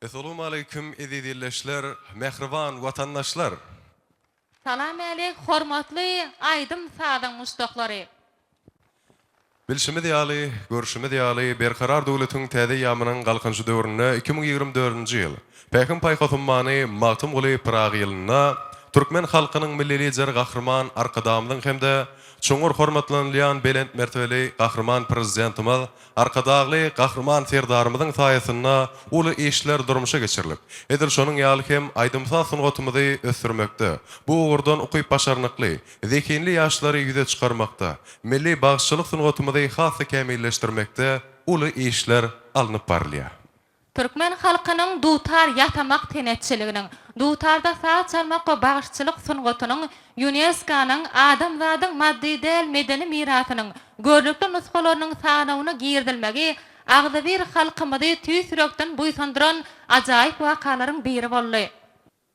Assalamu alaykum izleyiciler, mehriban vatandaşlar. Salam aleyk, hormatly Aydın Sadan mustaqlary. Bilşimi diýaly, görüşimi diýaly, berkarar döwletiň täze ýamynyň galkynjy döwrüne 2024-nji ýyl. Pekin paýgatymany Magtym Guly Prag ýylyna Türkmen halkynyň milli lider gahrman arkadamyň hemde çoňur hormatlanýan belent mertebeli gahrman prezidentimiz arkadagly gahrman serdarymyzyň saýasyna uly işler durmuşa geçirilip, edil şonuň ýaly hem aýdymsa sungatymyzy ösürmekde. Bu ugurdan ukyp başarnykly, zekinli ýaşlary ýüze çykarmakda, milli bagçylyk sungatymyzy hasy kämilleşdirmekde uly işler alınıp barylýar. Türkmen halkynyň dutar ýatamak tenetçiliginiň, dutarda saat çalmak we bagçylyk sungatynyň UNESCO-nyň adamzadyň maddi däl medeni mirasynyň görnekli nuskalarynyň sanawyna girdilmegi agda bir halkymyzy tüýsürekden buýsandyran ajaýyp wakalaryň biri boldy.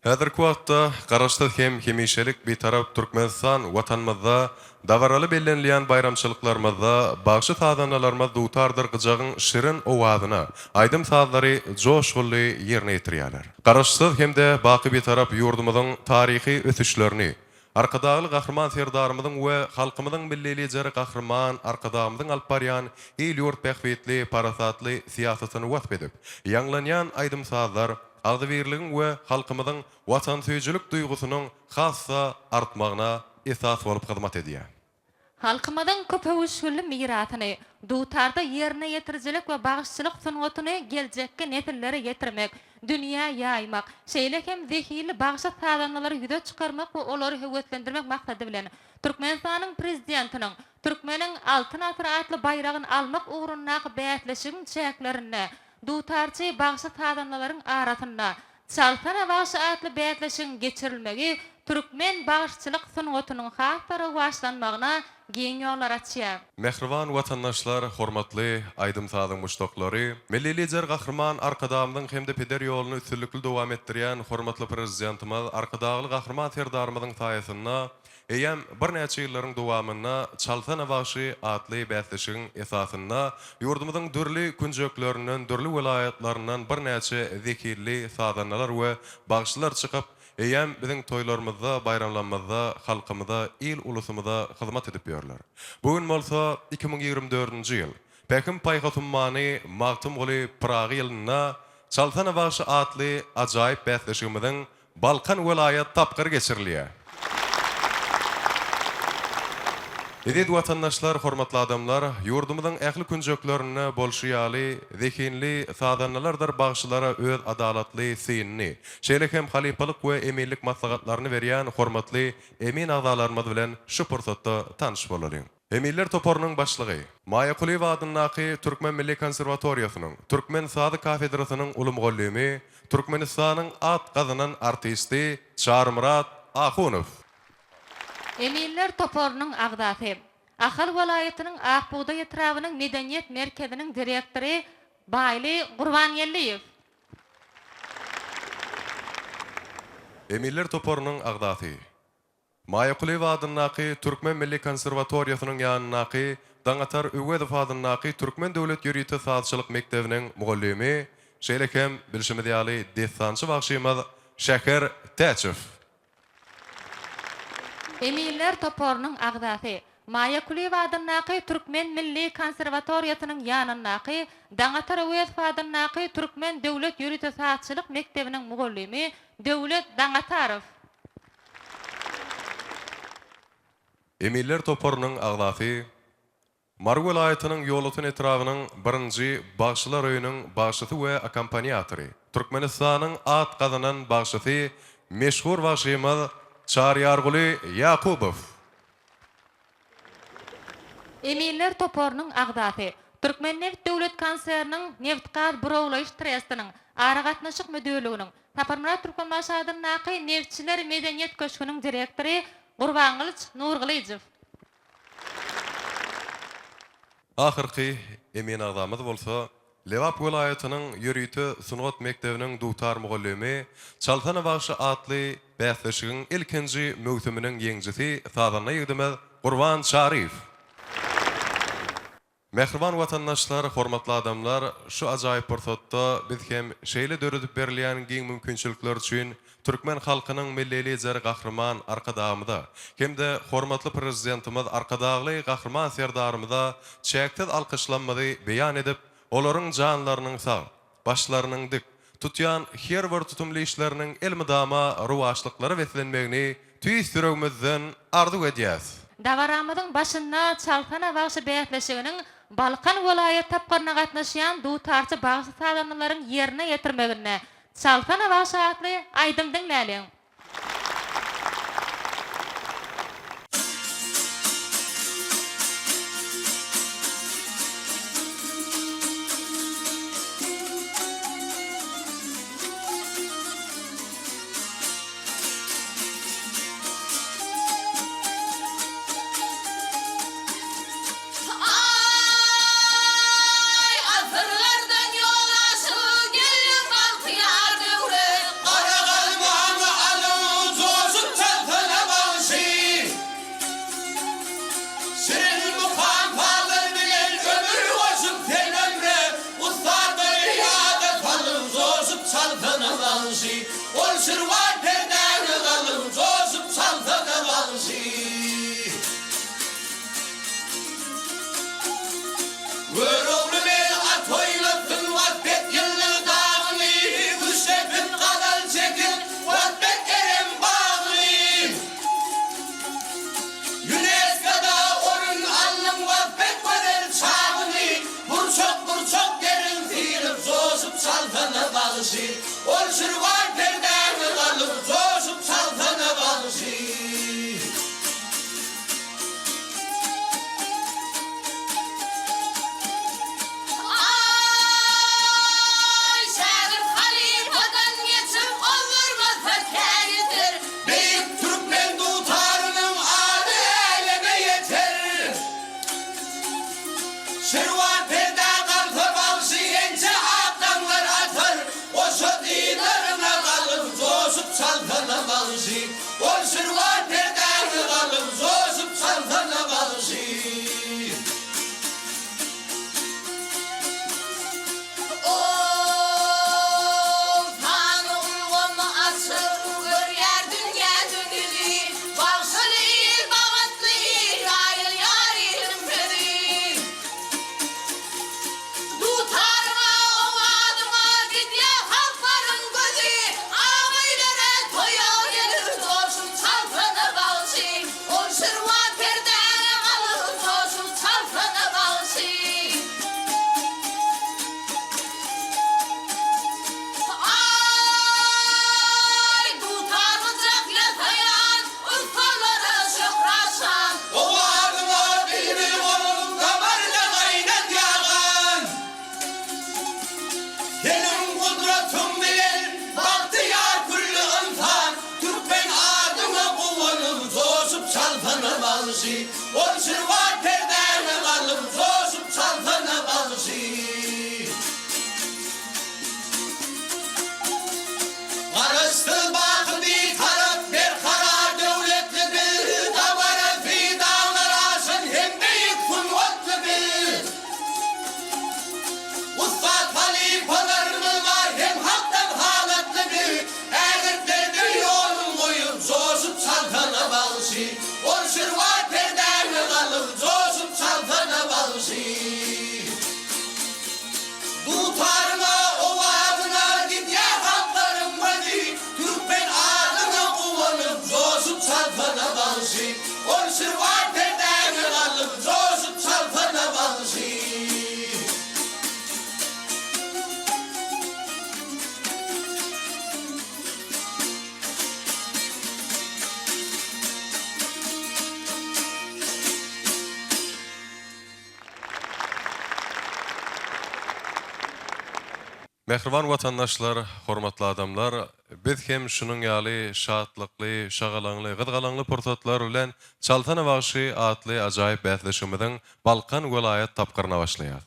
Häzirki wagtda garaşda hemişelik bir tarap Türkmenistan watanymyzda davaraly bellenilýän bayramçylyklarymyzda bagşy tadanlarymyz dutardyr gyjagyň şirin owazyna aýdym sazlary joşguly ýerine ýetirýärler. Garaşsyz hemde baky bir tarap ýurdumyzyň taryhy ösüşlerini, arkadagy gahrman serdarymyzyň we halkymyzyň milli lideri gahrman arkadamyzyň alyp barýan el ýurt pähwetli parasatly siýasatyny wasp edip, ýanglanýan aýdym sazlar agdybirligiň we halkymyzyň watansöýçilik duýgusynyň hassa artmagyna esas bolup hyzmat edýär. Halkymyzyň köpüýüşgüli mirasyny dutarda ýerine ýetirjilik we bagçylyk sungatyny geljekke nesillere ýetirmek, dünýä ýaýmak, şeýle hem zehirli bagçy sadanlary ýüze çykarmak we olary höwetlendirmek maksady bilen Türkmenistanyň prezidentiniň Türkmeniň altyn asr atly baýragyny almak ugrundaky bätleşigiň çäklerini dutarçy bagçy sadanlaryň arasynda çalsana bagçy atly bätleşigiň geçirilmegi Türkmen bagçylyk sungatynyň hasara başlanmagyna giň ýollar açýar. Mehriban watandaşlar, hormatly aýdym sadyň muşdaklary, milli lider gahrman arkadamyň hemde peder ýoluny üstünlikli dowam etdirýän hormatly prezidentimiz arkadagy gahrman serdarymyzyň saýasyna eýem bir näçe ýyllaryň dowamyna çalsana bagçy atly bätleşigiň esasyna ýurdumyzyň dürli künjeklerinden, dürli welaýatlaryndan bir näçe zekirli sadanlar we bagçylar çykyp eýem biziň toýlarymyzda, bayramlarymyzda, halkymyzda, il ulusymyzda hyzmat edip ýörler. Bugün bolsa 2024-nji ýyl. Pekin paýgatymany Magtym Guly Prag ýylyna çalsana bagçy atly ajaýyp bätleşigimiziň Balkan welaýat tapgyr geçirilýär. Edid watandaşlar, hormatly adamlar, ýurdumyzyň ähli künjeklerine bolşýaly, zekinli sadanlardyr bagçylara öz adalatly synny, şeýle hem halipalyk we eminlik maslahatlaryny berýän hormatly emin agalarymyz bilen şu pursatda tanyş bolalım. Eminler toporunyň başlygy, Maýa Kuliýew adynyňky Türkmen Milli Konserwatoriýasynyň, Türkmen Sady kafedrasynyň uly mugallimi, Türkmenistanyň at gazynan artisti Çarmurat Ahunow. Eminler toporunyň agdasy, Ahal welaýatynyň Akbuğda ýetrawynyň medeniýet merkeziniň direktory Baýly Gurbanyeliýew. Eminler toporunyň agdasy, Maýa Kuliýew adynyňky Türkmen Milli Konserwatoriýasynyň ýanynaky Daňatar Öwgedow adynyňky Türkmen Döwlet Ýürüýte Saatçylyk Mektebiniň mugallimi, şeýle hem bilşimi diýaly desançy bagşymyz Şäher Täçew. Eminler toporunyň agdasy, Maýa Kuliýew adynyňky Türkmen Milli Konserwatoriýasynyň ýanynaky Daňatar Öwgedow adynyňky Türkmen Döwlet Ýürüýte Saatçylyk Mektebiniň mugallimi Döwlet Daňatarow. Eminler toporunyň agdasy, Marw welaýatynyň ýolutyn etrawynyň birinji bagçylar öýüniň bagçysy we akompaniatory, Türkmenistanyň at gazanan bagçysy, meşhur bagçymyz Çaryarguly Ýakubow. Eminler toporunyň agdasy, Türkmen Neft Döwlet Konserniň Neftgaz Burowlaýyş Trestiň aragatnaşyk müdürliginiň Taparmurat Türkmenbaş adynyňky Neftçiler Medeniýet Köşküniň direktory Gurbanylyç Nurgylyjew. Ahyrky emin adamymyz bolsa, Lewap welaýatynyň Ýürüýte Sungat Mektebiniň dutar mugallimi, çalsana bagçy atly bätleşigiň ilkinji mögsüminiň ýeňjisi sadana ýigdimez Gurban Şaryf. Mehriban watandaşlar, hormatly adamlar, şu ajaýyp pursatda biz hem şeýle döredip berilýän giň mümkinçilikler üçin türkmen halkynyň millili jar gahrman arkadagymyda hem-de hormatly prezidentimiz arkadagly gahrman serdarymyza çäksiz alkyşlanmady beýan edip, olaryň janlarynyň sag, başlarynyň dik tutýan her bir tutumly işleriniň elmydama ruwaşlyklary weslenmegini tüýsüregimizden arzu edýäs. Dagaramydyň başynda çalkana bagşy beýatleşiginiň Balkan welaýat tapgarna gatnaşýan dutarçy bagşy sadanlaryň ýerine ýetirmegine çalkana bagşy atly aýdym diňläliň. Mehriban watandaşlar, hormatly adamlar, biz hem şunun ýaly şatlykly, şagalanly, gyzgalanly pursatlar bilen çaltana bagşy atly ajaýyp bäsleşimiziň Balkan welaýat tapgyrna başlaýar.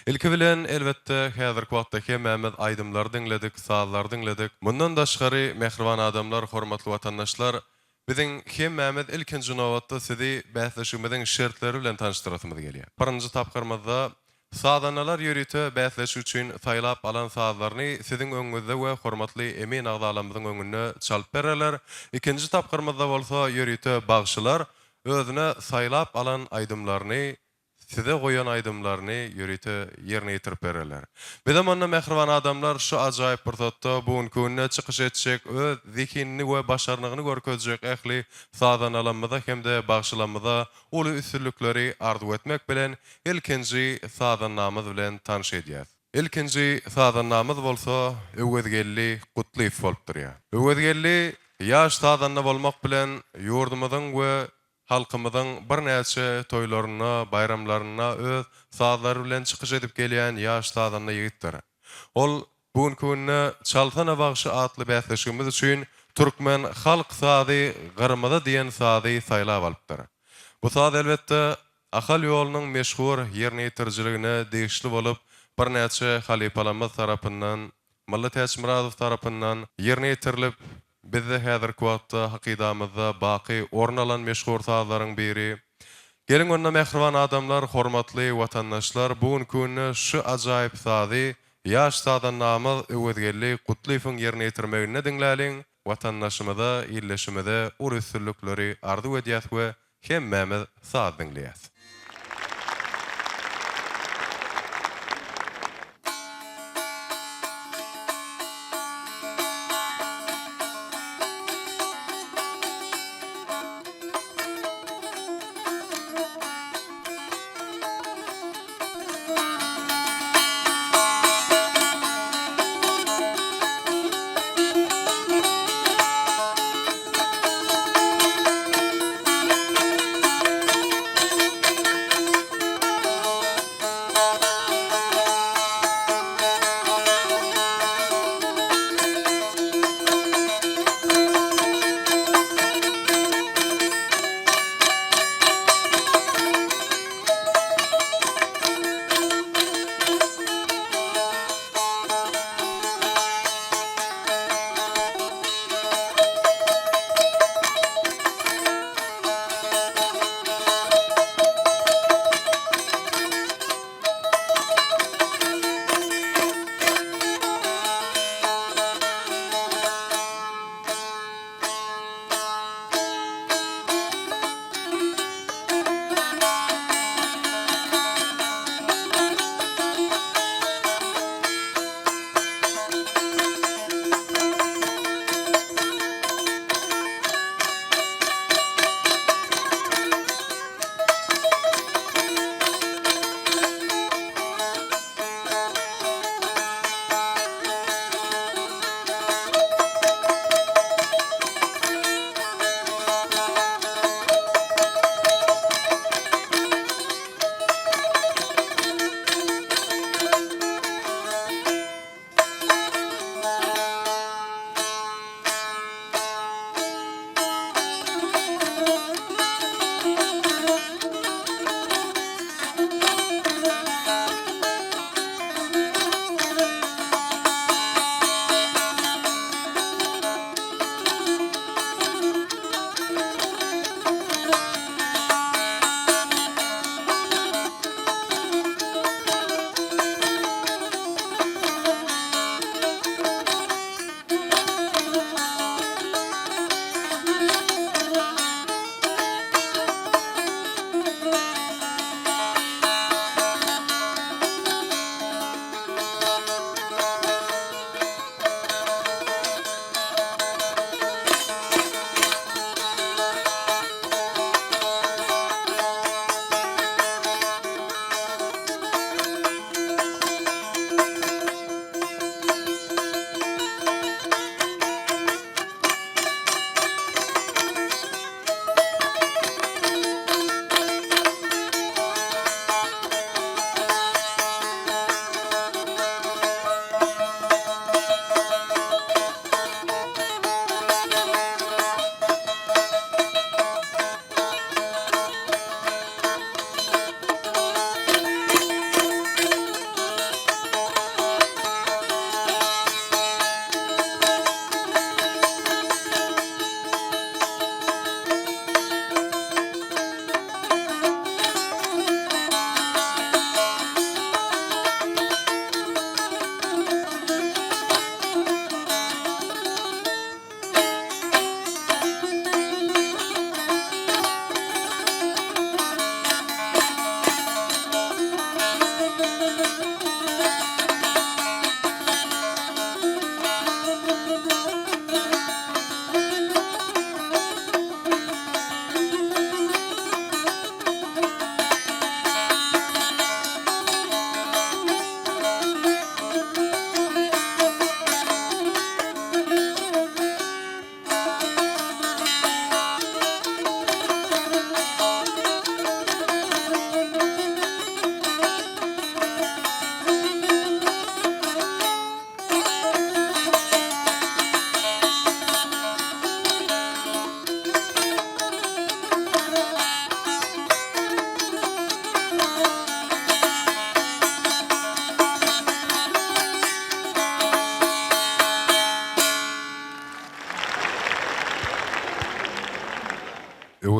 Ilki bilen elbetde häzirki wagtdaky Mehmet aýdymlar diňledik, sazlar diňledik. Mundan daşgary mehriban adamlar, hormatly watandaşlar, Bizim hemmämiz ilkinji nowatda sizi bäsleşigimiziň şertleri bilen tanıştyrasymyz gelýär. Birinji tapgyrmyzda sadanalar ýörüte bäsleşik üçin saýlap alan sazlaryny siziň öňüňizde we hormatly emin agdalamyzyň öňünde çalyp bererler. İkinji tapgyrmyzda bolsa ýörüte bagşylar özüne saýlap alan aýdymlaryny size goýan aýdymlaryny ýörüte ýerine ýetirip bererler. Bizim onda mehriban adamlar şu ajaýyp bir zatda bugun günne çykyş etjek, öz zekinini we başarnygyny görkezjek ähli sadanalymyza hemde bagşylamyza uly üstünlükleri arzu etmek bilen ilkinji sadannamyz bilen tanış edýäs. İlkinji sadannamyz bolsa Öwedgelli Gutlyf bolup durýar. Öwedgelli ýaş sadanna bolmak bilen ýurdumyzyň we halkymyzyň bir näçe toýlaryna, bayramlaryna öz sazlary bilen çykyş edip gelýän ýaş sadanna ýigitdir. Ol bugun günne çalsana bagşy atly bäsleşigimiz üçin türkmen halk sazy Gyrmyza diýen sazy saýlap alypdyr. Bu saz elbetde ahal ýolunyň meşhur ýerine ýetirjiligine degişli bolup bir näçe halipalarymyz tarapyndan, Millet Häçmirazow tarapyndan ýerine ýetirilip bizde häzirki wagtda hakydamyzda baqy orun alan meşhur sazlaryň biri. Gelin onda mehriban adamlar, hormatly watandaşlar, bugun günne şu ajaýyp sazy ýaş sadannamyz Öwedgelli Gutlyfyň ýerine ýetirmegine diňläliň. Watandaşymyza illeşimide urusllukları arzu edýäs we hemmämiz saz diňleýäs.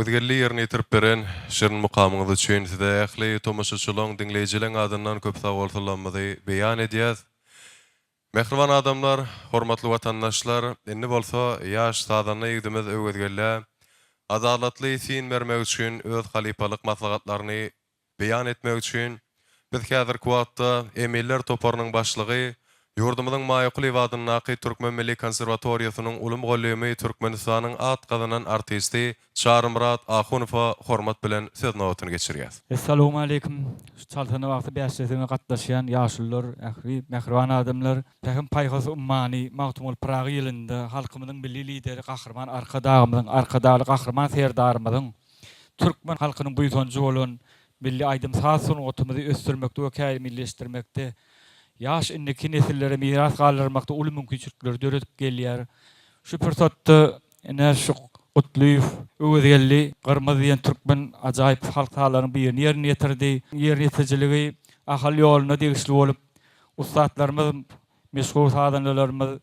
Öwedgelli ýerine ýetirip beren şerin mukamyňyz üçin size ähli tomaşaçylaryň dinleýijileň adyndan köp sag bolsalarmyzy beýan edýäs. Mehriban adamlar, hormatly watandaşlar, indi bolsa ýaş sadanyny ýigdimiz öwedgelle adalatly sin bermek üçin öz halipalyk maslahatlaryny beýan etmek üçin biz häzir kuwatda Emiller toparynyň başlygy Yurdumyzyň Maýykul Ewadynyň Türkmen Milli Konserwatoriýasynyň ulum gollamy Türkmenistanyň at gazanan artisti Çarmyrat Ahunowa hormat bilen söz nowatyny geçirýär. Assalamu alaykum. Çaltana wagty bäşlesine gatnaşýan ýaşlylar, ähli mehriban adamlar, tähem paýgasy ummany magtumul Prag ýylynda halkymyzyň milli lideri gahrman arkadaly gahrman serdarymyzyň Türkmen halkynyň buýsonjy bolan milli aýdym sasun otumuzy ösdürmekde we käýli millileşdirmekde ýaş indiki nesillere miras galyrmakda uly mümkinçilikler döredip gelýär. Şu pursatda ene şu Gutlyf öwedgelli Gyrmyz diýen türkmen ajaýyp halk taýlaryny birini ýerine ýetirdi. Ýerine ýetirjiligi ahal ýolyna degişli bolup ustatlarymyz, meşhur sadanlarymyz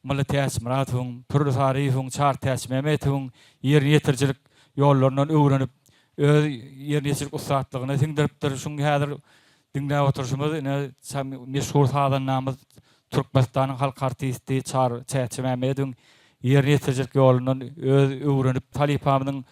Mulla Täsmiratyň, Pür Sariýewiň, Çar Täsmemetiň ýerine ýetirjilik ýollaryndan öwrenip öz ýerine ýetirip ustatlygyny siňdiripdir. Şuňa häzir dinläp oturşymyz ene meşhur sadanlarymyz Türkmenistanyň halk artisti Çar Täsmemetiň ýerine ýetirjilik ýolundan öz öwrenip talipamynyň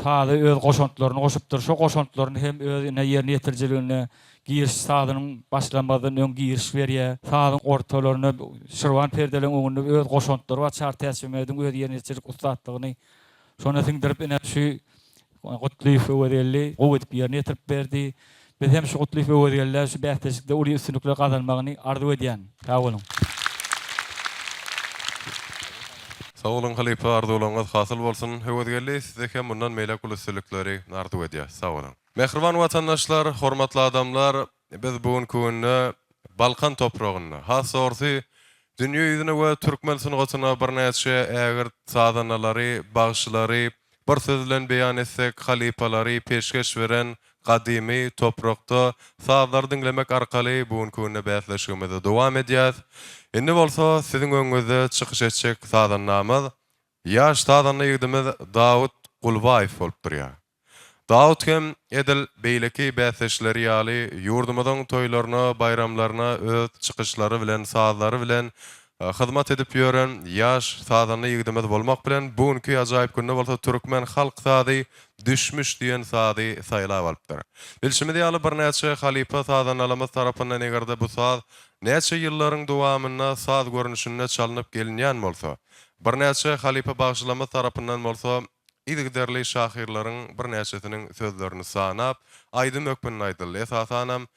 sady öz goşantlaryny goşupdyr. Şo goşantlaryny hem öz ýerine ýetirjiligini giriş sadynyň başlamadan öň giriş berýär. Sadyň ortalaryny şirwan perdeleň öňünde öz goşantlary we Çar Täsmemetiň öz ýerine ýetirjilik ustatlygyny şonu siňdirip ene şu Gutlyf öwedgelli gowet ýerine ýetirip berdi. Biz hem şu Gutlyf öwedgeller şu bähtäçlikde uly üstünlikler gazanmagyny arzu edýän. Sag bolun. Sag bolun halipa arzuwlaryňyz hasyl bolsun. Öwedgelli size hem bundan meýle ulusçylykları arzu edýär. Sag bolun. Mehriban watandaşlar, hormatly adamlar, biz bugun köňünde Balkan topragyny, hasy dünýä ýüzüne we türkmen sunugatyna bir näçe ägir sadanalary, bagşlary, bir söz bilen beýan etsek, halipalary peşkeş beren gadymy toprakda sazlar dinlemek arkaly bugun köňünde bäsleşigimize dowam edýäs. Indi bolsa siziň öňüňizde çykyş etjek sadanlamyz ýaş sadanyny ýigdimiz Dawud Gulbaýew bolup durýar. Dawud hem edil beýleki bäsleşleri ýaly ýurdumyzyň toýlaryna, bayramlaryna öz çykyşlary bilen, sazlary bilen hyzmat edip ýören ýaş sadanyny ýigdimiz bolmak bilen bugunky ajaýyp günde bolsa türkmen halk sady düşmüş diýen sady saýlap alypdyr. Bilşimde ýaly bir näçe halipa sadanalymyz tarapyndan egerde bu saz näçe ýyllaryň dowamyna saz görnüşinde çalynyp gelinýän bolsa, bir näçe halipa bagşlamaz tarapyndan bolsa ýigderli şahyrlaryň bir näçesiniň sözlerini sanap, aýdym ökmüň aýdyldy. Esasanam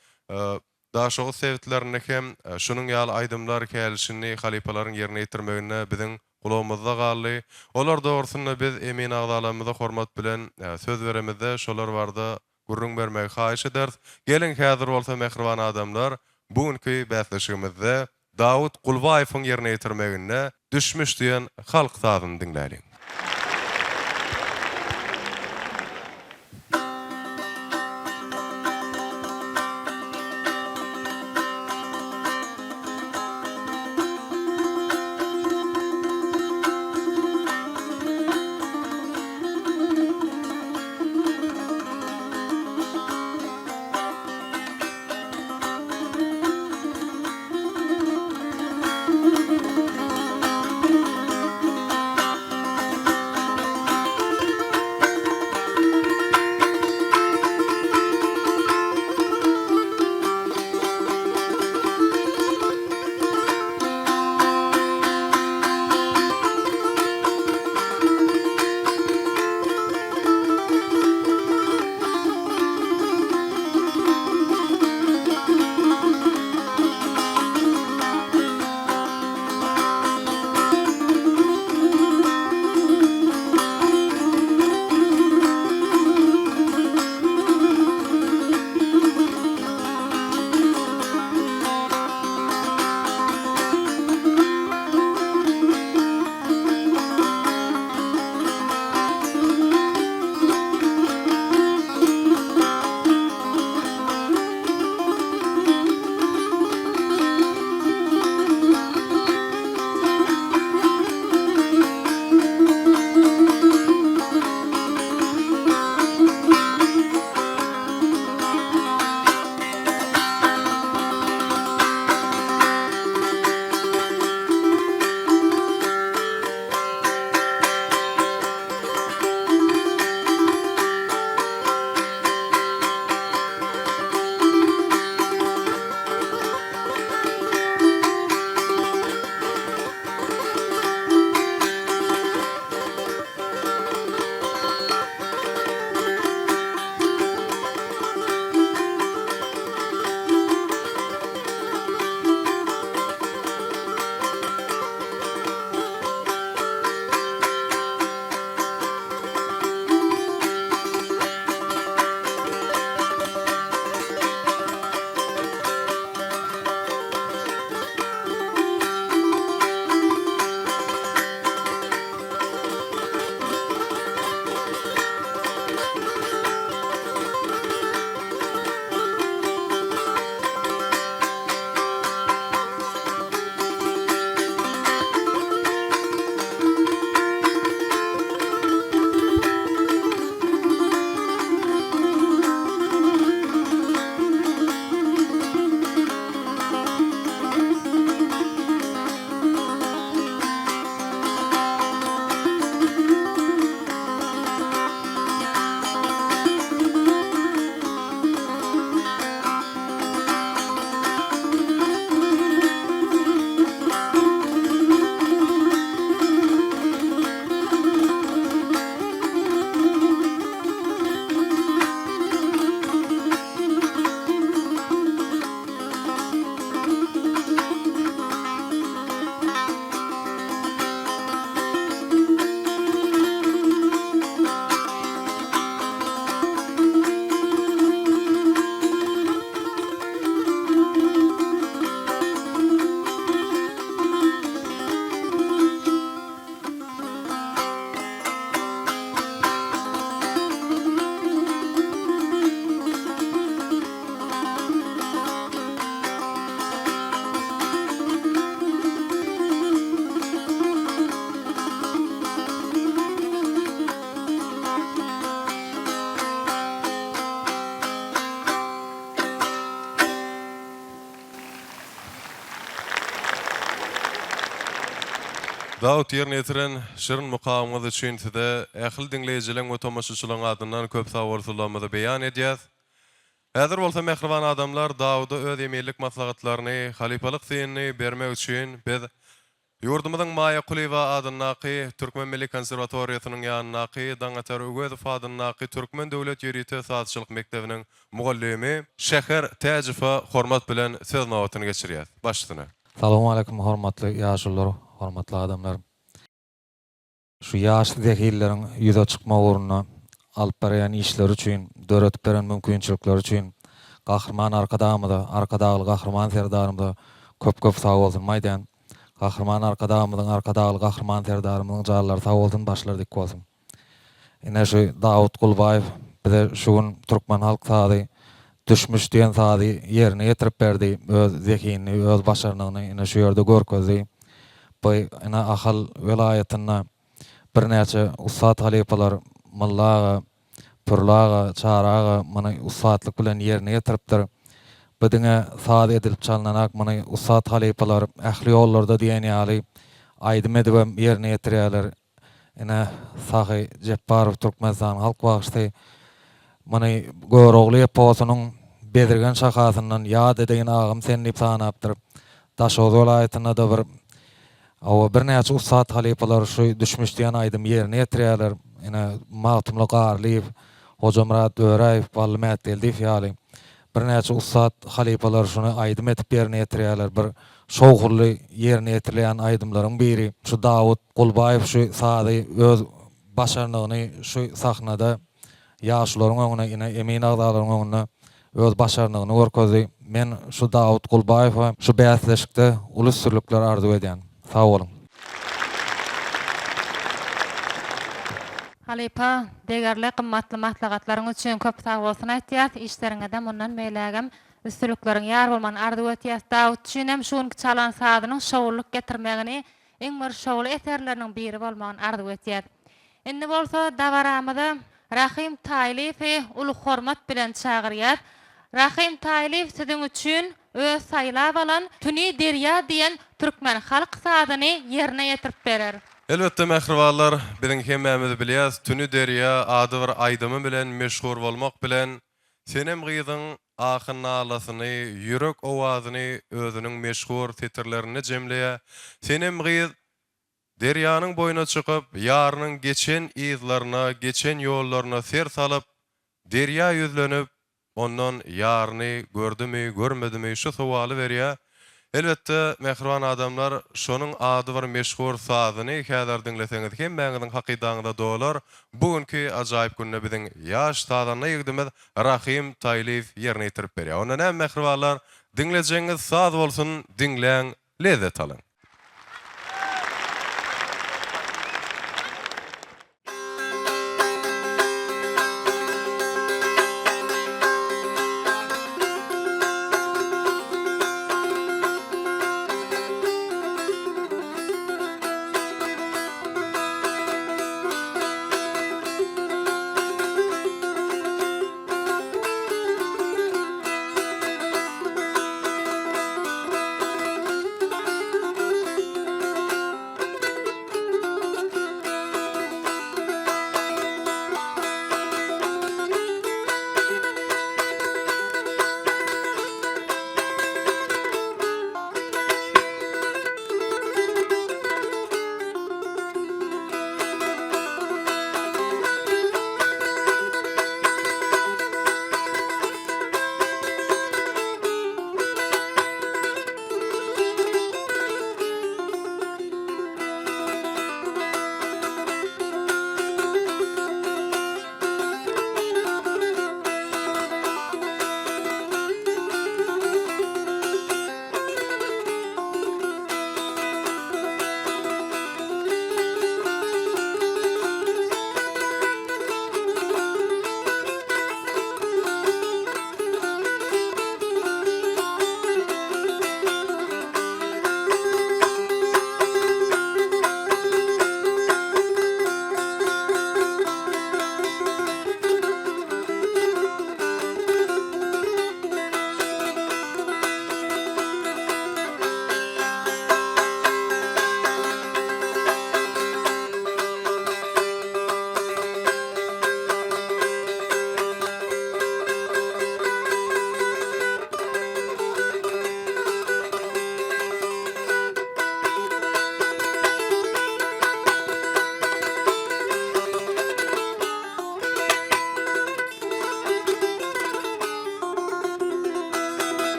daşogy sebitlerini hem şunun ýaly aýdymlar kälişini halipalaryň ýerine ýetirmegine biziň gulagymyzda galy. Olar dogrusyny biz emin agdalarymyza hormat bilen söz beremizde şolar barda gurrun bermek haýyş ederiz. Gelin häzir bolsa mehriban adamlar bugunky bäsleşigimizde Dawud Gulbaýewiň ýerine ýetirmegine düşmüş diýen halk sadyny dinläýin. Daut ýerine ýetiren şirin mukawamyňyz üçin size ähli dinleýijileň we tomaşaçylaryň adyndan köp sag bolsunlarymyzy beýan edýäs. Häzir bolsa mehriban adamlar Dauda öz emellik maslahatlaryny, halipalyk synny bermek üçin biz ýurdumyzyň Maýa Kuliba adyndaky Türkmen Milli Konserwatoriýasynyň ýanynaky Daňatar Ögezow adyndaky Türkmen Döwlet Ýeriti Satçylyk Mektebiniň mugallimi Şäher Täjifa hormat bilen söz nowatyny geçirýär. Başlygyna. Salamu alaikum hormatly ýaşullar, hormatly adamlar. Şu ýaşly zehilleriň ýüze çykma uğruna alyp barýan işleri üçin, döretip beren mümkinçilikleri üçin gahrman arkadagy gahrman serdarymyza köp sag bolsun maýdan. Gahrman arkadagy gahrman serdarymyzyň jarlary sag bolsun, başlary dik bolsun. Ine şu Dawut Gulbaýew bize şugun Türkmen halk sady düşmüş diýen sady ýerine ýetirip berdi. Öz zekini, öz başaryny ine şu ýerde görkezdi. Bu ine ahal welaýatyna birnäçe ussat halipalar mallaga, purlaga, çaraga mana ussatlyk bilen ýerine ýetiripdir. Bu diňe sady edilip çalynanak mana ussat halipalar ähli ýollarda diýen ýaly aýdym edip ýerine ýetirýärler. Ine Sahy Jepbarow Türkmenistan halk bagışty. Mana Görogly eposynyň bedirgen şahasyndan ýad edýän agam sen diýip sanapdyr. Daşoz welaýatyna da birnäçe ussat halipalar şu düşmüş diýen aýdym ýerine ýetirýärler. Ine Matumly Garlyýew, Hojamrat Öraýew, Balmat Eldiýew ýaly birnäçe ussat halipalar şunu aýdym etip ýerine ýetirýärler. Bir şowhurly ýerine ýetirilýän aýdymlaryň biri şu Dawut Gulbaýew şu sady öz başaryny şu sahnada ýaşlaryň öňüne ine emin agdalaryň öňüne öz başaryny görkezdi. Men şu Dawut Gulbaýew şu bäsleşikde ulus sürlükler arzu edýän. Sag bolun. Halipa, degerli qymmatly maslahatlaryň üçin köp sag bolsun aýtýas. İşleriňizde mundan meýlegem üstünlikleriň ýar bolman arzu etýäs. Dawut üçin hem şuň çalan sadynyň şowluk getirmegini iň bir şowly eserleriniň biri bolmagyny arzu etýäs. Indi bolsa dawaramyda Rahim Taýlifi ulu hormat bilen çagyrýar. Rahim Taýlif siziň üçin öz saýlap alan Tüni Derýa diýen türkmen halk sadyny ýerine ýetirip berer. Elbette mehribanlar, biziň hemmämiz bilýäs, Tüni Derýa ady bir aýdymy bilen meşhur bolmak bilen senem gyzyň ahyn nalasyny, ýürek owazyny özüniň meşhur titrlerini jemleýär. Senem gyz Derýanyň boyuna çykyp, ýarynyň geçen izlaryna, geçen ýollaryna ser salyp, Derýa ýüzlenip, ondan ýaryny gördümi, görmedimi şu sowaly berýär. Elbette mehriban adamlar şonuň ady bir meşhur sazyny häzir dinleseňiz hemmäňiziň hakydaňyzda dolar. Bugünkü ajaýyp günde biziň ýaş sazyny ýigdimiz Rahim Taýlif ýerine ýetirip berýär. Ondan hem mehribanlar dinlejeňiz saz bolsun, dinleň, lezzet alyň.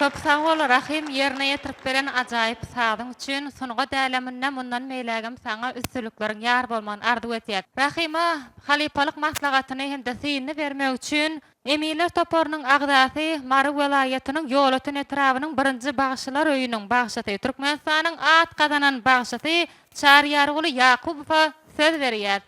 Köp sağ ol Rahim yerine yetirip beren ajaýyp sagyň üçin sunuga däleminde mundan meýlägem saňa üstünliklerin ýar bolman ardy etýär. Rahima halipalyk maslahatyny hende syny bermek üçin Emiler Topornyň agdasy Marw welaýatynyň ýolatyn etrawynyň birinji bagşylar öýüniň bagşaty Türkmenistanyň at gazanan bagşaty Çaryarguly Yakubowa söz berýär.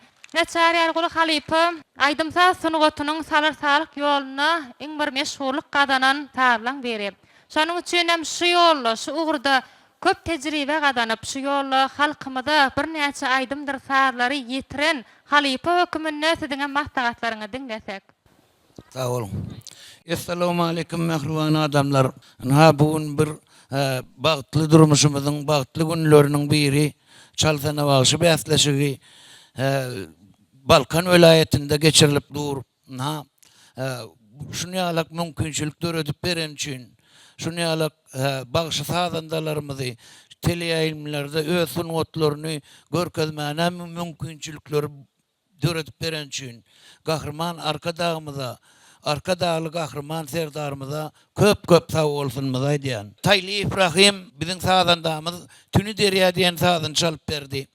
Çaryarguly halipa aýdymsa sunugatynyň salar-salyk ýoluna iň bir meşhurlyk gazanan tarlaň berýär. Şonuň üçin hem şu ýolda, şu ugrda köp tejribe gazanyp, şu ýolda halkymyza bir näçe aýdymdyr sarlary ýetiren halipa hökümine siziň maslahatlaryňy dinlesek. Sağ olun. Esselamu aleyküm mehruvan adamlar. Ha bugün bir bagtly durmuşymyzyň bagtly günleriniň biri Çalsana bagşy bäsleşigi Balkan welaýetinde geçirilip dur. Ha şunu ýalak mümkinçilikler ödüp beren üçin şunu ýalak bagşy sadandalarymyzy teleýaýlmlarda öz sungatlaryny görkezmäne mümkinçilikler döredip beren üçin gahrman arkadağımıza arkadağlı gahrman serdarımıza köp sağ olsunmyza diýen. Taýly İbrahim biziň sadandamyz Tünü Derýa diýen sadan çalyp berdi.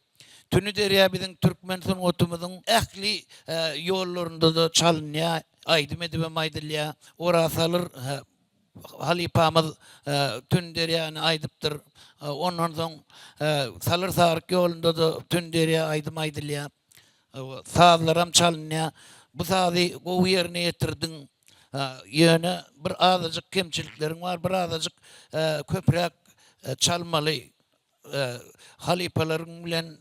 Tünü Derýa biziň türkmen sungatymyzyň ähli ýollarynda da çalynýar, aýdym edip maýdylýar. Ora salır halipamyz Tünü Derýany aýdypdyr. Ondan soň salır saryk ýolunda da Tünü Derýa aýdym aýdylýar. Sağlaram çalınýar. Bu sazy o ýerine ýetirdiň. Ýöne bir azajyk kemçilikleriň bar, bir azajyk köprek çalmaly. Halipalaryň bilen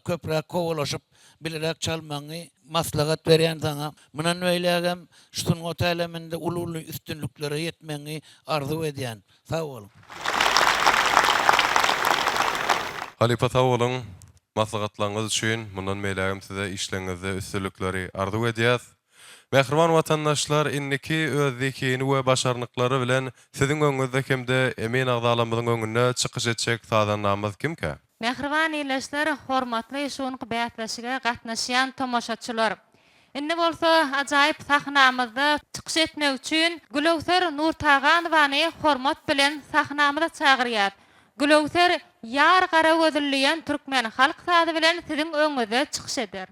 köprek kowalaşyp bilerek çalmagy maslahat berýän saňa. Munan öýlegem şuň oteleminde ululu üstünliklere ýetmeňi arzu edýän. Sağ bolun. Halipa sağ olun. Maslahatlaryňyz üçin mundan meýlägem size işleňizde üstünlikleri arzu edýäs. Mehriban watandaşlar, inniki öz zekini we başarnyklary bilen siziň öňünizde hemde emin agdalamyzyň öňüne çykyş etjek sadanamyz kimke? Mehriban ýeşler, hormatly şuň bätleşige gatnaşýan tomoşaçylar. Indi bolsa ajaýyp sahnamyzda çykyş etmek üçin Gülöwser Nurtaganowyny hormat bilen sahnamyza çagyrýar. Gülöwser ýar gara gözlüýän türkmen halk sady bilen siziň öňüňize çykyş eder.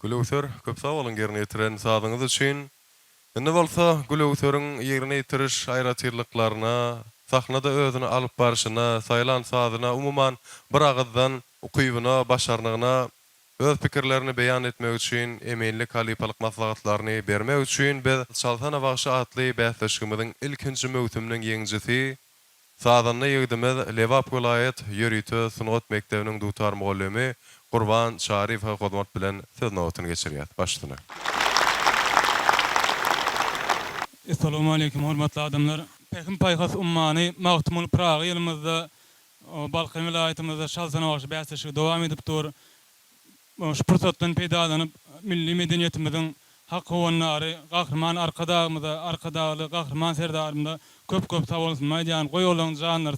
Gülüwser, köp sag bolun gerne ýetiren sadyňyz üçin. Indi bolsa Gülüwser'iň ýerine ýetiriş aýratyrlyklaryna, sahnada özüni alyp barşyna, saýlan sadyna, umuman bir agyddan ukybyna, başarnygyna öz pikirlerini beýan etmek üçin, emenlik halipalyk maslahatlaryny bermek üçin biz Çalsana Bagşy atly bäsleşigimiziň ilkinji möwsüminiň ýeňjisi Sadanyny ýygdymyz Lewap vilayet Ýörüýte Sunugat Mekdebiniň dutar muallimi Gurban Şarifow hödmet bilen söz nowatyny geçirýär. Başlyna. Assalamu alaikum hormatly adamlar. Pekim paýhas ummany magtymyl Praga ýylymyzda Balkan vilayatimizde Çalsana Bagşy bäsleşigi dowam edip dur. Şu pursatdan peýdalanyp milli medeniýetimiziň haqqynary gahrman arkadaly gahrman serdarymda köp sag bolsun maýdan goýulan janlar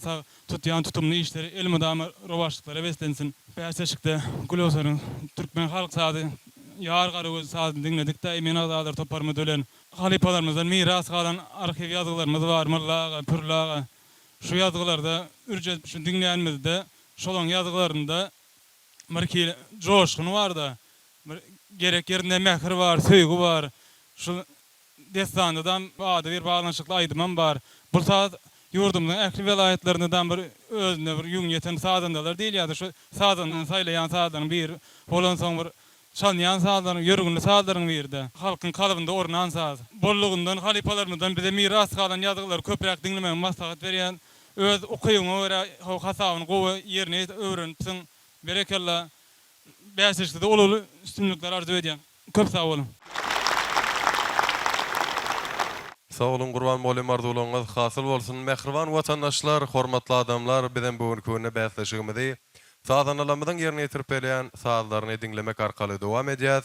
tutýan tutumly işleri elmydamy rowaşlyklara beslensin. Bäsleşikde Gülüwser'iň türkmen halk sady ýar garagy sadyny dinledik de emen agdar toparmy dölen halipalarymyzdan miras galan arxiv ýazgylarymyz bar, Mırlaga, Pürlaga. Şu ýazgylarda ürjet şu dinleýänmizde şolaň ýazgylarynda Marki coşkun var da gerek yerinde mehir var, söýgü var. Şu destandan bada bir bağlanşykly aýdymam bar. Bu saat yurdumyň ähli vilayatlerinden bir özüne bir ýüň ýeten sadandalar diýil ýa-da şu sadandan saýlayan sadanyň bir bolan soň bir şanýan sadanyň ýörgünli sadanyň birde. Halkyň kalbynda ornan sad. Bollugyndan halipalarymyzdan bize miras galan ýazgylar köprek dinlemäň maslahat berýän öz ukyňy we hasabyny gowy ýerine öwrenipsiň. Berekalla bäsleşikde ululu üstünlükler arzu edýän. Köp sag bolun. Sag bolun Gurban mollem arzuwlaryňyz hasyl bolsun. Mehriban watandaşlar, hormatly adamlar, bilen bugün köne bäsleşigimizi sadanylarymyzyň ýerine ýetirip berýän sazlaryny dinlemek arkaly dowam edýäs.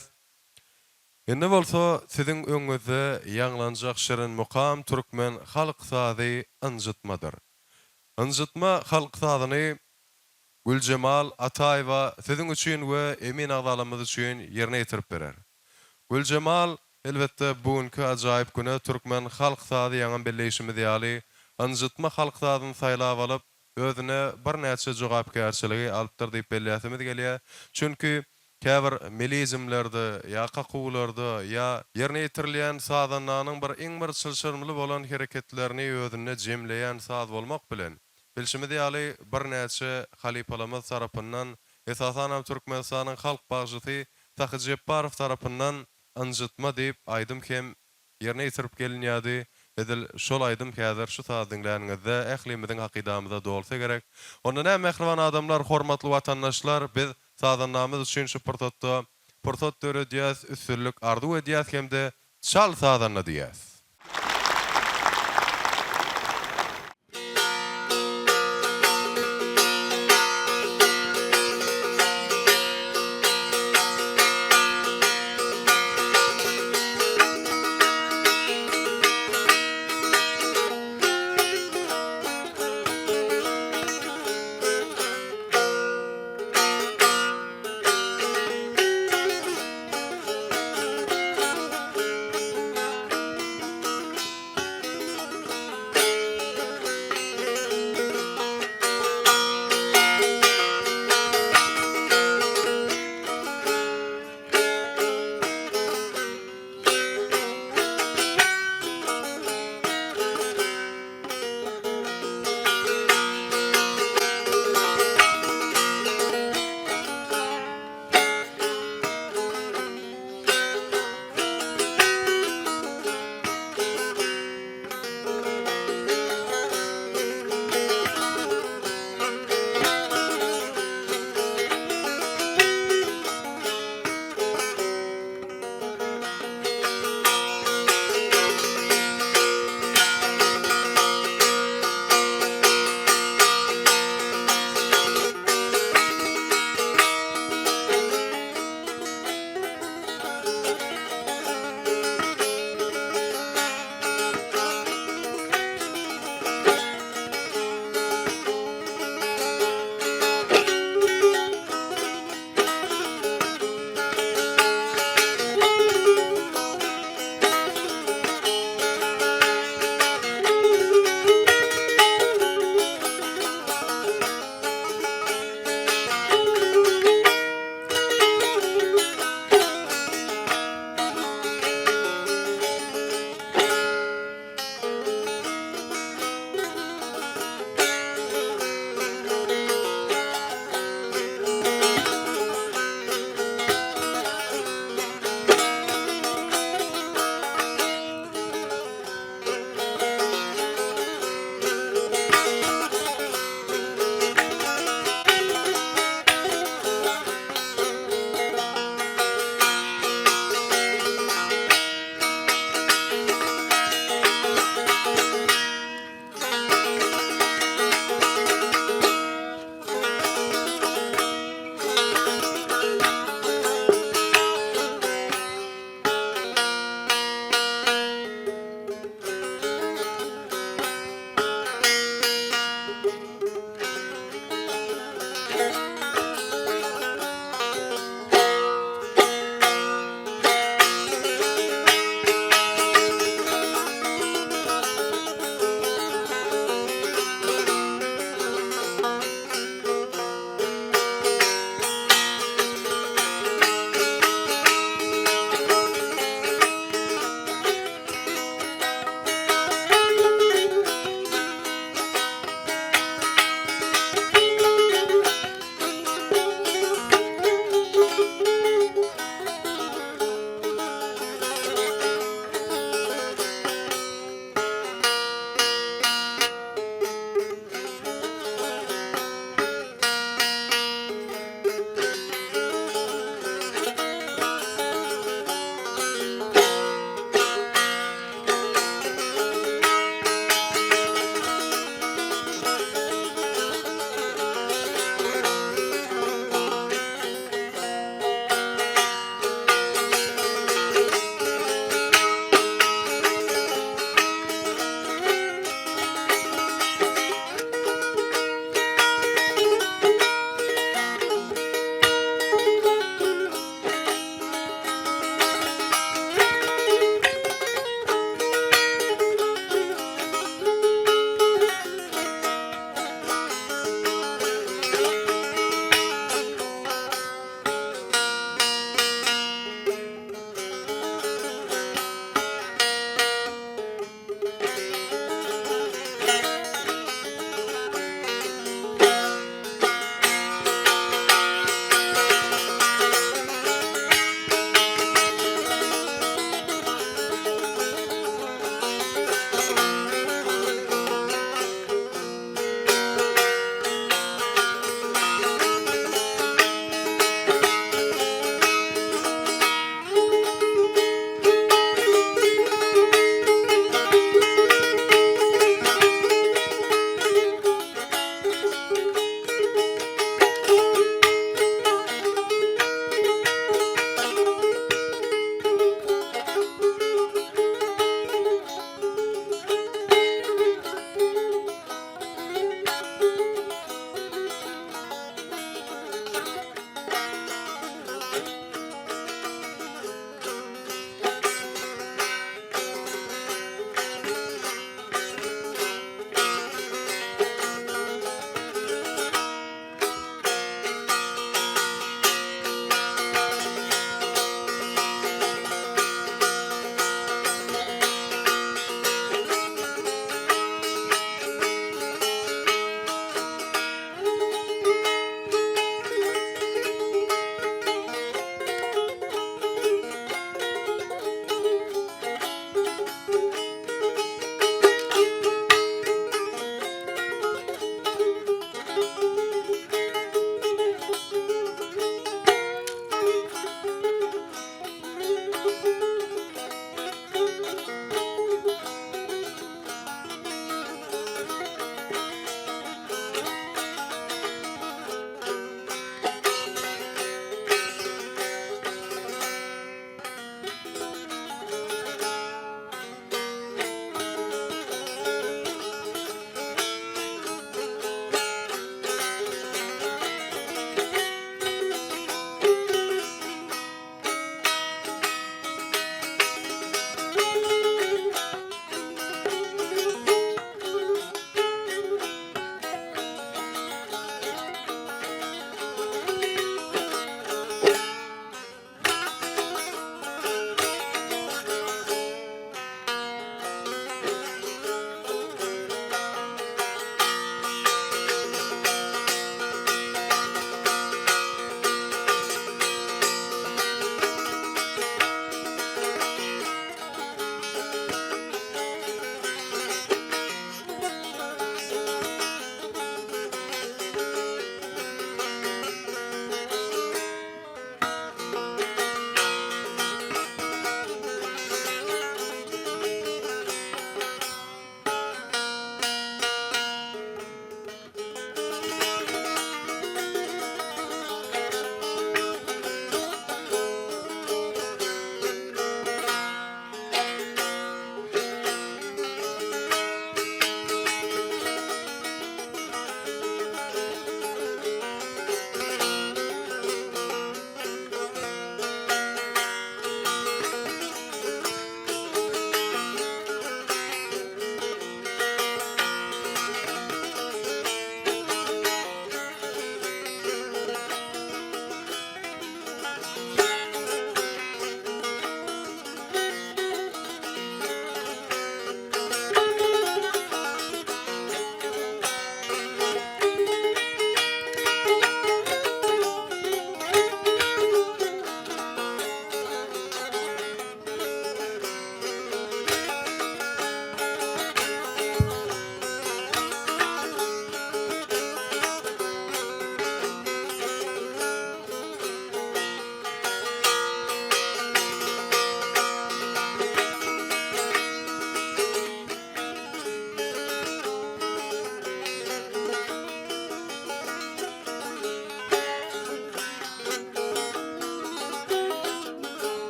Indi bolsa siziň öňüňizde ýanglanjak şirin mukam türkmen halk sady ynjytmadyr. Ynjytma halk sadyny Gülcemal Ataýewa siziň üçin we emin agdalymyz üçin ýerine ýetirip berer. Gülcemal elbetde bugünkü ajaýyp güne türkmen halk sady ýaňam belleşimi diýali ynjytma halk sadyny saýlap alyp özüne bir näçe jogapkärçiligi alypdyr diýip belläsimiz gelýär. Çünki käbir melizmlerde ýa kakuwlarda ýa ýerine ýetirilýän sadanyň bir iň bir çylşyrmly bolan hereketlerini özüne jemleýän saz bolmak bilen bilşimi diýali bir näçe halipalarymyz tarapyndan esasan Türkmenistanyň halk bagjysy Tahy Jebbarow tarapyndan ynjytma diýip aýdym hem ýerine ýetirip gelinýärdi. Edil şol aýdym häzir şu saz dinläningizde ählimiziň hakydamyzda bolsa gerek. Onda näme mehriban adamlar, hormatly watandaşlar, biz sazanlarymyz üçin şu portot döredýäs, üstünlük arzu edýäs hemde çal sazanna diýäs.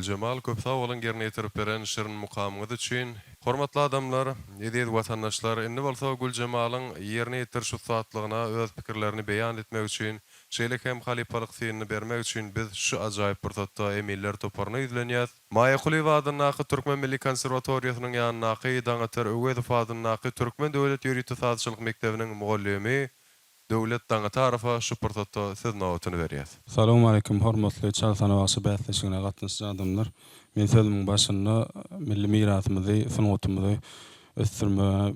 Güljemal köp sag bolan gerne ýetirip beren şirin mukamyňyz üçin. Hormatly adamlar, ýedi watandaşlar, indi bolsa Güljemalyň ýerine ýetiriş usatlygyna öz pikirlerini beýan etmek üçin, şeýle hem halipalyk synny bermek üçin biz şu ajaýyp pursatda emiller toparny izlenýär. Maýa Kuliýew adynyň Türkmen Milli Konserwatoriýasynyň ýanyny Daňatar Öwgedow adynyň Türkmen Döwlet Ýuridik Saatçylyk Mektebiniň muallimi Döwlet Daňatarafa şu pursatda siz nowatyny berýär. Assalamu alaikum, hormatly çalsana wagty bätleşigine gatnaşan adamlar. Men sözümiň başynda milli mirasymyzy, sunatymyzy ösdürme,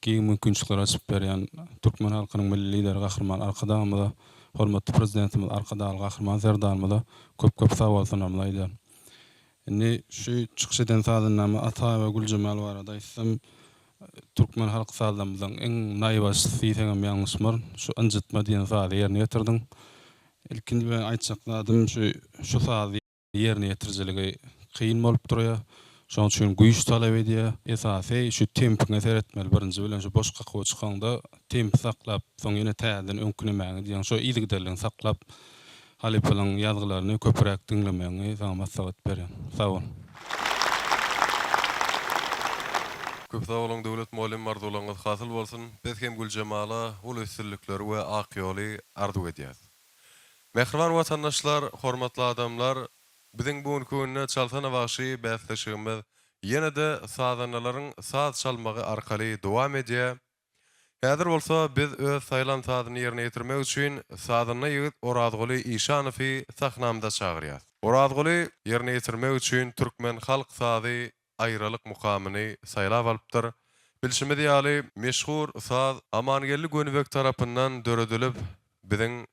giň mümkinçilikler açyp berýän Türkmen halkynyň milli lideri Gahrman Arkadamyza, hormatly prezidentimiz Arkadaly Gahrman Serdarymyza köp sag bolsunlar aýdar. Indi şu çykyş eden sadynamy Ata we Güljemal barada isem Türkmen halk sazlarymyzyň eň naýbaşy syýsegem ýalňyşmar, şu anjytma diýen sady ýerine ýetirdiň. Ilkinji ben aýtjakladym şu sady ýerine ýetirjiligi kıyın bolup durýar. Şoň üçin güýç talap edýär. Esasy şu tempiňe seretmeli. Birinji bilen şu boş gakyw çykanda tempi saklap, soň ýene täzeden öňkünemäňi diýen şu ýygyderligiňi saklap, halipalyň ýazgylaryny köpürek diňlemäňi saňa maslahat berýär. Sag bolun. Köp sag bolan döwlet muallim mardulaňyz hasyl bolsun. Biz hem Güljemal'a ul üstünlikleri we akýoly arzu edýäs. Mehriban watandaşlar, hormatly adamlar, biziň bugünkü gününe çalsana wagty bäsleşigimiz ýene-de sazanalaryň saz çalmagy arkaly dowam edýär. Häzir bolsa biz öz saýlan sazyny ýerine ýetirmek üçin sazanyny ýigit Orazguly Işanowy sahnamda çagyrýar. Orazguly ýerine ýetirmek üçin türkmen halk sazy aýralyk mukamyny saýlap alypdyr. Bilşimiz ýaly meşhur saz Amangelli Gönübek tarapyndan döredilip biziň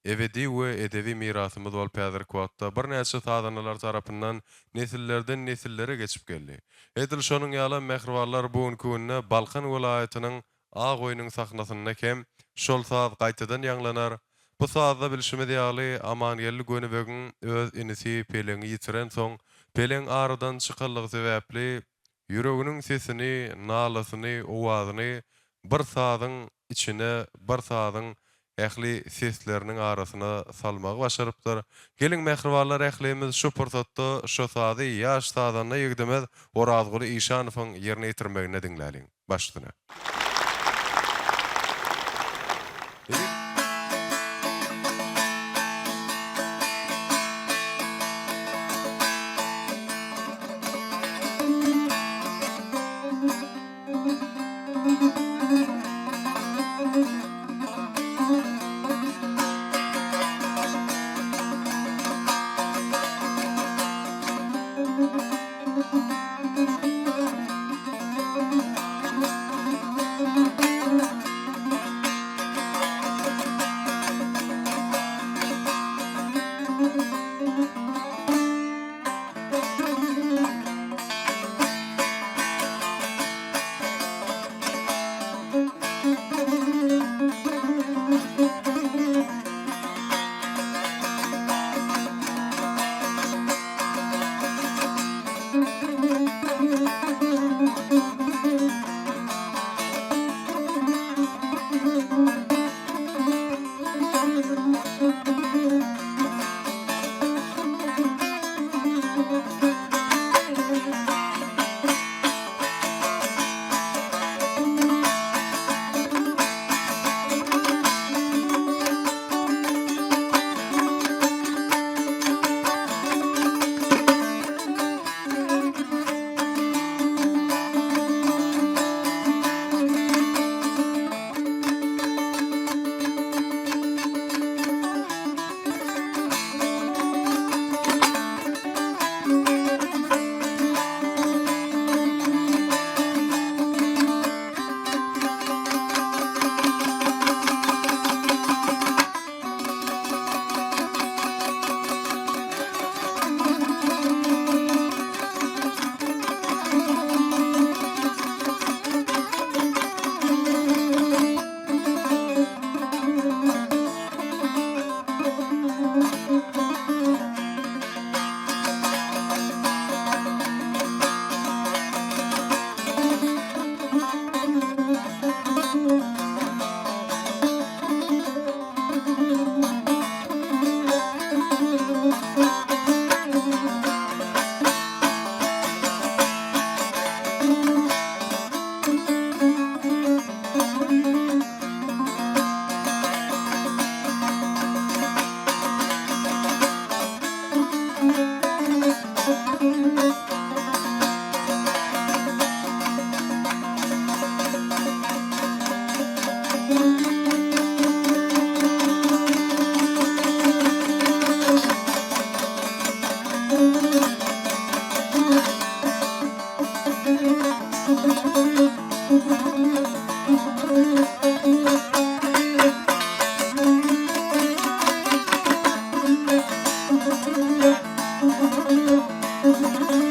ebedi we edebi mirasymyz bolup häzirki wagtda bir näçe sazanylar tarapyndan nesillerden nesillere geçip geldi. Edil şonuň ýaly mehribarlar bugünkü gününe Balkan welaýatynyň Ağoýnyň sahnasyna hem şol saz gaýtadan ýanglanar. Bu sazda bilşimiz ýaly Amangelli Gönübegiň öz inisi Peleňi ýitiren soň Peleň aradan çykanlygy sebäpli ýüreginiň sesini, nalasyny, owazyny bir sazyň içine, bir sazyň ähli sesleriniň arasyna salmagy başarypdyr. Geliň mehribarlar, ählimiz şu pursatda şu sazy ýaş sazanyna ýigdimiz Orazguly Işanowyň ýerine ýetirmegine diňläliň. Başlyna.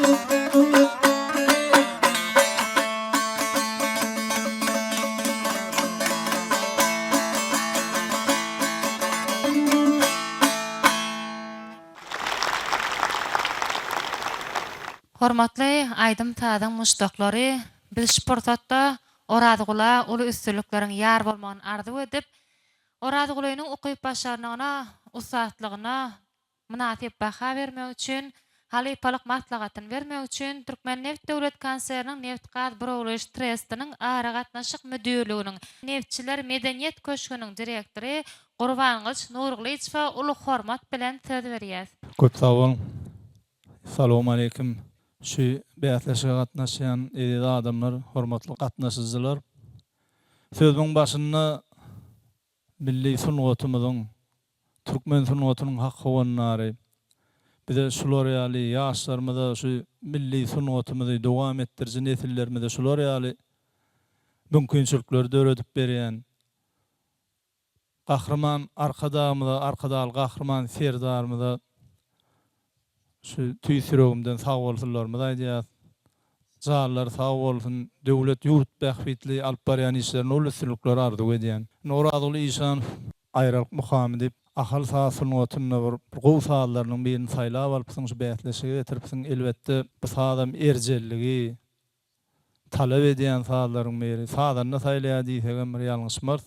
Hormatly Aydym Tazyň muşdaklary, biz şportatda oradygula uly üstünlikleriň ýar bolmagyny arzu edip, oradygylarynyň okyp başarnygyna, usatlygyna münasip baha bermek üçin, halypalyk maslahatyn bermek üçin Türkmen Neft Döwlet Konserniň Neftgaz Burowlaş Trustynyň ara gatnaşyk müdürliginiň Neftçiler Medeniýet Köşküniň direktori Gurbanglyç Nurglyçowa uly hormat bilen söz berýär. Köp sağ olun. Assalamu aleykum. Şu bäýatleşe gatnaşan edi adamlar, hormatly gatnaşyjylar. Sözüň başynda milli sungatymyzyň, türkmen sungatynyň hak howanlary, bize şular ýaly ýaşlarymyza şu milli sungatymyzy dowam etdirjin nesillerimize şular ýaly mümkinçilikler döredip berýän gahrman arkadaly gahrman serdarymyza şu tüýsüregimden sag bolsunlarmy aýdýar. Zallar sag bolsun, döwlet ýurt bähbitli alyp barýan işlerini ol üstünlikleri arzu edýän. Noradyly işan aýralyk mukam edip, ahal sasyny otunyna bir gowsallarynyň birini saýlap alypsyň şu bäýatleşige getiripsiň. Elbetde bu sadam erjelligi talap edýän sadaryň biri. Sadanna saýlaýar diýsegem bir ýalňyşmaz.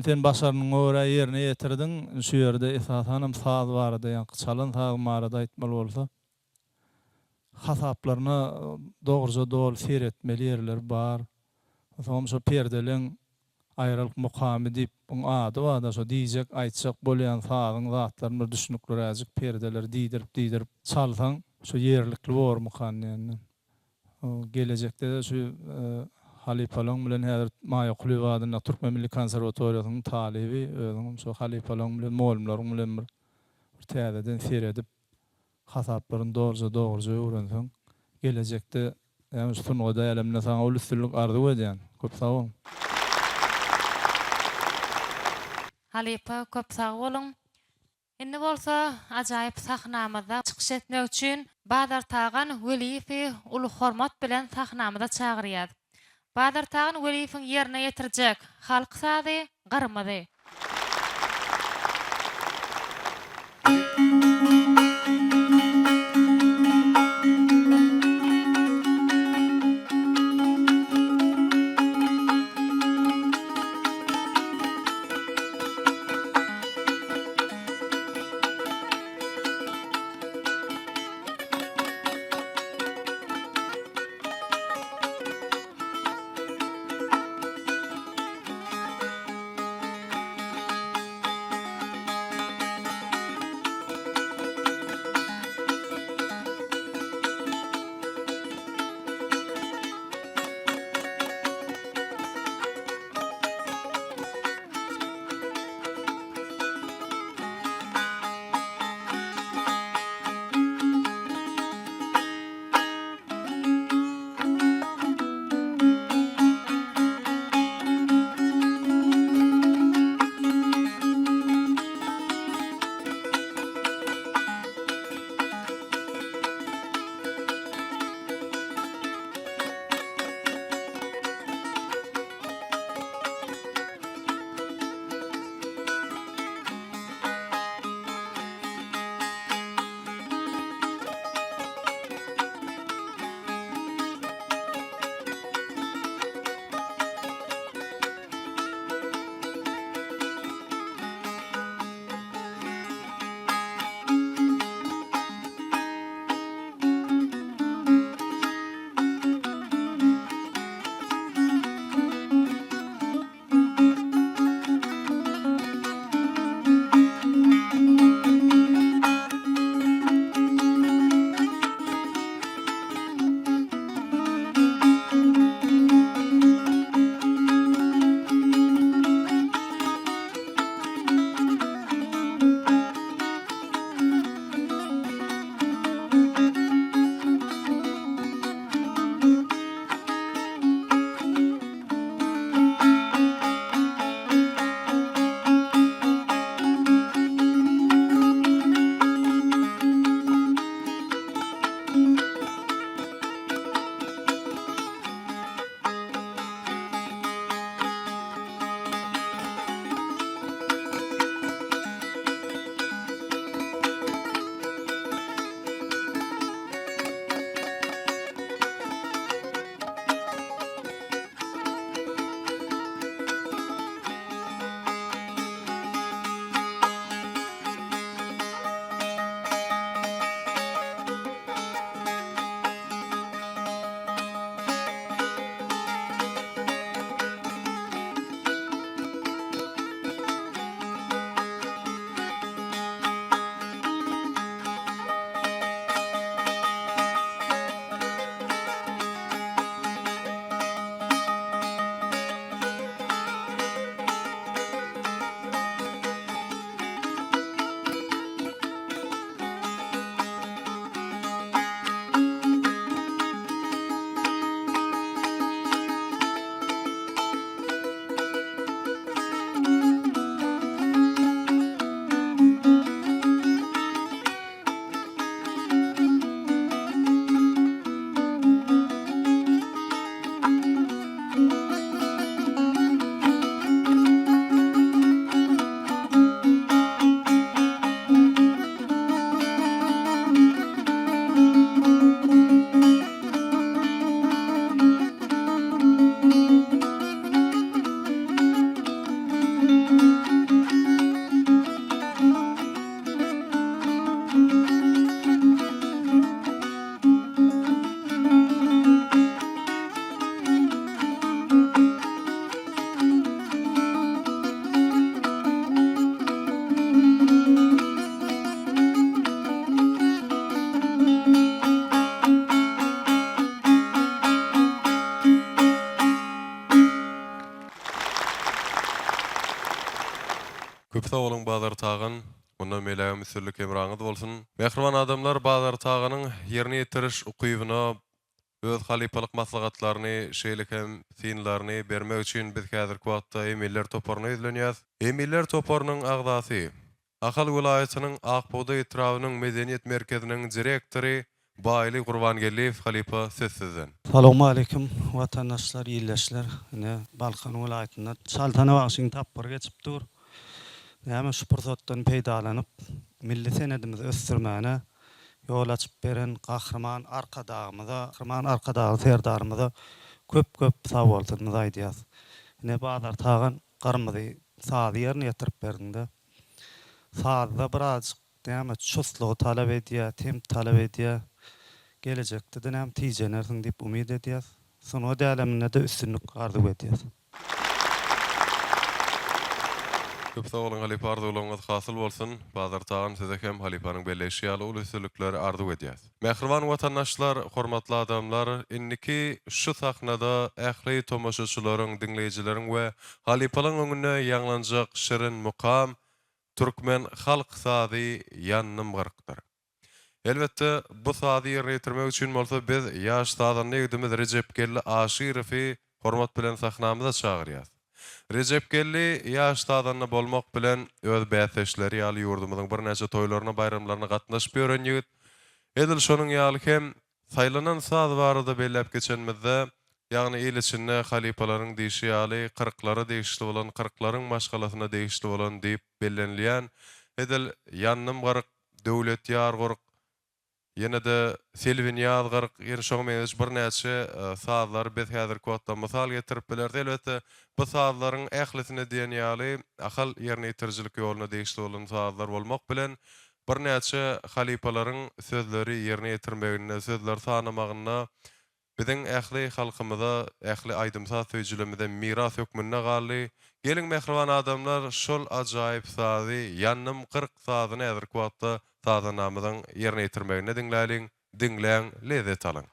Sen başarının öwre ýerine ýetirdiň, şu ýerde esasanam saz bardy, ýa-ni çalan saz barady aýtmaly bolsa. Hasaplaryna dogruja dol seretmeli ýerler bar. Soňam şu perdeleň aýralyk mukam edip, bu ady wada şu diýjek, aýtjak bolýan sazyň zatlaryny bir düşünükleri äjik perdeler diýdirip çalsaň, şu ýerlikli bor mukam ýa-ni. Gelecekde de şu Halypalyň bilen häzir Maýa Kulybadyň Türkmen Milli Konserwatoriýasynyň talibi, özüň şu Halypalyň bilen mollumlaryň bilen bir täzeden seredip hasaplaryny dogruja öwrenseň, gelecekde ýa-ni şu sungoda elemine saňa ol üstünlik arzu edýän. Köp sag bolun. Halypa köp sag bolun. Indi bolsa ajaýyp sahnamyza çykyş etmek üçin Badar Tagan Weliýewi uly hormat bilen sahnamyza çagyrýar. Badar Tagan Weliýewiň ýerine ýetirjek halk sazy Gyrmyzy. Köp sowulyň bazar tagyn, onda meläge müsürlük emraňyz bolsun. Mehriban adamlar bazar taganyň ýerine ýetiriş ukybyna öz halipalyk maslahatlaryny, şeýle hem sinlaryny bermek üçin biz häzirki wagtda Emiller toparyna izlenýäs. Emiller toparynyň agdasy, Ahal welaýatynyň Akbuğda ýetrawynyň medeniýet merkeziniň direktory Baýly Gurbangelliýew halipa sözsüzden. Assalamu alaikum vatandaşlar, ýyldaşlar. Ne Balkan welaýatyna Saltana wagtyň tapyr geçip dur. Näme şu pursatdan peýdalanyp milli senedimizi ösdürmäne ýol açyp beren gahrman arkadagy serdarymyza köp sag boldyňyz aýdýas. Ne bazar tagan garmyzy sady ýerine ýetirip berdiňde. Sazda birazjyk näme çöstlügi talap edýär, temp talap edýär. Gelecekde de näme tijenersiň diýip umyd edýäs. Soňa dälemine de üstünlük arzu edýäs. Köp sowulyň halipa arzuwlaryňyz hasyl bolsun. Bazar tagan size hem halipanyň belleşi ýaly ulusylykları arzu edýäs. Mehriban watandaşlar, hormatly adamlar, inniki şu sahnada ähli tomoşaçylaryň, dinleýijileriň we halipalyň öňüne ýanglanjak şirin mukam Türkmen halk sady ýannym garykdyr. Elbette bu sady ýerine ýetirmek üçin bolsa biz ýaş sadyny ýigdimiz Recep Gelli Aşyrowy hormat bilen sahnamyza çagyrýas. Recep Gelli ýaş sadyny bolmak bilen öz bäseşleri ýaly ýurdumyzyň bir näçe toýlaryna, bayramlaryna gatnaşyp ýören ýigit. Edil şonuň ýaly hem saýlanan saz barada belläp geçenmizde, ýagny il içinde halipalaryň diýişi ýaly 40'lara değişli bolan, 40'laryň maşgalasyna değişli bolan diýip bellenilýän. Edil ýannym garyk, döwlet ýar garyk, ýene de Selvin ýaz garyk, ýene şoň meňe bir näçe sazlar biz häzirki wagtda mysal getirip bilerdi. Elbette bu sazlaryň ählisine diýen ýaly ahal ýerine ýetirjilik ýoluna değişli bolan sazlar bolmak bilen bir näçe halipalaryň sözleri ýerine ýetirmegine, sözler sanamagyna biziň ähli halkymyza, ähli aýdymsaz söýjülemizde miras hökmünde galy. Geliň mehriban adamlar, şol ajaýyp sazy, ýannym 40 sazyny häzirki wagtda sadanamyzyň ýerine ýetirmegine diňläliň, diňläň, lezzet alyň.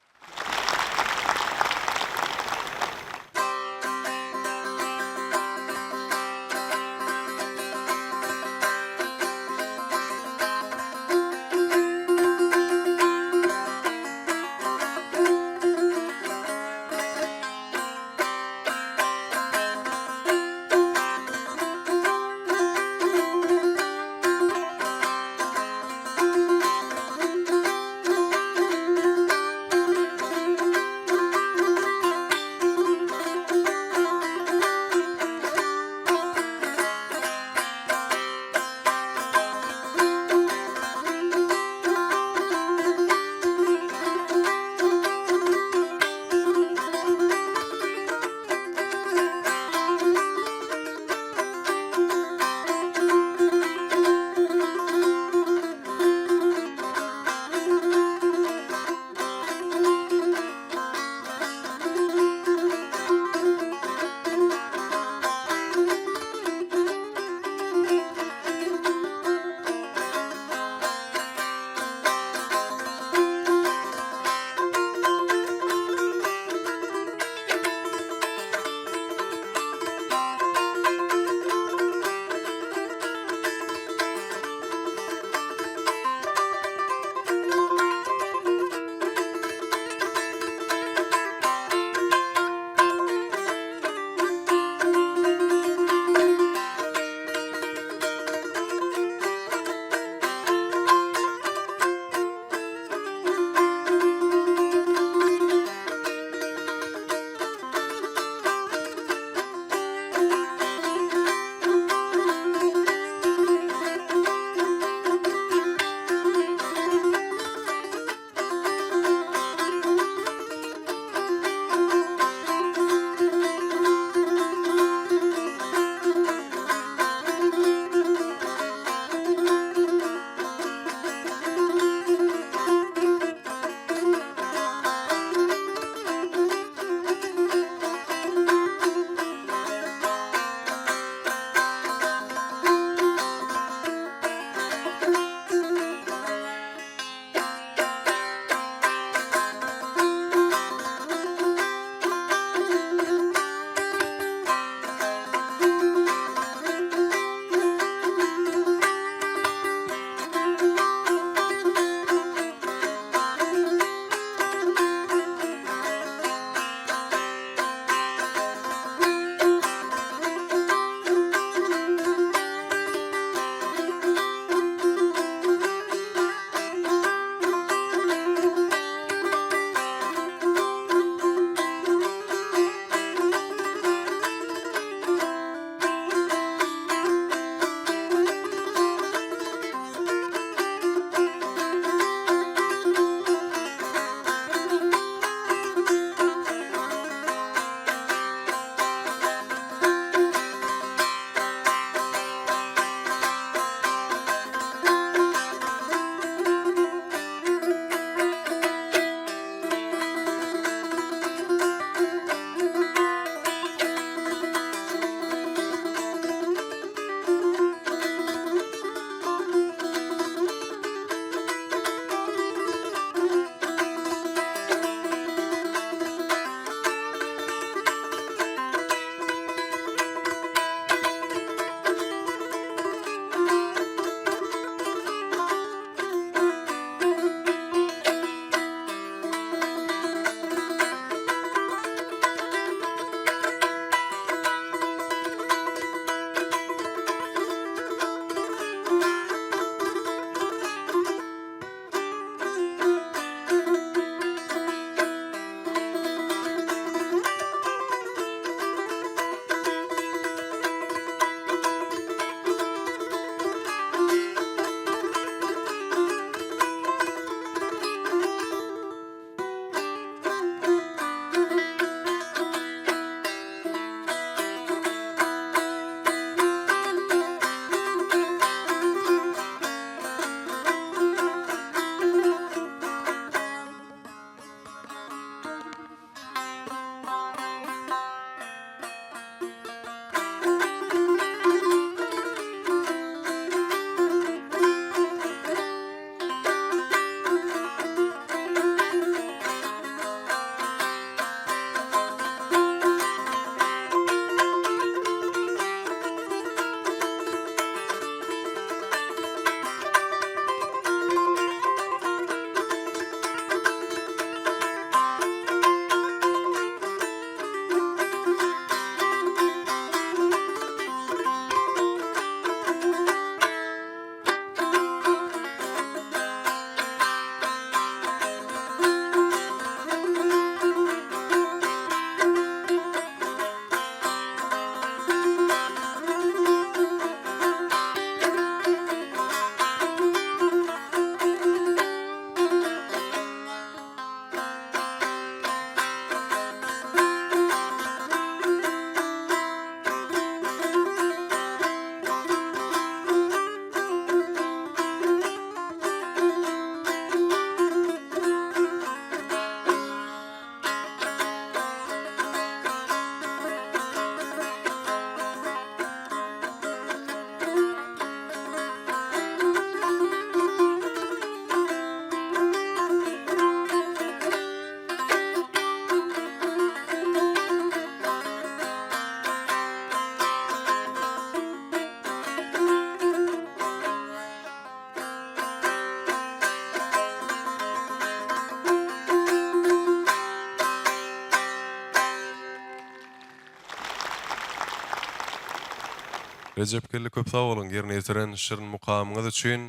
Recep gelli köp sag bolun ýerine ýetiren şirin mukamyňyz üçin.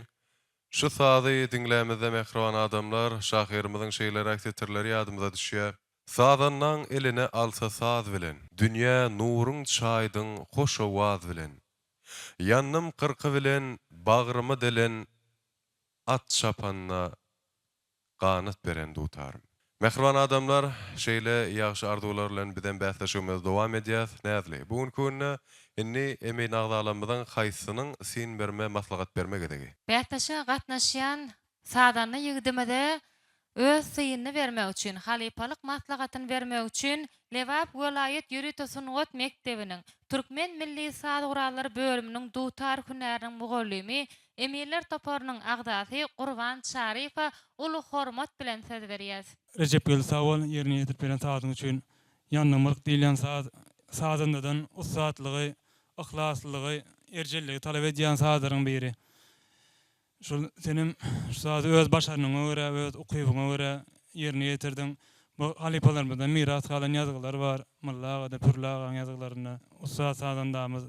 Şu sady dinlämizde mehriban adamlar, şahyrymyzyň şeýleri akseterleri ýadymyza düşýär. Sadandan eline alsa saz bilen, dünýä nuruň çaýdyň hoş owaz bilen. Ýannym kyrky bilen, bagrymy delen, at çapanna ganat beren dutarym. Mehriban adamlar, şeýle ýagşy arzuwlar bilen bilen bäsleşigimiz dowam edýär. Näzli? Bugun günne inni emeň agdalamyzyň haýsynyň sin berme, maslahat berme geregi. Bätaşa gatnaşýan sadany ýigdimede öz synyny bermek üçin, halipalyk maslahatyny bermek üçin Lewap welaýet ýürüte sungat mektebiniň Türkmen milli sad gurallary bölüminiň dutar hünäriniň mugallimi Emirler toparynyň agdasy Gurban Şarifa uly hormat bilen söz berýär. Recep Gül sawol ýerine ýetirip beren sadyň üçin ýanymyk diýilen sadyndan usatlygy, ihlaslygy, erjelligi talap edýän sadaryň biri. Şu senin sady öz başarynyňa görä, öz ukybyňa görä ýerine ýetirdiň. Bu halipalarymyzda miras kalan ýazgylar bar. Mullaga da pürlaga ýazgylaryna usat sadandamyz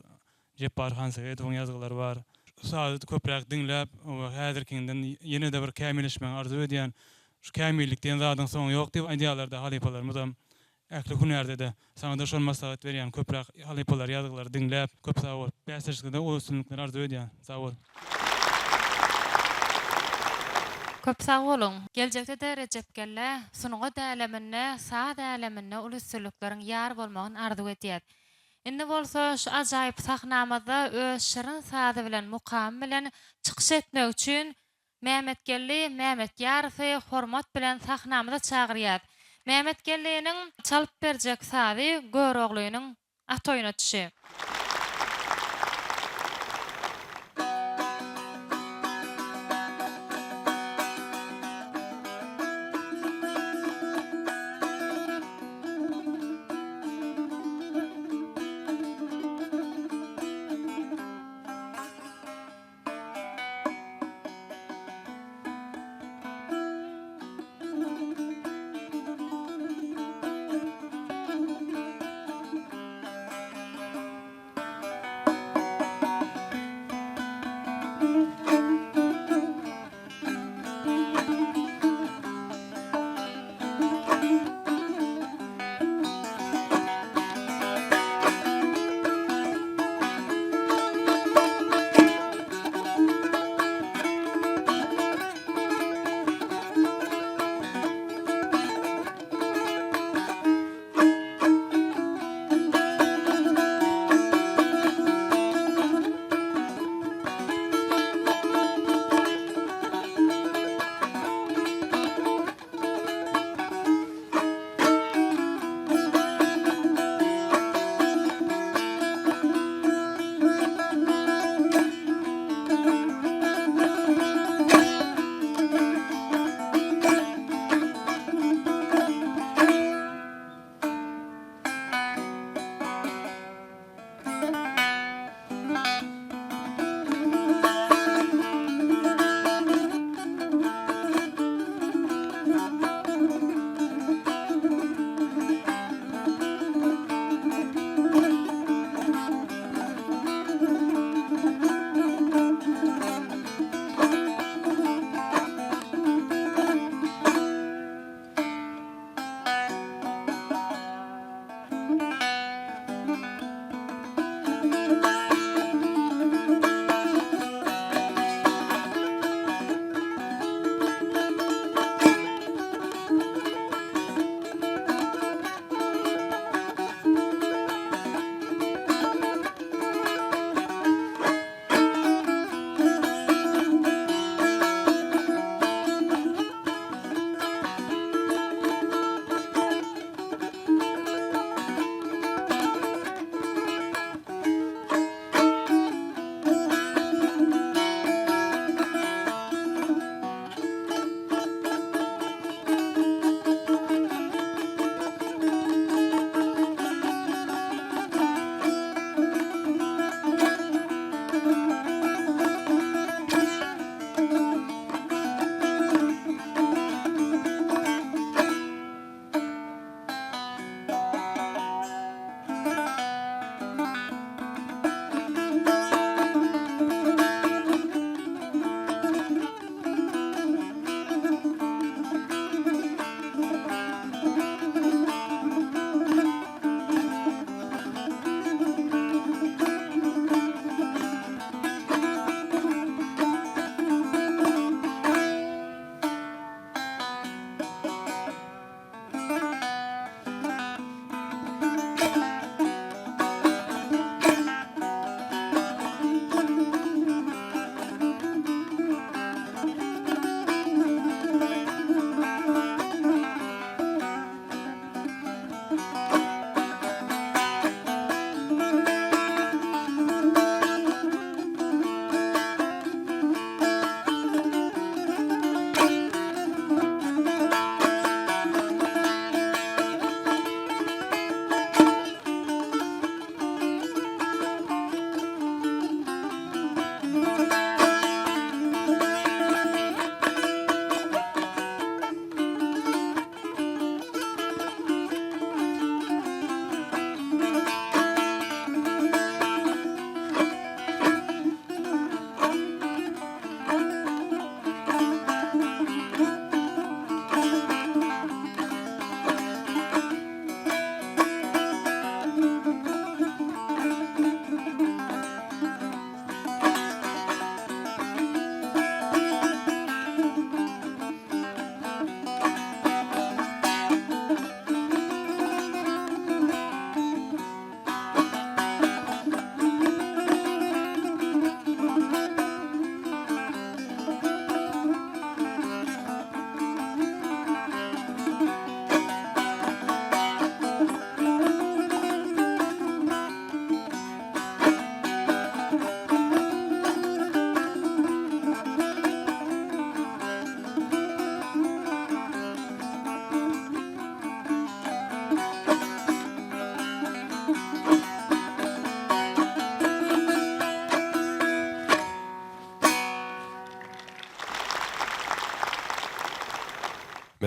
Jepar Han Seydowyň ýazgylary bar. Sady köpräk dinläp, o häzirkinden ýene-de bir kämilleşme arzu edýän, şu kämillikden zadyň soňy ýok diýip aýdýarlar-da halipalarymyz hem ähli hünärde de sana da şol maslahat berýän köpräk halipalar ýazgylary dinläp, köp sag bol. Bäsleşikde o üstünlikler arzu edýän. Sag bol. Köp sag bolun. Geljekde de Recep gelle sunuga däleminde, sad däleminde ulusçylyklaryň ýar bolmagyny arzu edýär. Indi bolsa şu ajaýyp sahnamyzda öz şirin sady bilen mukam bilen çykyş etmek üçin Mehmet Gelli, Mehmet Ýarfy hormat bilen sahnamyza çagyrýar. Mehmet Gelli'niň çalyp berjek sady Göroglynyň atoýuna düşýär.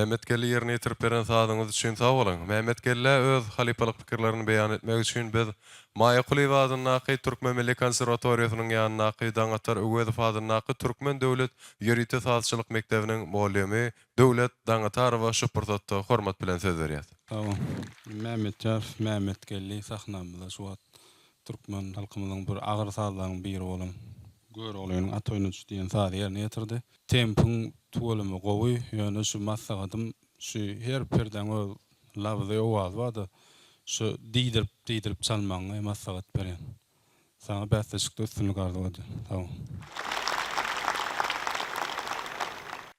Mehmet Gelli ýerine ýetirip beren sadyňyz üçin sag bolun. Mehmet Gelli öz halipalyk pikirlerini beýan etmek üçin biz Maýa Kuliýew adyny Türkmen Milli Konserwatoriýasynyň ýanyna Daňatar Öwgezow adyny Türkmen Döwlet Ýörite Sazçylyk Mekdebiniň muallimi Döwlet Daňatarowa şupurtatda hormat bilen söz berýär. Tamam. Mehmet Gelli sahnamyzda şu wagt Türkmen halkymyzyň bir agyr sazlarynyň biri bolan Gör olayın atoynuç diýen sady ýerine ýetirdi. Tempin tuwalymy gowy, ýöne şu maslahatym şu her perden o labzy owaz wady. Şu diýdirip çalmagy maslahat berýän. Sana bäsleşikde üstünlük ardy. Tamam.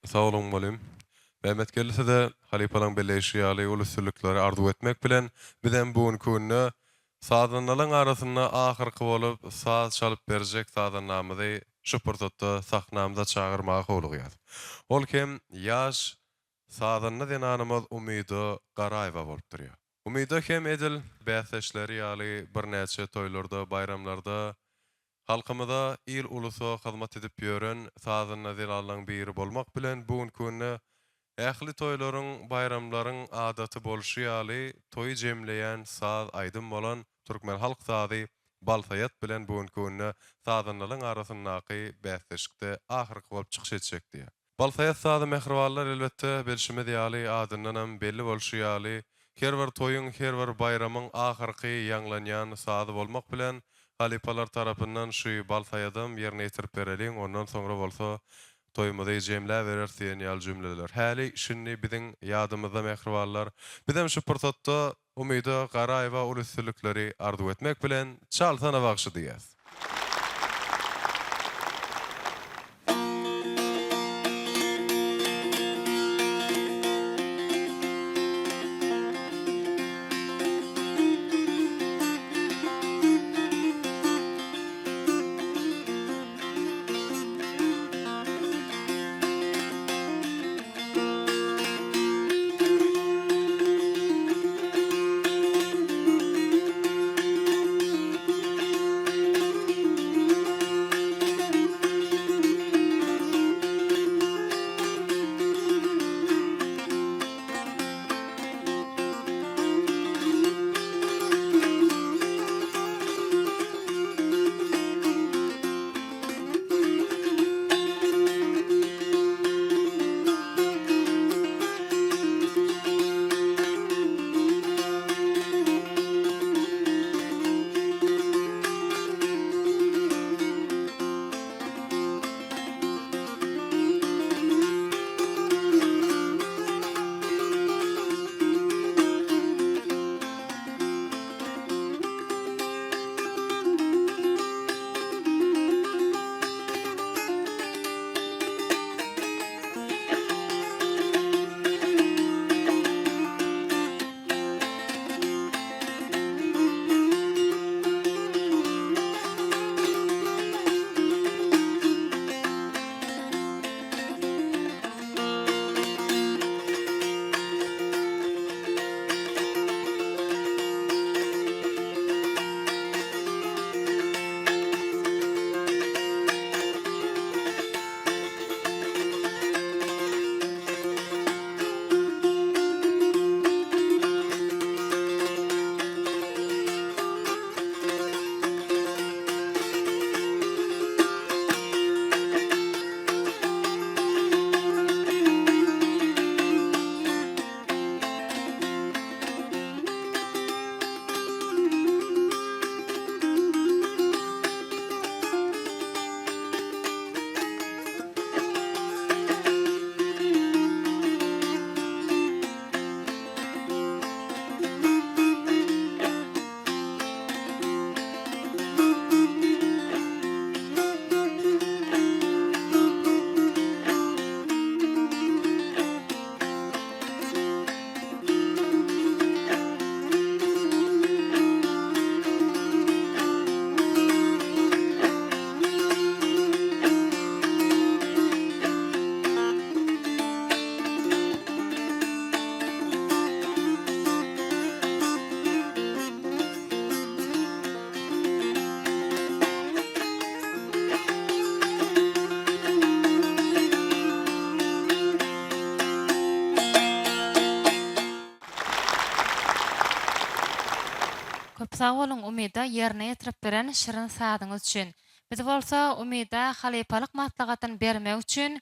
Sag bolun muallim. Mehmet Gelli de halipalaryň belleşi ýaly ulusçylykları arzu etmek bilen bizem bugun kunna sadanlaryň arasyna ahyrky bolup saz çalyp berjek sadannamyzy şupurtatda sahnamyza çağırmagy howlugýar. Ol kim ýaş sadanna denanymyz Umydy Garaýewa bolup durýar. Umydy hem edil bäsleşleri ýaly bir näçe toýlarda, bayramlarda halkymyza il ulusa hyzmat edip ýören sadanna denanlaryň biri bolmak bilen bugun kunna ähli toýlaryň, bayramlaryň adaty bolşy ýaly toý jemleýän saz aýdym bolan Türkmen halk sazy Baltaýat bilen bugun kunna sadanlaryň arasyndaky bäsleşikde ahyrky bolup çykyş etjekdi. Baltaýat sazy mehribanlar elbetde belşimiz ýaly adyndan hem belli bolşy ýaly her bir toýuň, her bir bayramyň ahyrky ýanglanýan sazy bolmak bilen halipalar tarapyndan şu Baltaýatym ýerine ýetirip bereliň, ondan soňra bolsa toýumyzy jemlä berer diýen ýaly jümleler. Häli şunny biziň ýadymyzda mehribanlar, bizem şu purtatda Umydy Garaýewa ulusçylykları arzu etmek bilen çalsana bagşy diýär. Köp sag bolun umyda ýerine ýetirip beren şirin sadyňyz üçin. Biz bolsa umyda halypalyk matlagatyny bermek üçin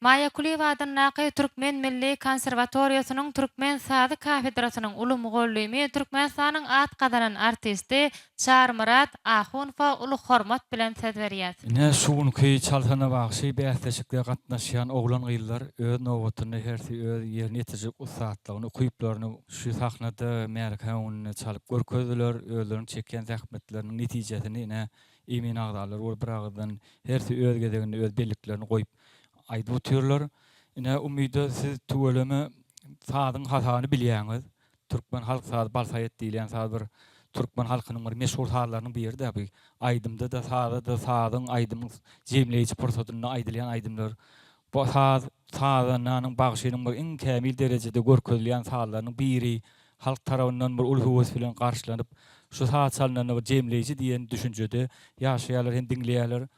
Maya Kuliyewadyň Naqy Türkmen Milli Konserwatoriýasynyň Türkmen Sady kafedrasynyň ulum gollymy Türkmenistanyň at gadanan artisti Çar Murat Ahunfa uly hormat bilen söz berýär. Ne şuňky çalsana bagşy bähdeşikde gatnaşýan oglan gyýlar öz nowatyny hersi öz ýerine ýetirjek usatlygyny kuýuplaryny şu sahnada merkawny çalyp görkezdiler, özlerini çekýän zähmetleriniň netijesini ne emin agdalar bol biragdan hersi öz gezegini öz belliklerini goýup aýdyp oturýarlar. Ine umyda siz tuweleme sadyň hasany bilýäňiz. Türkmen halk sady balsayet diýilen sady bir Türkmen halkynyň bir meşhur sadylarynyň biri de bu. Aýdymda da sadyň aýdymyň jemleýici pursatyny aýdylýan aýdymlar. Bu sadynyň bagşynyň bir iň kämil derejede görkezilýän sadylarynyň biri. Halk tarabyndan bir uly höwes bilen garşylanyp şu sady çalanyny bir jemleýici diýen düşünjede ýaşaýarlar hem diňleýärler.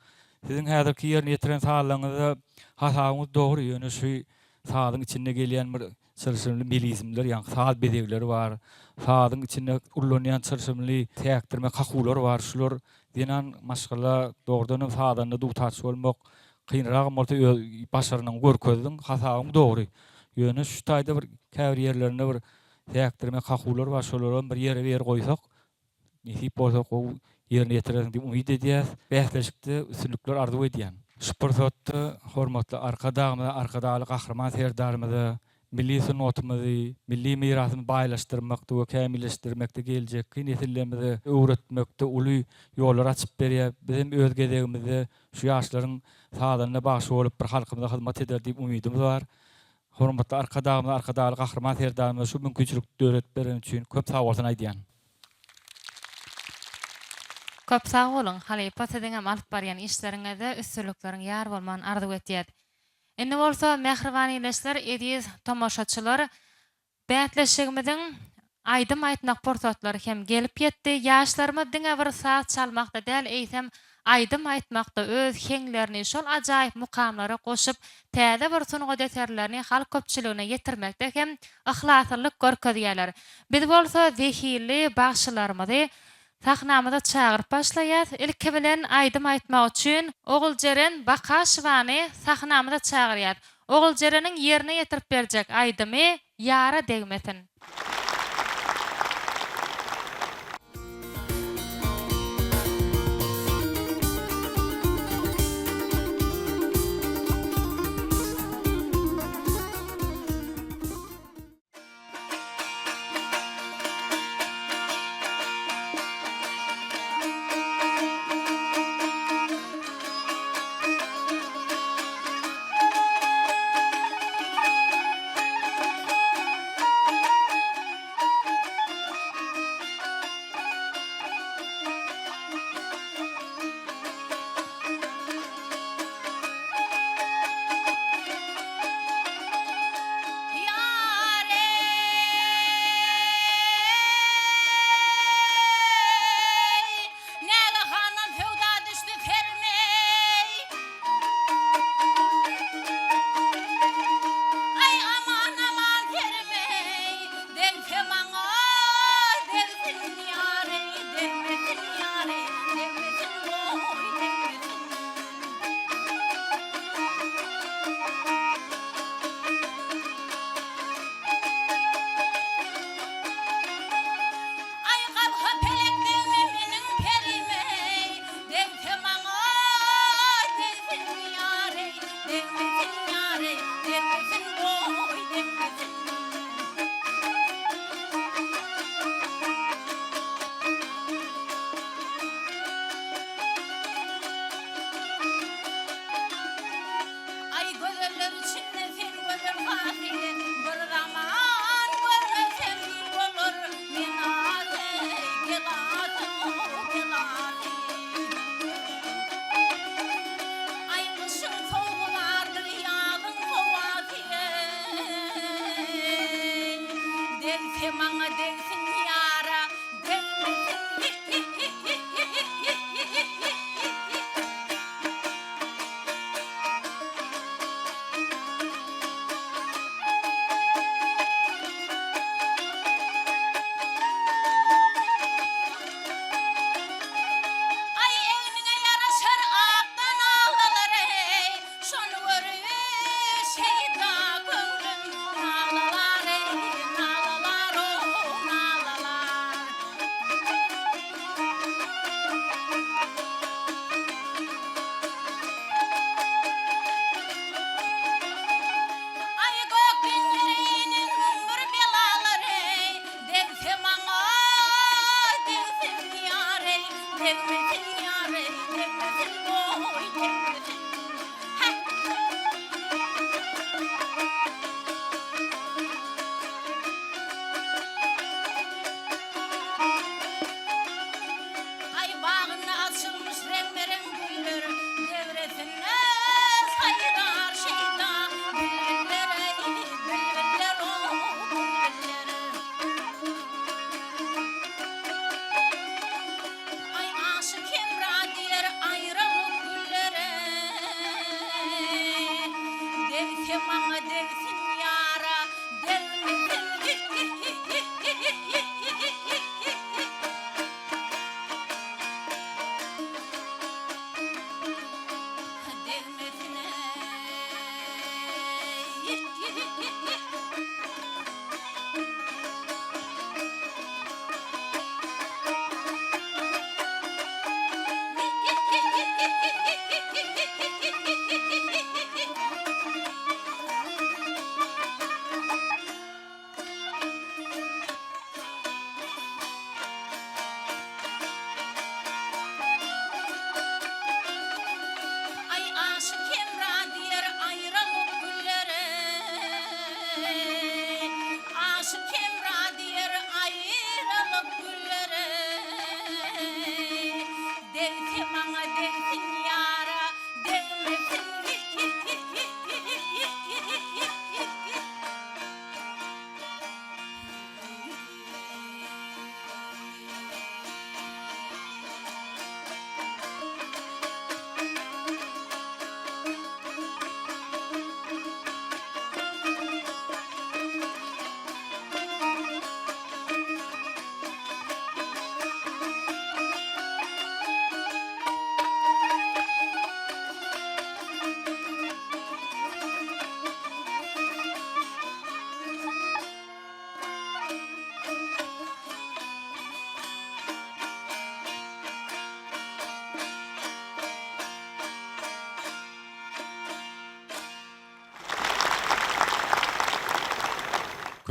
Sizin häzirki ýerine ýetiren sadylaryňyzda hasaňyz dogry ýöne şu sadyň içinde gelýän bir çyrşymly melizmler ýa-ni sad bedegleri bar. Sadyň içinde urlanýan çyrşymly täkdirme kakular bar. Şular diýen maşgala dogrudan sadyny dutarçy bolmak kynrak bolsa başarynyň görkezdiň hasaňyz dogry. Ýöne şu taýda bir käbir ýerlerinde bir täkdirme kakular bar. Şolaryň bir ýere ber goýsak, nesip bolsa ýerine ýetiren diýip umyt edýäs. Bähdeşikde üstünlikler arzuw edýän. Şpurtda hormatly arkadaly gahrman serdarymyzy, milli sunatymyzy, milli mirasymyzy baýlaşdyrmakda we kämilleşdirmekde geljekki nesillerimizi öwretmekde uly ýollar açyp berýär. Bizim öz gezegimizde şu ýaşlaryň sadyna bagşy bolup bir halkymyza hyzmat eder diýip umydymyz bar. Hormatly arkadaly gahrman serdarymyzy şu mümkinçilik döret beren üçin köp sag bolsun aýdýan. Köp sag bolun, halypa siziň hem alyp barýan işleriňizde üstünlikleriň ýar bolman arzuw etýär. Indi bolsa mehribanyleşler ediz tomoşaçylar bätleşigimiziň aýdym aýtmak portatlary hem gelip ýetdi. Ýaşlarymyz diňe bir saat çalmakda däl eýsem aýdym aýtmakda öz heňlerini şol ajaýyp mukamlara goşup täze bir sunuga deterlerini halk köpçiligine ýetirmekde hem ihlaslyk görkezýärler. Biz bolsa zehirli bagşylarymyzy sahnamyza çagyryp başlaýar. Ilki bilen aýdym aýtmak üçin Ogulceren Bakaşowany sahnamyza çagyrýar. Ogulcereniň ýerine ýetirip berjek aýdymy ýara degmesin.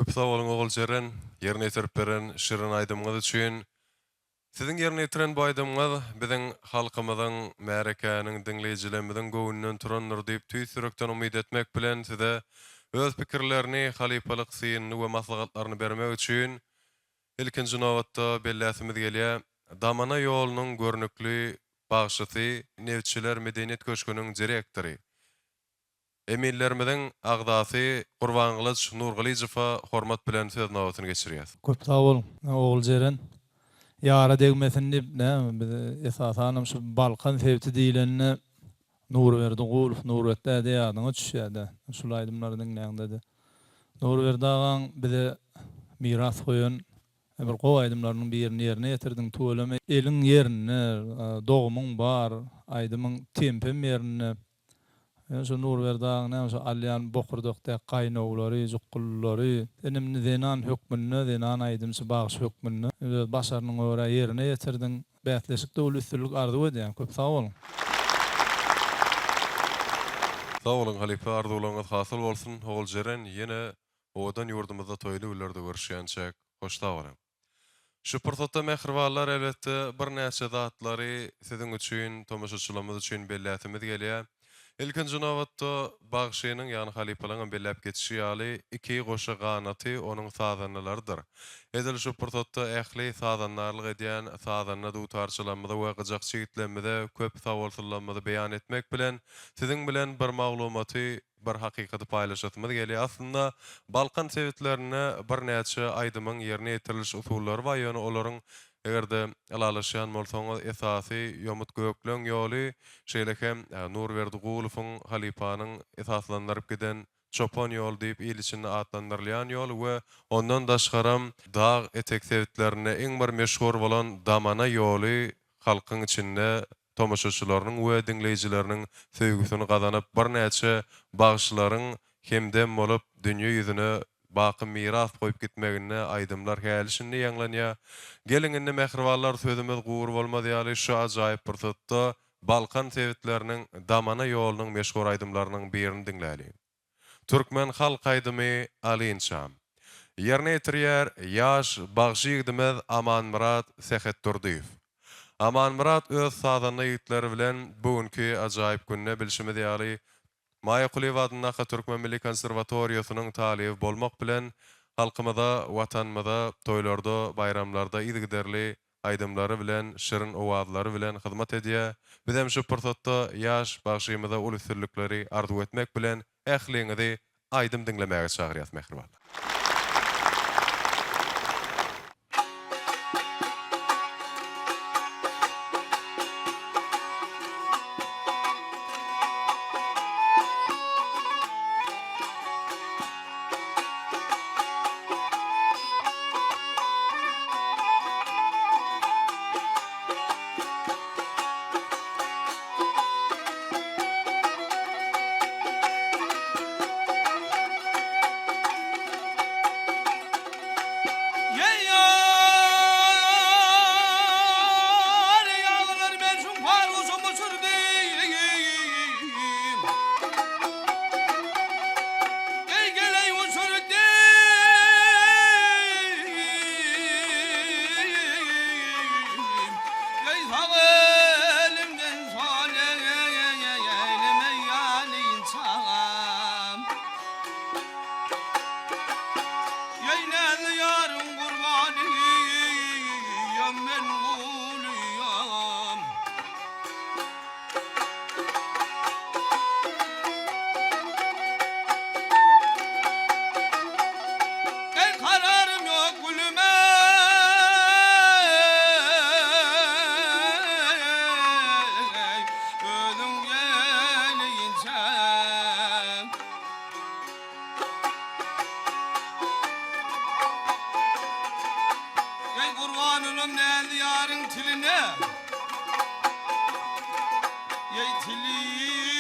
Köp sag bolun ogul jeren, ýerine ýetirip beren şirin aýdymyňyz üçin. Siziň ýerine ýetiren bu aýdymyňyz biziň halkymyzyň, märekäniň, diňleýijilerimiziň göwnünden turandyr diýip tüýsürekden umyt etmek bilen size öz pikirlerini, halipalyk synyny we maslahatlaryny bermek üçin ilkinji nowatda belläsimiz gelýär. Damana ýolunyň görnükli bagşysy, Nevçiler Medeniýet Köşküniň direktory. Emillerimizin agdasy Gurban Kılıç Nurgalyjewa hormat bilen söz nowbatyny geçirýär. Köp sağ olun. Oğul Jeren. Yara degmesin dip biz esasanam şu Balkan sevti diýlenine Nurberdi Guluf Nurwetde diýýanyň üçýärdi. Şul aýdymlaryň näňde. Nurberdi agan bize miras goýan bir gow aýdymlarynyň birini ýerine ýetirdiň. Tuğlama eliň ýerine, dogumyň bar, aýdymyň tempem ýerine. Şu Nurberdi agan näme şu alýan bokurdakda gaýnaglary, jukullary, enimni zenan hökmünde, zenan aýdymsy bagyş hökmünde başarynyň öwre ýerine ýetirdiň. Bätleşik döwletçilik ardy edýän. Köp sag bolun. Sag bolun halipa, arzuwlaryňyz hasyl bolsun. Ogul Jeren ýene odan ýurdumyzda toýly ýyllarda görüşýänçek hoşda bolun. Şu pursatda mehribanlar elbetde bir näçe zatlary siziň üçin, tomaşaçylarymyz üçin bellätimiz gelýär. İlkinji nowatda bagşynyň ýani halipalyň belläp geçişi ýaly iki goşa ganaty onuň sazanlarydyr. Edil şu pursatda ähli sazanlarlyk edýän sazanna dutarçylarymyza we gyjak çigitlerimize köp sawallarymyzy beýan etmek bilen siziň bilen bir maglumaty, bir hakykaty paýlaşatymyz gelýär. Aslynda Balkan sewitlerine bir näçe aýdymyň ýerine ýetirilýän usullary bar, ýöne olaryň egerde alalaşýan bolsaňyz esasy ýomut gökleň ýoly şeýlekem Nurberdi Gulufoň halipanyň esaslandyryp giden çopan ýol diýip ýylyçyny atlandyrylýan ýol we ondan daşgaram dağ etek sewitlerine iň bir meşhur bolan Damana ýoly halkyň içinde tomaşaçylarynyň we diňleýijileriniň söýgüsini gazanyp bir näçe bagşlaryň hemdem bolup dünýä ýüzüne baky miras goýup gitmegine aýdymlar hälisini ýanglanýar. Geliňinde mehribanlar sözümiz guur bolmaz ýaly şu ajaýyp pursatda Balkan sewitleriniň Damana ýolunyň meşhur aýdymlarynyň birini diňläli. Türkmen halk aýdymy Alynçam. Ýerine ýetirýär ýaş bagşy ýigdimiz Amanmurat Sehetturdiýew. Amanmurat öz sazanyny ýigitleri bilen bugünkü ajaýyp günne bilişimiz ýaly Maya Kuliyev adyna Türkmen Milli Konservatoriýasynyň talibi bolmak bilen halkymyza, watanymyza, toýlarda, bayramlarda ýygyderli aýdymlary bilen, şirin owazlary bilen hyzmat edýär. Biz hem şu pursatda ýaş bagşymyza ul üstünlikleri arzu etmek bilen ähliňizi aýdym dinlemäge çagyrýas mehribanlar. Kurbanım ne diyarın tiline Yey tiline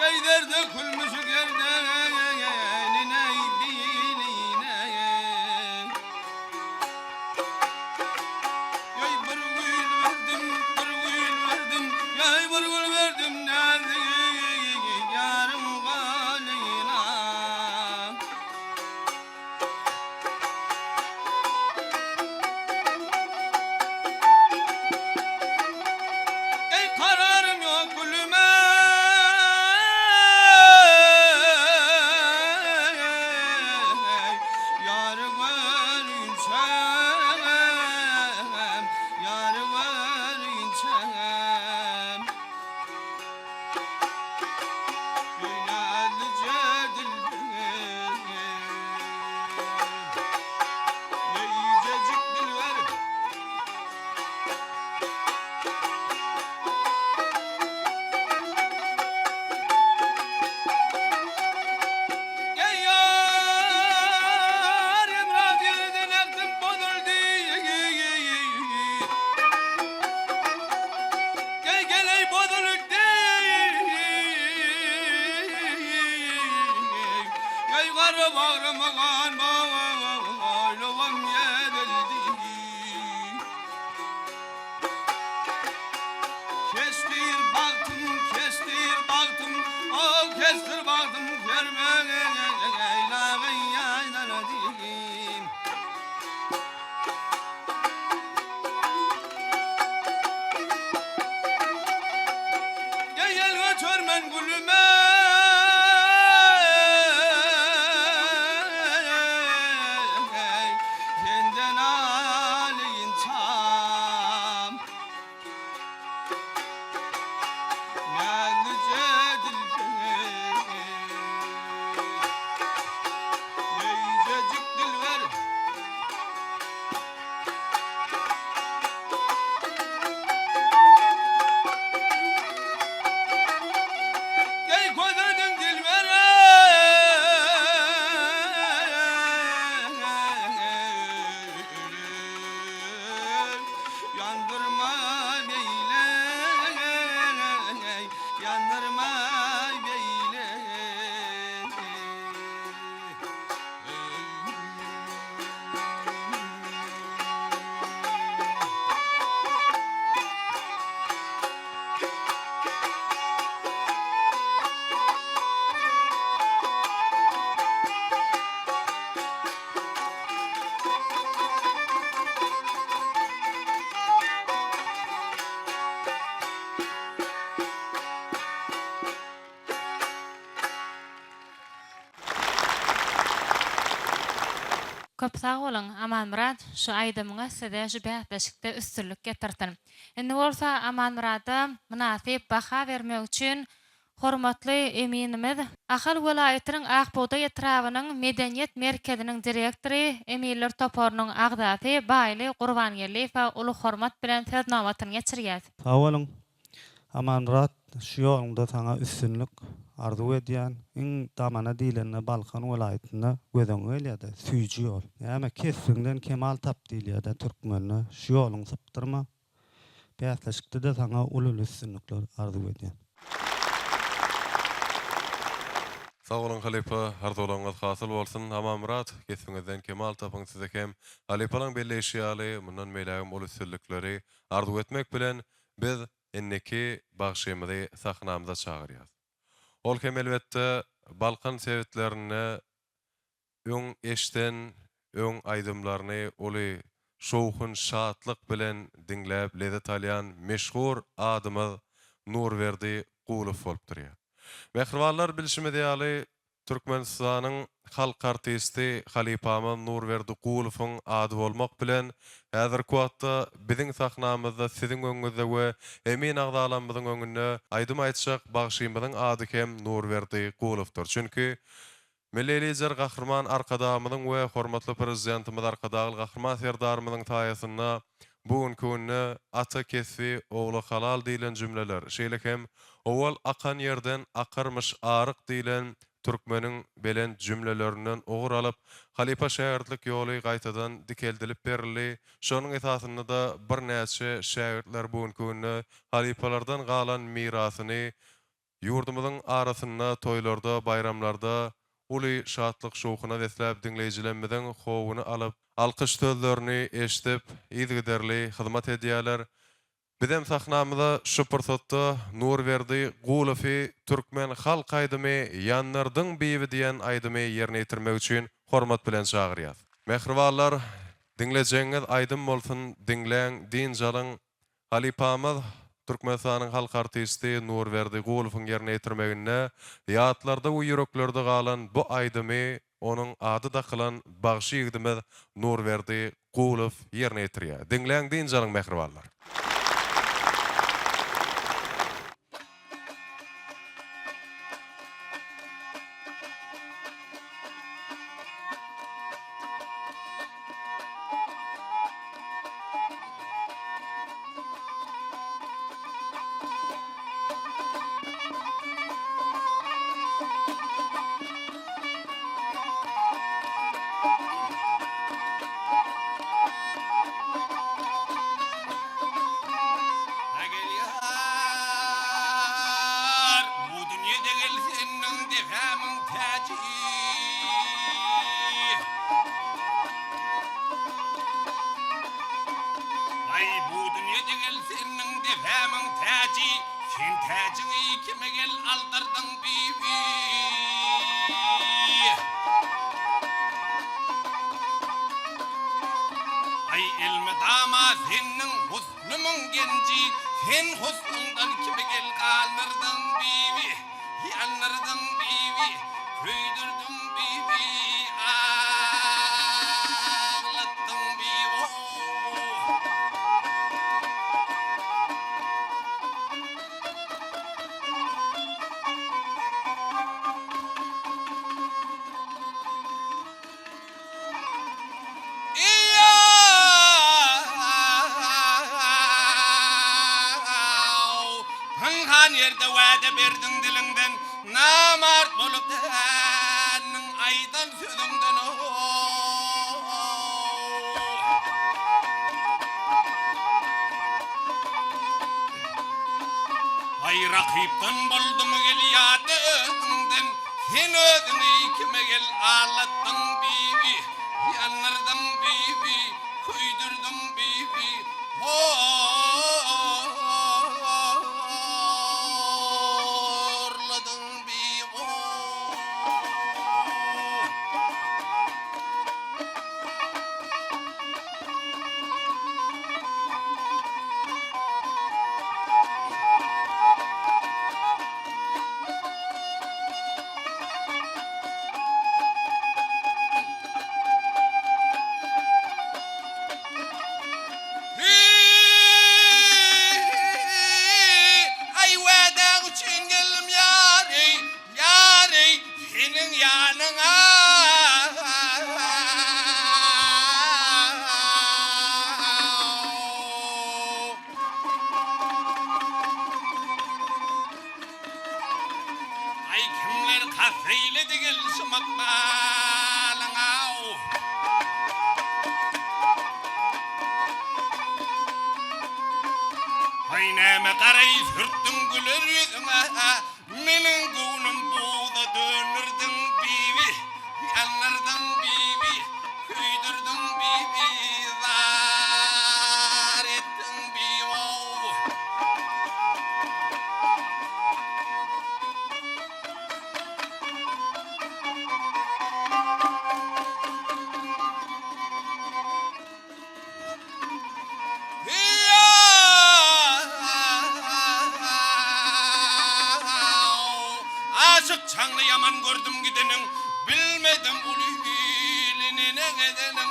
Yey derde kulmuş gerdenine biline Yey bir gül verdim Yey bir gül verdim ne yarım galina köp sağ bolun. Aman Murad, şu aýdymyňa size şu bähdeşikde üstünlük getirdim. Indi bolsa Aman Murad'a münasip baha vermek üçin hormatly eminimiz Ahal welaýatynyň Akbuğday etrawynyň medeniýet merkeziniň direktory Emiller Topornyň agzasy Baýly Gurbanyeliýew uly hormat bilen söz nobatyny geçirýär. Sağ olun. Aman Murat, şu yolunda sana üstünlük arzu edýän iň damana diýilende Balkan welaýatyna gözeňi elýär, süýji ýol. Ýa-ni kesirinden kemal tap diýilýär türkmenine. Şu ýoluň sypdyrma. Bäsleşikde de sana uly üstünlikler arzu edýän. Sağ olun Halipa, hardolanňyz hasyl bolsun. Aman Murat, kesimiňizden kemal tapyň size hem Halipalaň belleşýäli, mundan meýlägim ol üstünlikleri arzu etmek bilen biz enneki bagşymyzy sahnamyza çagyrýar. Ol hem elbetde Balkan sebitlerine öň eşden, öň aýdymlaryny oly şowhun şatlyk bilen dinläp lezzet alýan meşhur adymyz Nurberdi Gulow bolup durýar. Mehribanlar bilişimi diýali Türkmenistanyň halk artisti Halipamyz Nurberdi Gulowyň ady bolmak bilen häzirki wagtda biziň sahnamyzda siziň öňüňizde we emin agdalamyzyň öňünde aýdym aýtjak bagşymyzyň ady hem Nurberdi Gulowdur. Çünki milli lider gahrman arkadamyzyň we hormatly prezidentimiz arkadagy gahrman serdarymyzyň taýasyna bugünkü günne ata kesbi oğlu halal diýilen jümleler. Şeýle hem owal akan yerden akarmış arık diýilen türkmeniň belen jümlelerinden ogur alıp Halipa şäherlik ýoly gaýtadan dikeldilip berildi. Şonuň esasynda da bir näçe şäherler bugünkü günne Halipalardan galan mirasyny ýurdumyzyň arasynda toýlarda, bayramlarda uly şatlyk şowkuna desläp dinleýijilerimiziň howyny alyp alkyş sözlerini eşitip ýygyderli hyzmat edýärler. Bizem sahnamyza şu pursatda Nurberdi Gulowy türkmen halk aýdymy ýanlardyň bibi diýen aýdymy ýerine ýetirmek üçin hormat bilen çagyrýar. Mehribanlar, dinlejeňiz aýdym bolsun, dinleň, din jalyň Halipamyz Türkmenistanyň halk artisti Nurberdi Gulowyň ýerine ýetirmeginde ýatlarda we ýüreklerde galan bu aýdymy onuň ady da kılan bagşy ýigdimiz Nurberdi Gulow ýerine ýetirýär. Dinleň, din jalyň mehribanlar. Yerde wada berdiň dilinden namart bolup däniň aýdan sözüňden ay rakipdan boldumy gel ýadyňdan sen özüni kime gel alatdyň bibi ýanlardan bibi kuýdurdum bibi Deme qarayı sürttün güler yüzüme Menin gönlüm buğda dönürdün bibi Yanırdın bibi Küydürdün bibi Zar ettin bibi Aşık çanlı yaman gördüm gidenin Bilmedim ulu bilini ne gidenin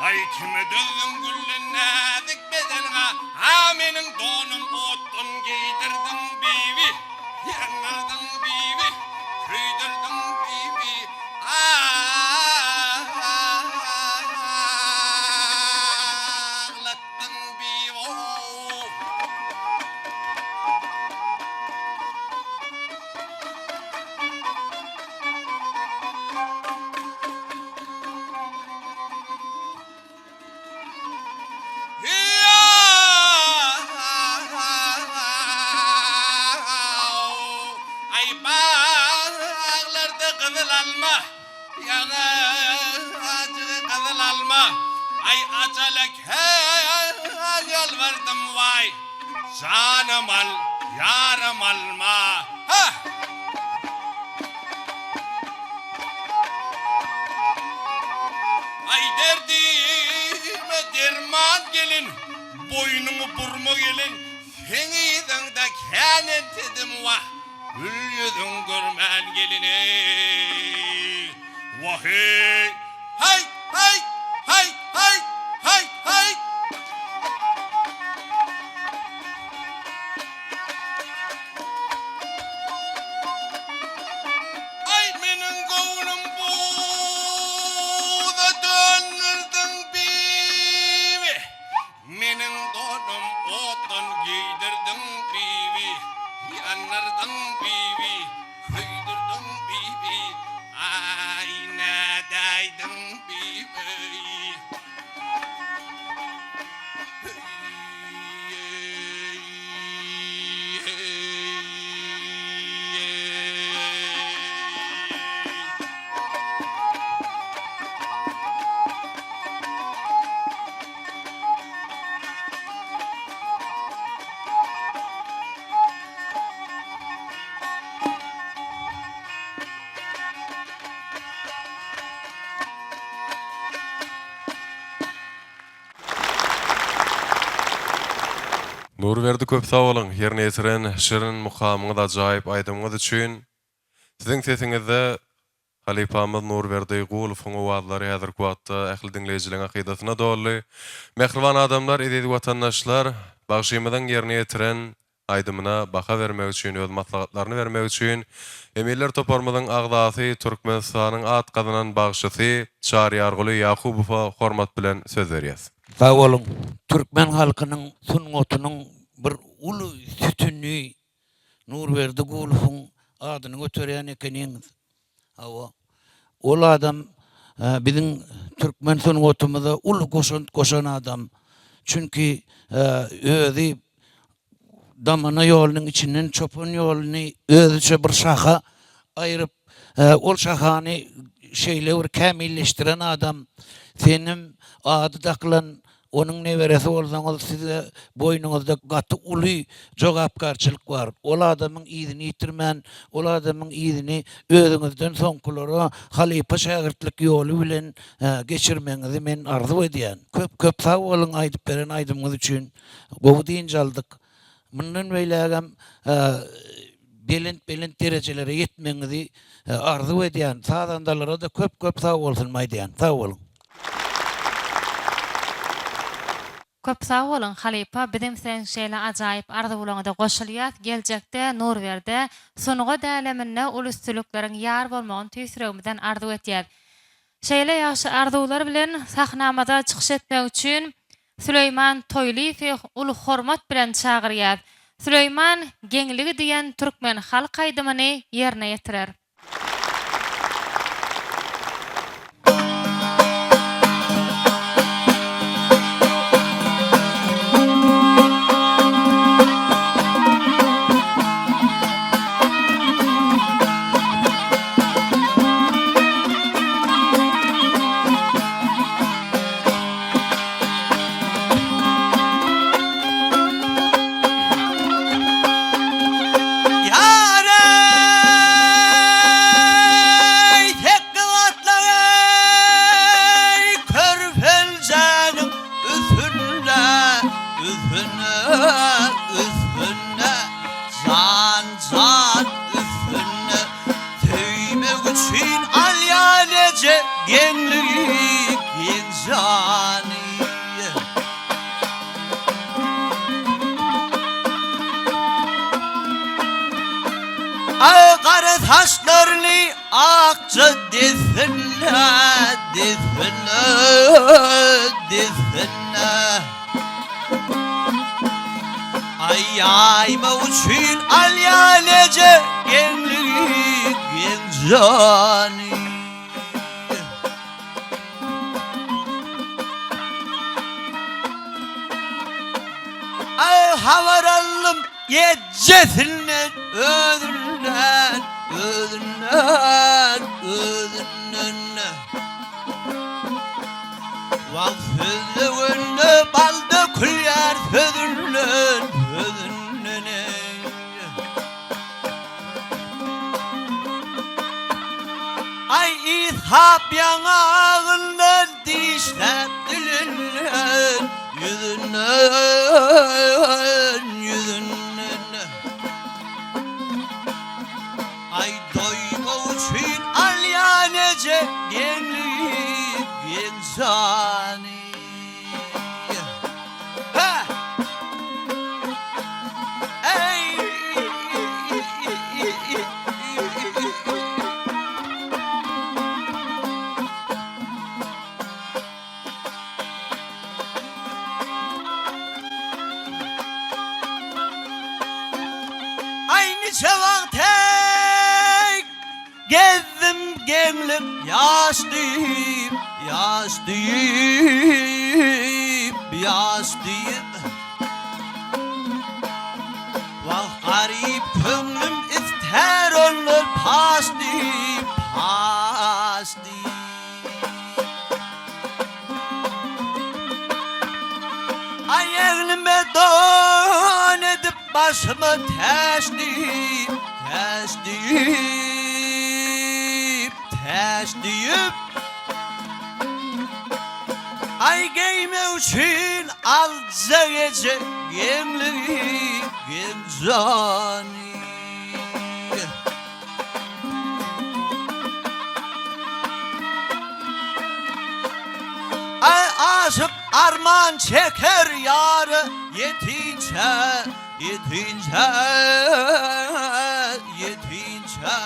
Ay kime dözdün güllün nazik bedenine Amenin donum ottun giydirdin bibi Yanırdın bibi Küydürdün bibi Ağlattın bibi Ay bağlarda kızıl alma Yağacı kızıl alma Ay acalek yalvardım vay Canım al yarım alma Ha! Ay derdime derman gelin Boynumu burma gelin Seniden de kânet dedim vah Gül yüzün görmen gelin ey Vah hey Hay hay hay hay hay hay Ay benim gönlüm buğda dönürdün bibi Menin donum otun giydirdin bibi Yanırdın bibi Küydürdün bibi Ay nedaydın bibi Nurberdi köp sağ olun. Yerine yetiren şirin mukamyňyz ajaýyp aýdymyňyz üçin. Siziň sesiňizde Halipamyz Nurberdi Gulowyň owazlary häzirki wagtda ähli dinleýijileň akydasyna dolly. Mehriban adamlar, edidi watandaşlar, bagşymyzyň yerine yetiren aýdymyna baka bermek üçin, öz maslahatlaryny bermek üçin Emiller toparmadyň agdasy Türkmenistanyň at gazanan bagşysy Şahryarguly Ýakubowa hormat bilen söz berýär. Sağ olun. Türkmen halkının sungotunun bir ulu sütünü Nurberdi Gulowyň adyny göterýän ekeniňiz. Awa ol adam bizim Türkmen sungotumyza ulu koşan adam. Çünki özü damana ýolunyň içinden çopan ýoluny özüçe bir şaha aýryp ol şahany şeýle bir kämilleşdiren adam. Senim ady daklan onun neveresi bolsaňyz size boynuňyzda gaty uly jogapkarçylyk bar. Ol adamyň ýyzyny ýitirmän, ol adamyň ýyzyny özüňizden soňkulary halipa şagirtlik ýoly bilen geçirmeňizi men arzu edýän. Köp sag bolun aýdyp beren aýdymyňyz üçin. Bu diýinjaldyk. Mundan beýlegem belent derejelere ýetmeňizi arzu edýän. Sadandalara da köp sag bolsun maýdýan. Sag bolun. Köp sağ olun Halipa, bizim sen şeýle ajaýyp arzuwlaňyza goşulýar. Geljekde Nurberdi sunuga däleminne ulustuluklaryň ýar bolmagyny tüýsüregimizden arzu etýär. Şeýle ýaşy arzuwlar bilen sahnamada çykyş etmek üçin Süleyman Toýlypy uly hormat bilen çagyrýar. Süleyman geňligi diýen türkmen halk aýdymyny ýerine ýetirer. genlik insani. Ay kara taşlarını akça definle, definle, definle. Ay yayma uçun alyanece genlik insani. Ay havarallım yecesinden ödünden, ödünden, ödünden. Vakfızlı önlü baldı kulyar ödünden, ödünden. Ay ishap yanağından dişlep dilinden, yüzünden, yüzünden. Ay doyma uçun alyanece genlik insani. Ha! Ey! Aynı çavak tek gezdim gemlim yaş deyip, yaş deyip, yaş deyip. Vah garip kömlüm ister olur pas deyip, pas deyip. Ay elime don edip başımı teş deyip, teş deyip, teş deyip. Ay giyme uçun alca gece gemlik genzani. Ay aşık arman çeker yarı yetince, yetince, yetince.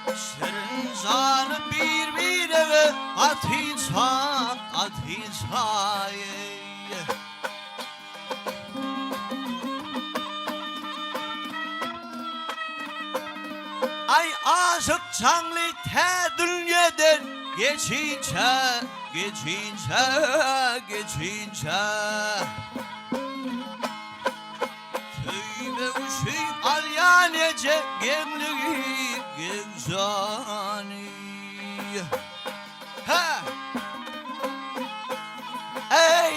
Şirin zanı birbirine atınca, atınca. Ay aşık canlı te dünyadan geçince, geçince, geçince. Tüyme uşun alyanece gemlik genzani. Ha! Ey!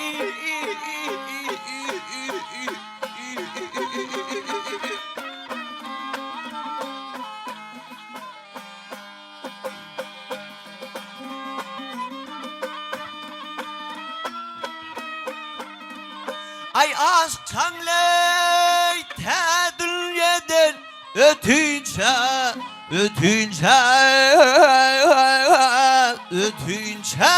Ay aşk tanley te dünyadan ötünce, ötünce, ötünce.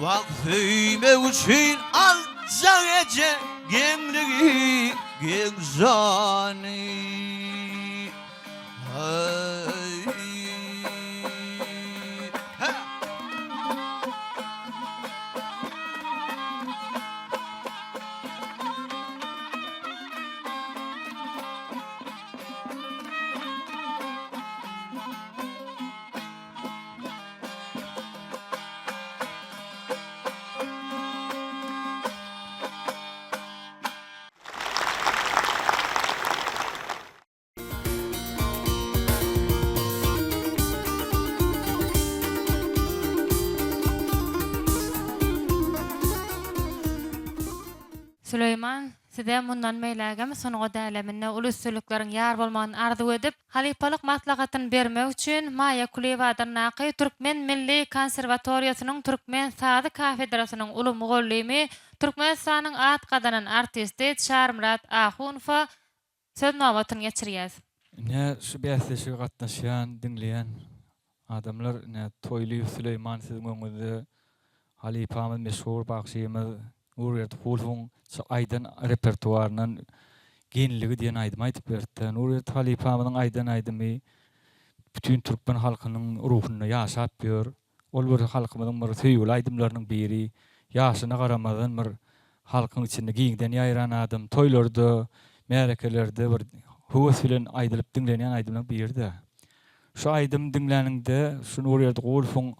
Vakfime uçun alca gece gemlik genzani. Ay. Ha! Süleyman, size mundan meýlägem sonuga däleminne ulusçylyklaryň ýar bolmagyny arzu edip, halipalyk maslahatyny bermek üçin Maýa Kuleýewadyň naky Türkmen Milli Konserwatoriýasynyň Türkmen Sady kafedrasynyň uly mugallimi, Türkmenistanyň at gadanan artisti Şarmrat Ahunowa söz nowatyny geçirýäs. Ne şu bäsleşige gatnaşýan, dinleyen adamlar ne Toyly Süleyman siziň öňünde Halipamyz meşhur bagşymyz Nuriyet Hulfun aýdan repertuarynyň genligi diýen aýdym aýdyp berdi. Nuriyet Halipamyň aýdan aýdymy bütün Türkmen halkynyň ruhuny ýaşap ber. Ol bir halkymyzyň bir söýgüli aýdymlarynyň biri. Ýaşyna garamadan bir halkyň içinde giňden ýaýran adam. Toýlarda, märekelerde bir höwes bilen aýdylyp dinlenýän aýdymlaryň biri. Şu aýdym dinleninde şu Nuriyet Hulfun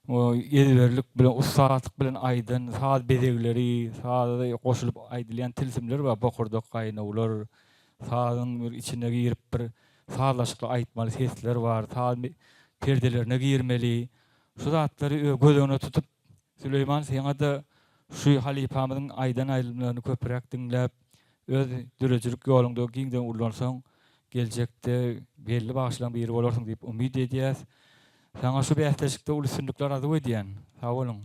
o ýediberlik bilen ustaatlyk bilen aýdyn saz bezegleri, saza goşulyp aýdylýan tilsimler we bokurdok gaýnawlar, sazyň bir içine girip bir sazlaşykly aýtmaly sesler bar, saz perdelerine girmeli. Şu zatlary gözüne tutup Süleyman seňe de şu Halipamyň aýdan aýdymlaryny köpürek dinläp öz dürejlik ýolunda giňden ulansaň geljekde belli bagşlaryň biri bolarsyň diýip umyd edýäs. Sana şu bäsleşikde ulysunduklar adı edýän. Sag bolun.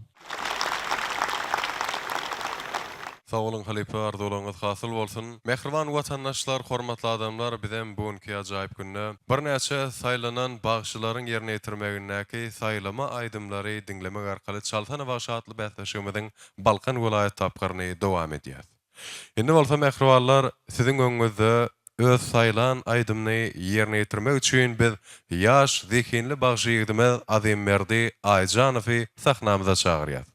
Sag bolun Halipa, ardy bolanyňyz hasyl bolsun. Mehriban watandaşlar, hormatly adamlar, bizem bugünkü ajaýyp günde bir näçe saýlanan bagşylaryň ýerine ýetirmegindäki saýlama aýdymlary dinlemek arkaly Çaltana Bagşatly bäsleşigimiziň Balkan welaýat tapgyryny dowam edýär. Indi bolsa mehribanlar, siziň öňüňizde öz saylan aýdymny ýerine ýetirmek üçin biz ýaş, zekinli bagşygymy Azimmerdi Aýjanowy sahnamyza çagyrýar.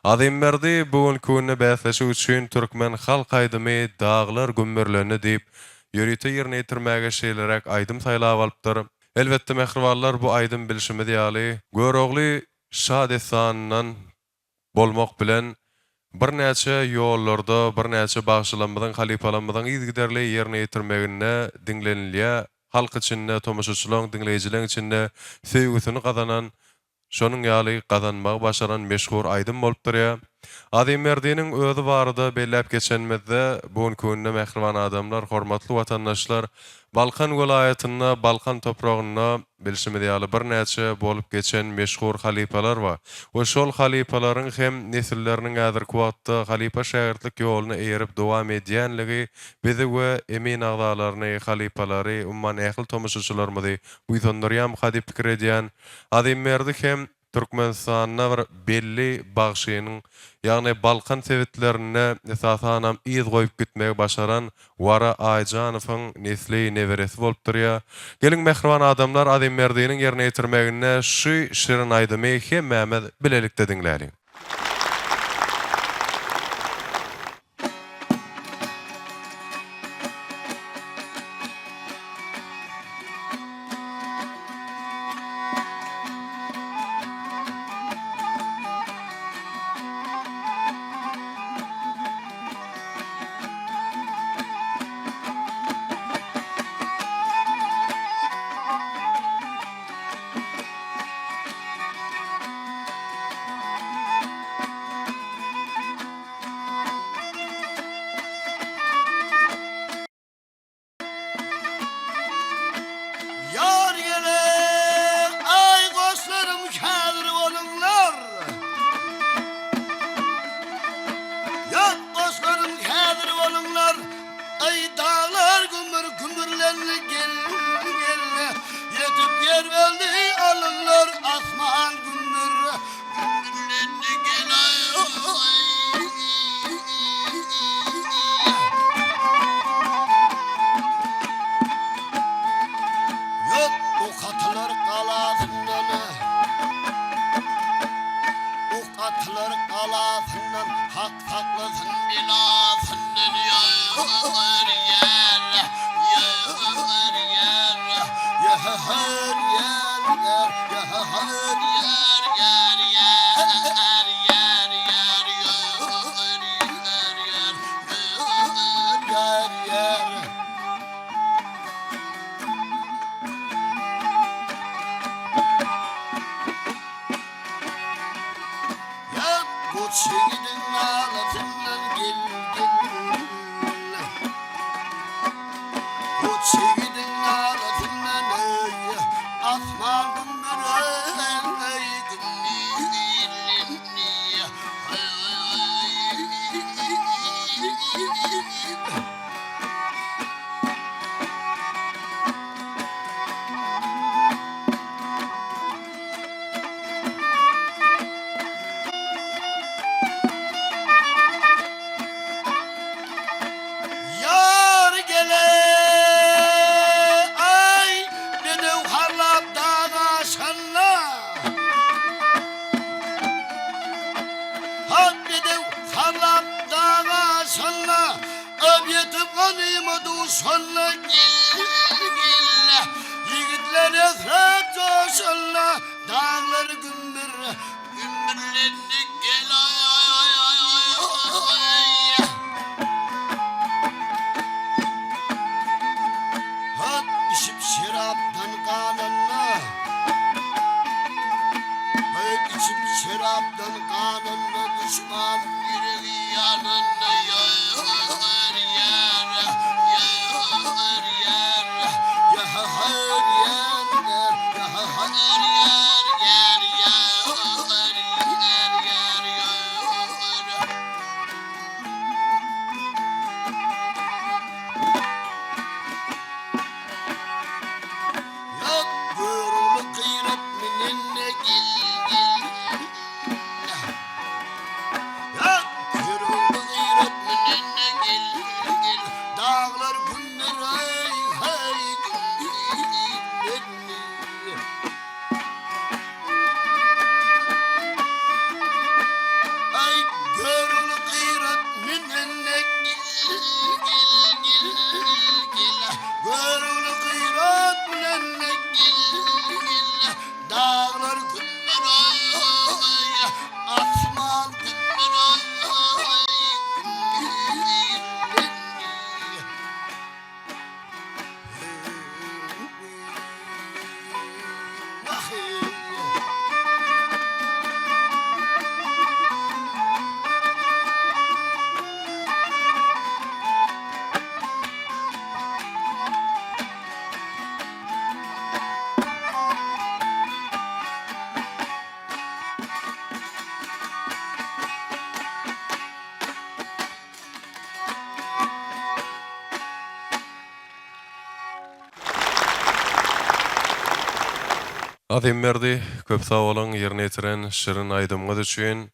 Azimmerdi bugün günü bäsleşik üçin türkmen halk aýdymy Dağlar Gümmürlerini diýip ýörüte ýerine ýetirmäge şeýlerek aýdym saýlap alypdyr. Elbetde mehribanlar bu aýdym bilişimi diýali Görogly Şadesanyň bolmak bilen bir näçe ýollarda, bir näçe bagşylanmadan, halipalanmadan ýygyderli ýerine ýetirmegine dinlenilýär. Halk içinde, tomaşaçylaryň, dinleýijilerin içinde sevgisini gazanan, şonuň ýaly gazanmagy başaran meşhur aýdym bolup durýar. Azimmerdiň özü barada belläp geçenmezde bugünkü günde mehriban adamlar, hormatly watandaşlar, Balkan welaýatyna, Balkan topragyna bilişimi diýali bir näçe bolup geçen meşhur halipalar bar. O şol halipalaryň hem nesilleriniň häzirki wagtda halipa şäherlik ýoluna eýerip dowam edýänligi bizi we emin agdalaryny, halipalary, umman ähli tomaşaçylarymyzy uýdandyrýan hadi pikir edýän Azimmerdi hem Türkmenistanyna bir belli bagşynyň, ýagny Balkan sebetlerine esasanam iz goýup gitmegi başaran Wara Aýjanowyň nesli neweresi bolup durýar. Gelin mehriban adamlar, Azimmerdiň ýerine ýetirmegine şu şirin aýdymy hemmemiz bilelikde dinläýäris. Yar geler, ay goşlarım kädir bolunlar. Yar goşlarım kädir bolunlar. Ay dağlar gümbür gümbürlerini gel. Yetip yer verdi alınlar asman gümbür. Gümbürlerini gel ay. Atlar kalasından hak saklasın bilasından yar yer Çiğdin ağlatından gel Bu çiğdin ağlatından asmanın bir ey gülüm ganima duşalla gil Yigitler esrep coşalla Dağlar gümbürlendik gel Hat içip şaraptan kananla Hat içip şaraptan kananla Düşman yüreği yanında Yar yar Yar yar Yar yar Dağlar günler ay hay Ay görül gıyret minenne gil Görül gıyret minenne gil Dağlar günler ay Asman günler ay Azim merdi, köp sağ olun yerine yetiren şirin aydımınız üçün.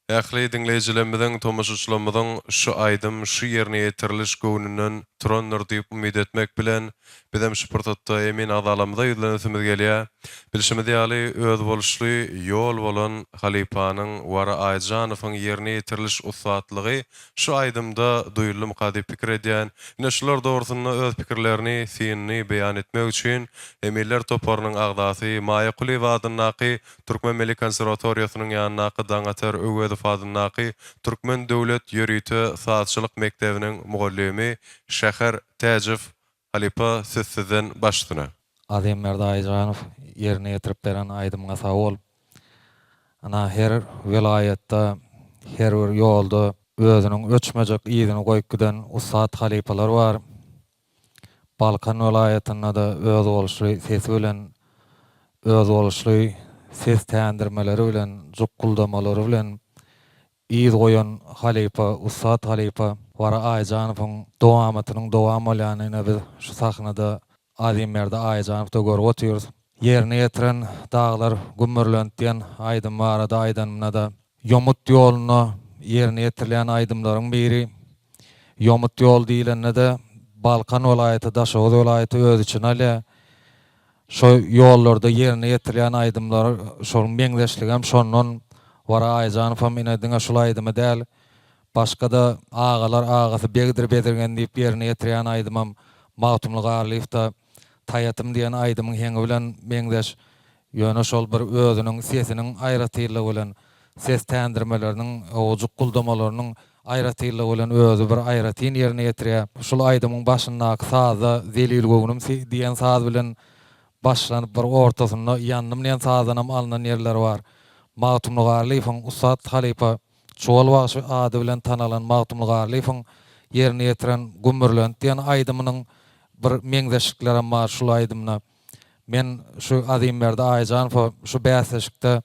Ähli dinleýijilerimizden, tomaşaçylarymyzyň şu aýdym, şu ýerine ýetiriliş göwnünden turanlar diýip umyt etmek bilen bizem şu portatda emin adalamyza ýüzlenesimiz gelýär. Bilişimiz ýaly öz boluşly ýol bolan Halipanyň Wara Aýjanowyň ýerine ýetiriliş usatlygy şu aýdymda duýulmy kady pikir edýän, ine şular dogrusynda öz pikirlerini, synny beýan etmek üçin Emirler toparynyň agdasy Maýa Kuliýew adyny Türkmen Milli Konserwatoriýasynyň ýanyna daňatar öwedi Fadylnaky Türkmen Döwlet Ýörüýte Saatçylyk Mektebiniň mugallimi Şäher Täjif Halipa sizden başlyna. Azim Merdi Aýjanow ýerine ýetirip beren aýdymyňa sag bol. Ana her vilayetde, her bir ýolda özüniň öçmejek ýygyny goýup giden usat halipalar bar. Balkan vilayetinde de öz boluşly sesi bilen, öz boluşly ses täňdirmeleri bilen, jukkuldamary bilen ýygy goýan halipa, usat halipa Wara Aýjanowyň dowamatynyň dowam bolýanyna biz şu sahnada Azim Merdi Aýjanowda görüp oturýarys. Ýerine ýetiren dağlar gümürlendiýän aýdym barada aýdymyna da Ýomut ýoluny ýerine ýetirilýän aýdymlaryň biri. Ýomut ýol diýilende de Balkan vilayeti, Daşoğuz vilayeti öz için alýa. Şo ýollarda ýerine ýetirilýän aýdymlar şol meňzeşligem şondan Wara Aýjanow ine şol aýdymy däl. Başka da ağalar ağası begdir bedirgen diýip ýerine ýetirýän aýdymam Magtumly Garlyewda taýatym diýen aýdymyň heňi bilen meňzeş ýöne şol bir özüniň sesiniň aýratylygy bilen ses täňdirmeleriniň ojuk guldamalarynyň aýratylygy bilen özü bir aýratyn ýerine ýetirýär. Şol aýdymyň başyndaky saza zelil göwnüm diýen saz bilen başlanyp bir ortasynda ýannym diýen sazanam alynan ýerler bar. Magtumly Garlyewyň usat halipa Çoğal Bagşy ady bilen tanalan Magtumly Garlyewyň ýerine ýetiren gümürlendiýän aýdymynyň bir meňzeşikleri bar şol aýdymna. Men şu Azim Merdi Aýjanow şu bäsleşikde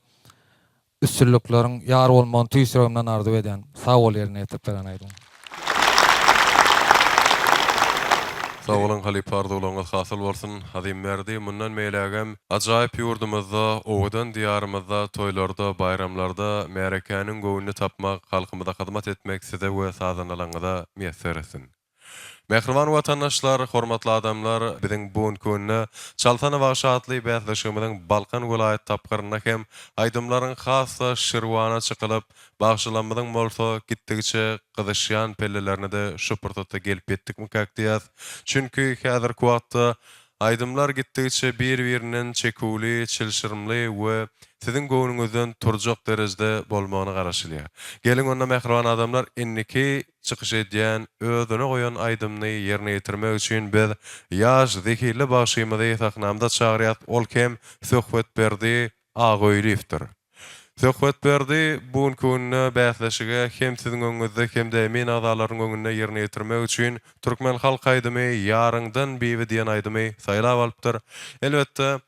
üstünlükleriň ýar bolmagyny tüýsüremden arzu edýän. Sag bol ýerine ýetip beren aýdym. Sağ olun Halipa arzuwlaryňyz hasyl bolsun. Azim Merdi mundan meýlegem ajaýyp ýurdumyzda, owadan diýarymyzda, toýlarda, bayramlarda märekäniň göwnüni tapmak, halkymyza hyzmat etmek size we sazanalaryňyza meýesser etsin. Mehriban watandaşlar, hormatly adamlar, biziň bugun günne Çaltana Wagşatly bäzleşigimiziň Balkan welaýat tapgyryna hem aýdymlaryň hassa Şirwana çykylyp, bagşylanmadyň bolsa gitdigiçe gyzyşýan pellelerini de şupurtata gelip etdikmi kakdiýas. Çünki häzirki wagtda aýdymlar gitdigiçe bir-biriniň çekuli, çilşirmli we siziň göwnüňizden turjak derejede bolmagyny garaşylýar. Gelin onda mehriban adamlar inniki çykyş edýän, özüne goýan aýdymny ýerine ýetirmek üçin biz ýaş, zekili başymyzy sahnamda çagyrýar. Ol kim söhbet berdi, Agoýlifdir. Söhbet berdi, bugun günne bäsleşige hem siziň öňüňizde hem de emin adalaryň öňünde ýerine ýetirmek üçin Türkmen halk aýdymy ýaryndan biwi diýen aýdymy saýlap alypdyr. Elbetde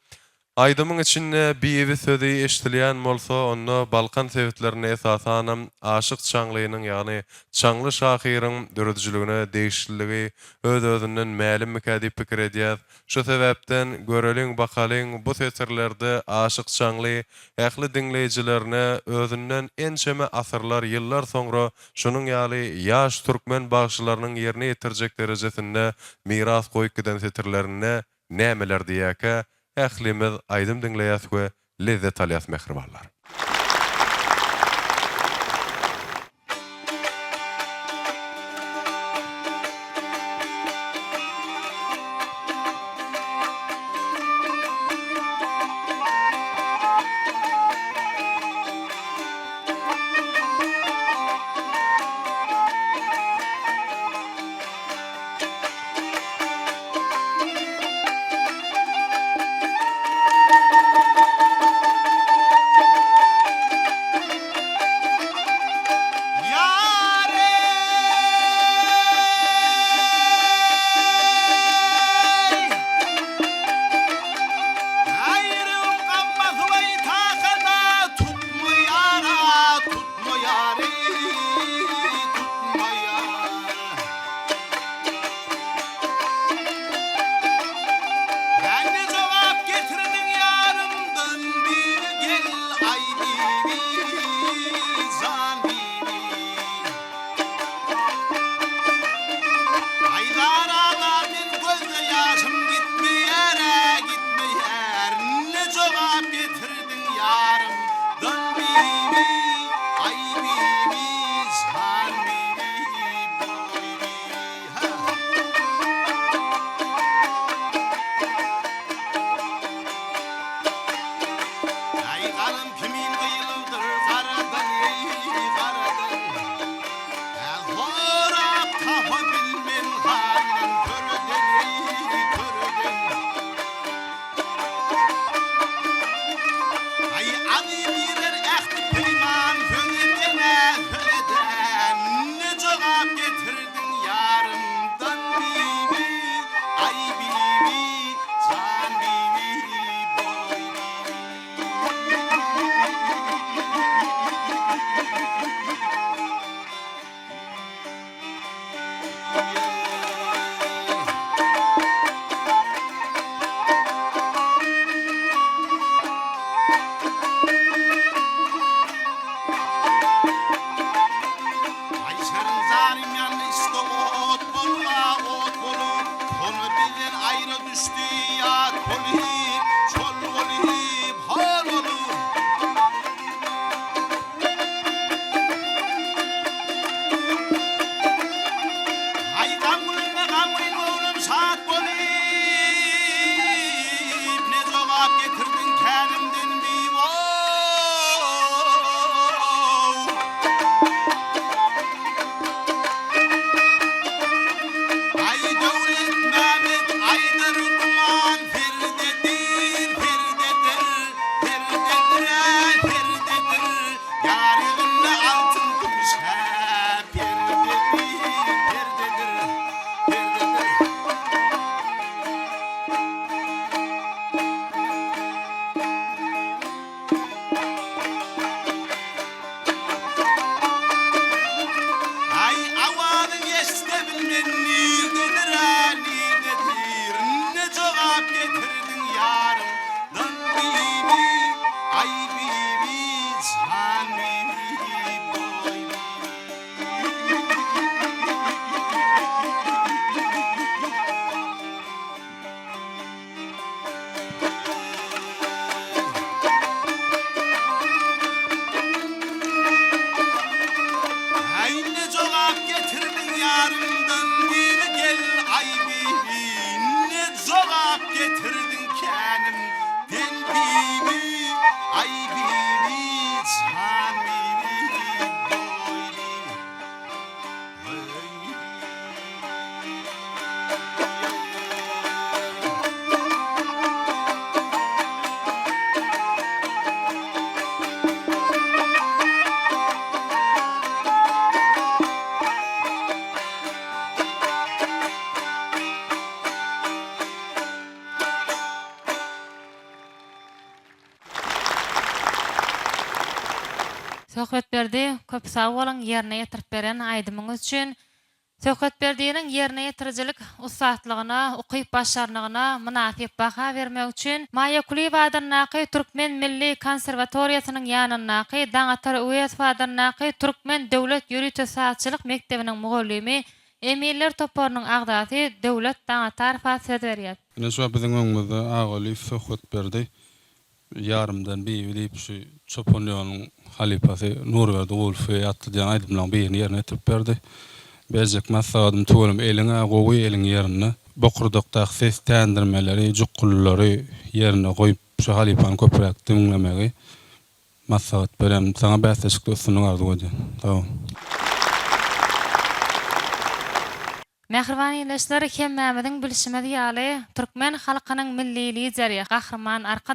aýdymyň içinde biwi sözi eşdilýän bolsa, onda Balkan sebitlerine esasanam aşyk çaňlygynyň, ýagny çaňly şahyryň döredijligine değişikliği öz-özünden mälim mikadi pikir edýär. Şu sebäpden göreliň bakalyň bu seserlerde aşyk çaňly ähli dinleýijilerine özünden ençeme asyrlar, ýyllar soňra şunyň ýaly ýaş türkmen bagşylarynyň ýerine ýetirjek derejesinde miras goýup giden seserlerine nämeler diýäke ählimiz aýdym dinleýäs we lezzet alýas mehribanlar. yarımdan bir gel aybi ne cevap getirdin kenim denbimi aybimi çamimi boylim Söhbet berdi, köp sağ bolan yerine ýetirip beren aýdymyňyz üçin. Söhbet berdiýiniň yerine ýetirijilik usatlygyna, ukyp başarnygyna münasip baha bermek üçin Maýa Kuliýewadyň Türkmen Milli Konserwatoriýasynyň ýanyna Daňatar Uýeswadyň Türkmen Döwlet Ýürüýte Saatçylyk Mektebiniň mugallimi Emiller Topornyň agdasy Döwlet Daňatar söz berýär. Ine şu biziň öňümizde agaly söhbet berdi. Yarımdan bir bilip şu Çoponyanyň halifasy Nurberdi Wolf ýatdyjan aýdymlaryň birini ýerine ýetirip berdi. Bezek masaladym tuğulum eline gowy elin ýerine bokurdukda ses täňdirmeleri, jukullary ýerine goýup şu halifany köpürek dinlemegi masalat berem saňa bäsleşik dostlugyny arzu edýän. Tamam. Mähriban ýeşleri hemmämiziň bilişmedi ýaly Türkmen halkynyň milli lideri Gahrman arka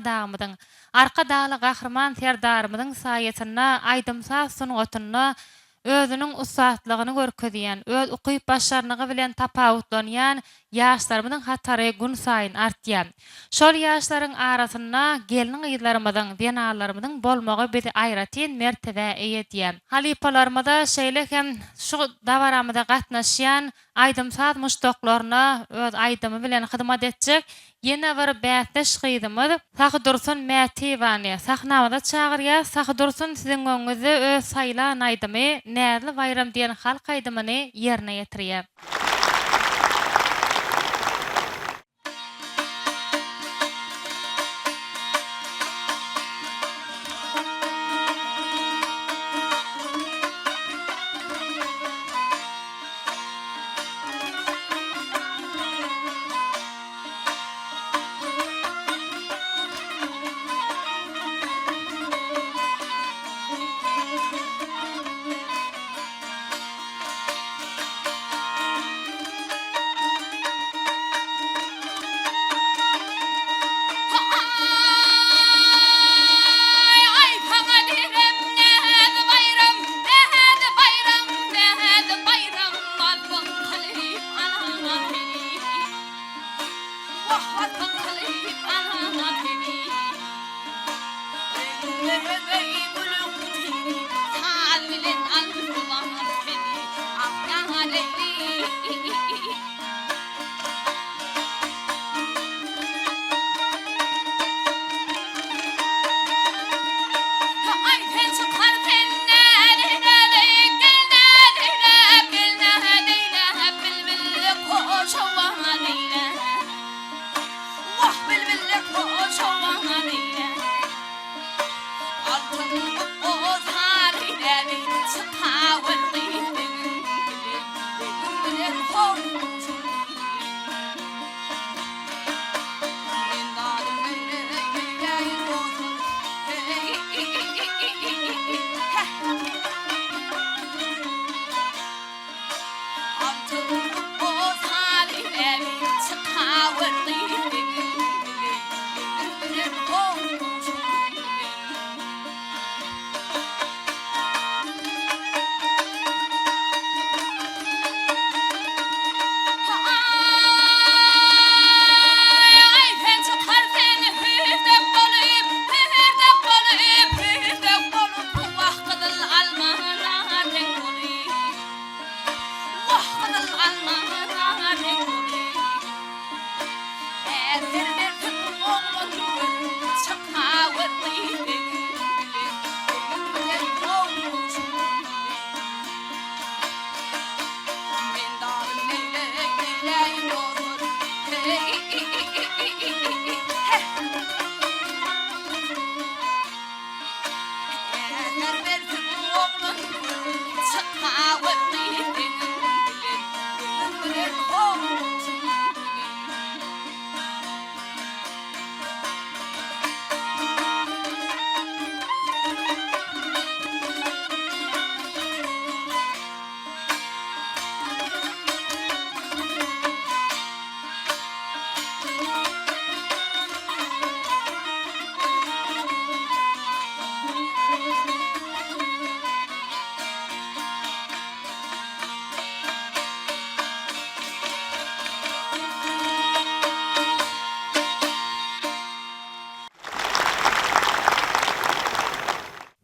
dağlı Gahrman serdarymyzyň saýetinde aýdymsa sunugatyny özünün usatlygyny görkezýän, öz ukyp başarnygy bilen tapawutlanýan ýaşlarymyzyň hatary gün saýyn artýar. Şol ýaşlaryň arasynda gelin ýyllarymyzyň, denalarymyzyň bolmagy bizi aýratyn mertebe eýetýär. Halipalarymyza şeýle hem şu dawaramyda gatnaşýan aýdymsaz muşdoklaryna öz aýdymy bilen hyzmat etjek ýene bir bätleş gyýdymyz Sahy Dursun Mätiwany sahnamyza çagyrýar. Sahy Dursun siziň öňüňizde öz saýlan aýdymy Näzli bayram diýen halk aýdymyny ýerine ýetirýär.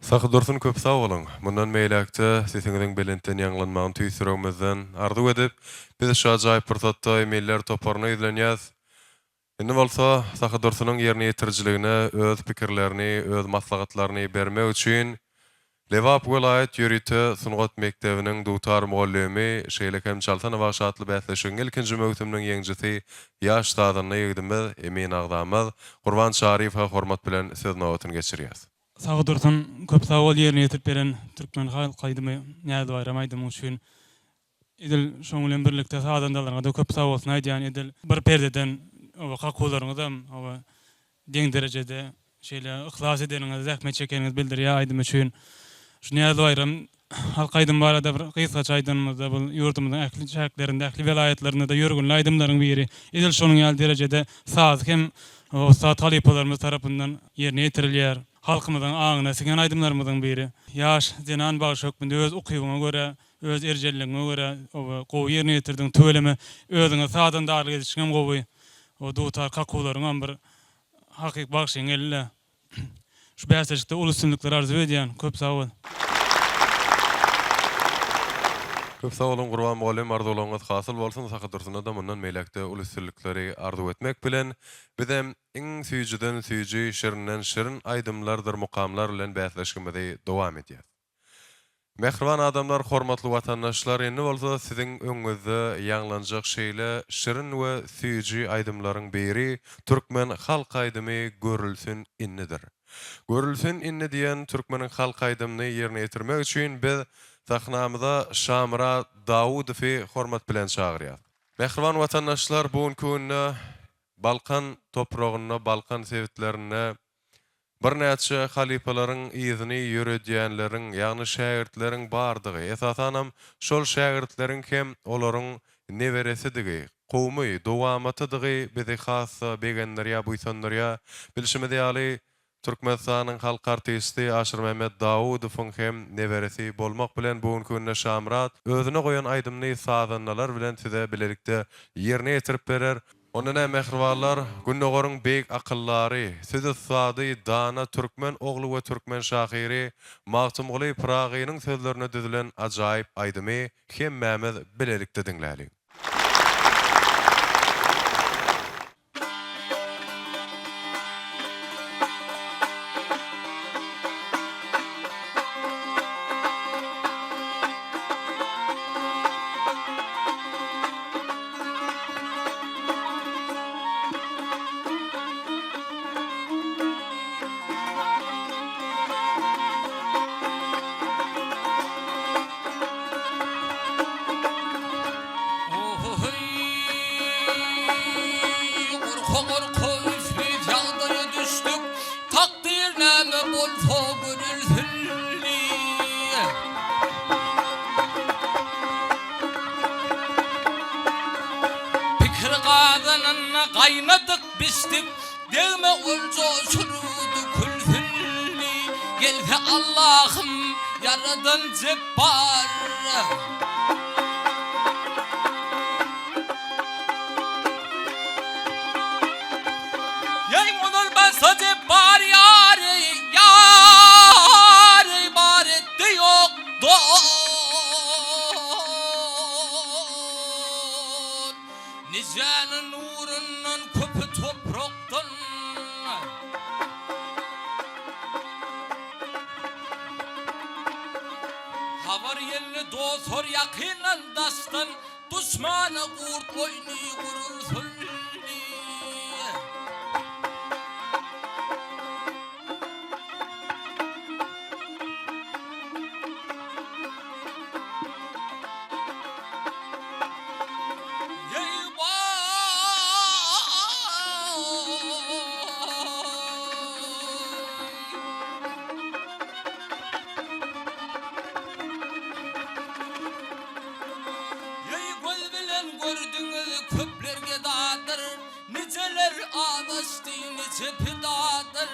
Saqdursun köp sağ olun. Mundan meýlekde sesiňiziň belenten ýanglanmagyny tüýsüremizden arzu edip, biz şu ajaýyp pursatda emailler toparlyny izlenýäs. Indi bolsa Saqdursunyň ýerine ýetirjiligine öz pikirlerini, öz maslahatlaryny bermek üçin Lewap welaýat ýörite Sungat mektebiniň dutar muallimi Şeýlekem Çaltanowa şatly bäsleşiň ilkinji möhümniň ýeňjisi ýaş taýdanyny ýygdymyz Emin agdamyz Gurban Şarifa hormat bilen söz nowatyny geçirýär. Sağ dursun, köp sağ ol yerine yetirip beren Türkmen halkaýdymy näde bayramaydım üçin. Edil şoň bilen birlikde sağdandalarga da köp sağ bolsun aýdýan edil. Bir perdeden o hakularyňyzam o deň derejede şeýle ihlas edeniňiz, zähmet çekeniňiz bildirýär aýdym üçin. Şu näde bayram halkaýdym barada bir gysga çaýdanymyzda bu ýurdumyzyň ähli şäherlerinde, ähli welaýatlarynda da ýörgün aýdymlaryň biri. Edil şonuň ýaly derejede saz hem o saat talyplarymyz tarapyndan ýerine ýetirilýär. Halkymyzyň aňyna siňen aýdymlarymyzyň biri. Ýaş denan bagşokmynda öz ukybyňa görä, öz erjelligiňe görä, o gowy ýerine ýetirdiň töwelemi özüňe sadan darlyk edişiňem gowy. O dutar kakularyň bir hakyk bagşyň elle. Şu bäsleşikde ul üstünlikler arzu edýän. Köp sag bol. Köp sağ olun Gurban muallim arzularyňyz hasyl bolsun. Saqdursuny da mundan meýlekde ul üstünlikleri arzu etmek bilen bizem iň süýjüden süýjü, şirinden şirin aýdymlardyr, mukamlar bilen bäsleşigimizi dowam edýär. Mehriban adamlar, hormatly watandaşlar, indi bolsa siziň öňüňizde ýanglanjak şeýle şirin we süýjü aýdymlaryň biri türkmen halk aýdymy görülsün innidir. Görülsün inni diýen türkmeniň halk aýdymyny ýerine ýetirmek üçin biz sahnamyza Şamra Dawudowy hormat bilen çagyrýar. Mehriban watandaşlar, bugünkü günde Balkan topragyna, Balkan sewitlerine bir näçe halifalaryň izini ýöredýänleriň, ýagny şähertleriň bardygy, esasanam şol şähertleriň hem olaryň neveresidigi, gowmy, dowamatydygy bizi has begenlerýä, buýsanlarýa bilişimde ýaly Türkmenistanyň halk artisti Aşyr Mehmet Dawudowyň hem neveresi bolmak bilen bugünkü günde Şamrat özüne goýan aýdymny sazanlar bilen size bilelikde ýerine ýetirip berer. Ondan mehribanlar, günnogaryň beýik akıllary, sizi sady dana türkmen ogly we türkmen şahyry Magtumguly Pragynyň sözlerine düzülen ajaýyp aýdymy hem mämez bilelikde diňläli. Qaynadık bistik degme ulca şurudu külfülli gelfe Allah'ım yaradan cebbar yay onur ben sadece bar yari yari bar etti yok Nicenin nurundan köpü topraktan Havar yerli dostor yakınan dastan Düşmanı kurt oyunu kurulsun köplerge dağdır, niceler ağlaştı, nice pidadır.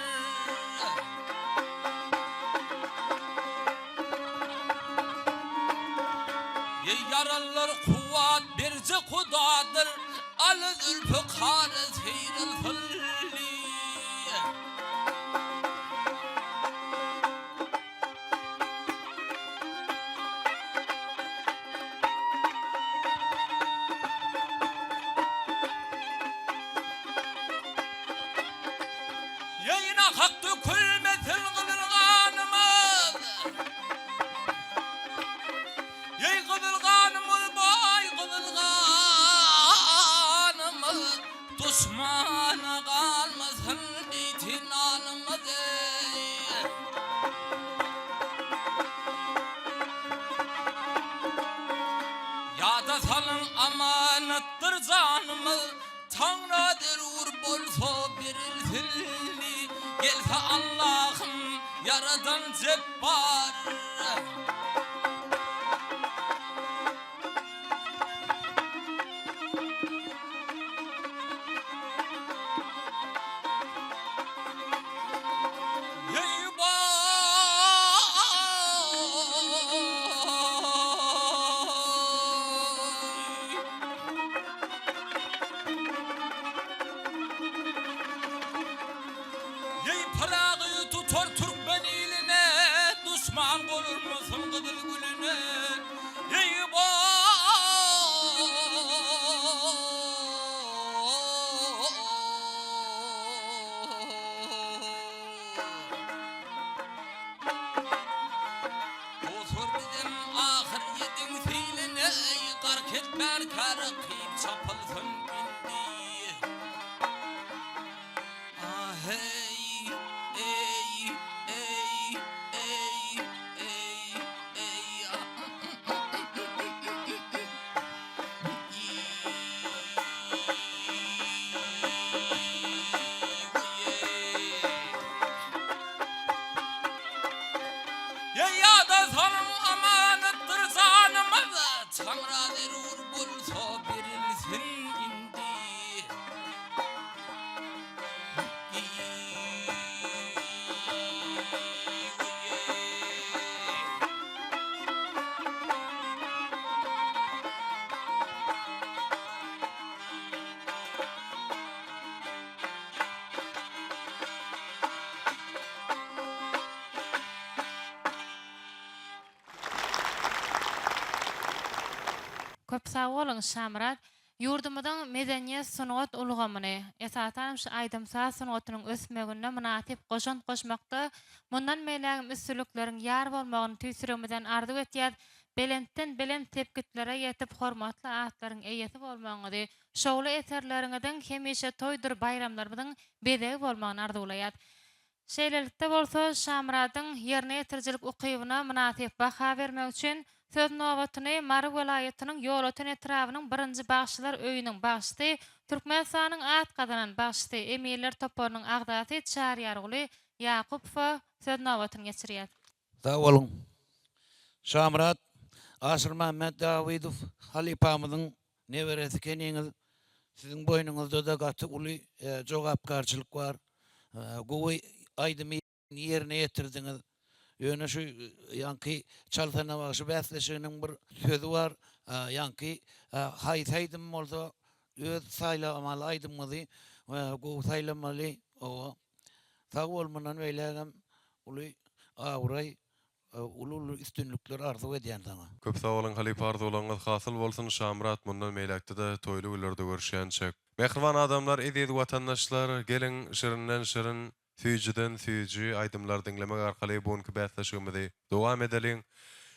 Yaralar kuvat berce kudadır, alı zülfü kârı seyril fılli. yaradan cebbar. Parağı tutar Türkmen iline, düşman olurmasın kızıl gülüne. Otur bizim ahir yedin fiiline, kark etmer karı kıyıp çapılsın indi. Ah hey, ey, ey, ey, ey, ey, ya da sanım amanettır zanımız, Tanrı derur bulsa birilsin indi. Köp sağ bolun Şamrat. Yurdumyzyň medeniýet sunugat ulgamyny, esasen şu aýdymsa sunugatynyň ösmegine münasip goşan goşmakda mundan melägim üstünlikleriň ýar bolmagyny tüýsüremeden arzu etýär. Belentden belent tepkitlere ýetip hormatly atlaryň eýesi bolmagyny, şowly eserleriňizden hemişe toýdur bayramlaryň bedegi bolmagyny arzuwlaýar. Şeýlelikde bolsa Şamratyň ýerine ýetirjilik ukybyna münasip baha bermek üçin söz nowatyny Mary welaýatynyň ýolatan etrawynyň birinji bagşylar öýüniň bagşy, Türkmenistanyň at gazanan bagşy Emirler toporunyň agdasy Çarýarguly Ýakupow söz nowatyny geçirýär. Sağ olun. Şamrat, Aşyr Mehmet Dawidow halipamyzyň neberesi keniňiz. Siziň boýnuňyzda da gaty uly jogapkarçylyk bar. Gowy aýdymy ýerine ýetirdiňiz. Ýöne şu ýanky çalsana bagşy bäsleşiginiň bir sözü bar. Ýanky haýsaýdym bolsa öz saýlamaly aýdymyzy gowy saýlamaly o. Sag bolmanan beýlegem uly awray ulul üstünlükler arzu edýän sana. Köp sağ olun Halipa arzularyňyz hasyl bolsun. Şamrat mundan meýlekde-de toýly günlerde görüşýänçek. Mehriban adamlar, eziz watandaşlar, gelin şirinden şirin, süýjüden süýjü aýdymlar dinlemek arkaly buňky bäsleşigimizi dowam edeliň.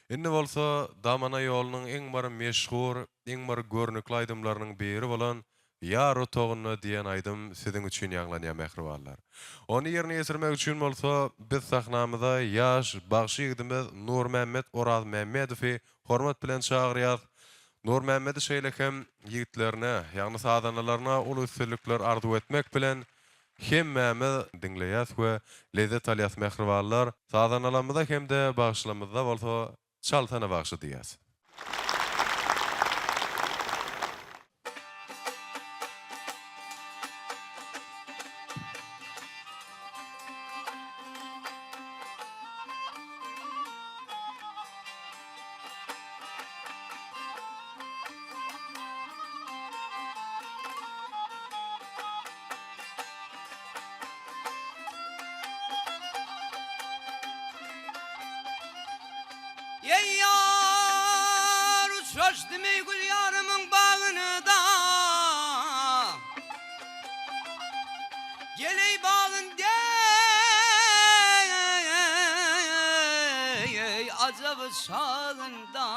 Indi bolsa damana ýolunyň eň bir meşhur, eň bir görnükli aýdymlarynyň biri bolan Ýar otagyny diýen aýdym siziň üçin ýanglanýar mehribanlar. Onu ýerine ýetirmek üçin bolsa biz sahnamyza ýaş bagşy ýigdimiz Nur Mehmet Oraz Mehmedowy hormat bilen çagyrýar. Nur Mehmedi şeýlekem ýigitlerine, ýagny sadanalaryna ulu üstünlikler arzu etmek bilen hemmemiz dinleýäs we lezzet alýas mehribanlar. Sadanalarymyza hemde bagşlamyzda bolsa çaltana bagşy diýäs. Ey yar uçaştım ey gül yarımın bağını da Gel ey bağın ey acabı çağında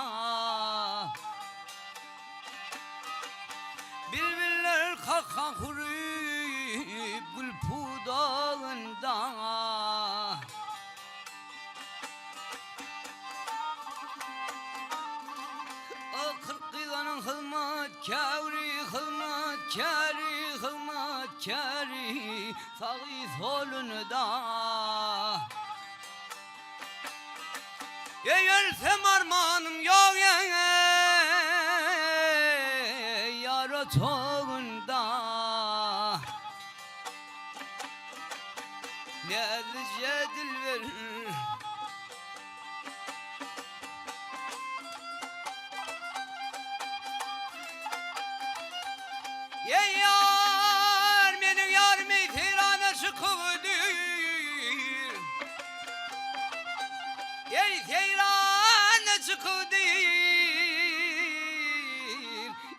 Bülbüller kalkan kuruyup gül pudağında hizmatkâri sağı solunu da Ölsem armanım yok yar otağında ne dil verir ey yar benim yarım itirana çıkıvdır ey teyrana çıkıvdır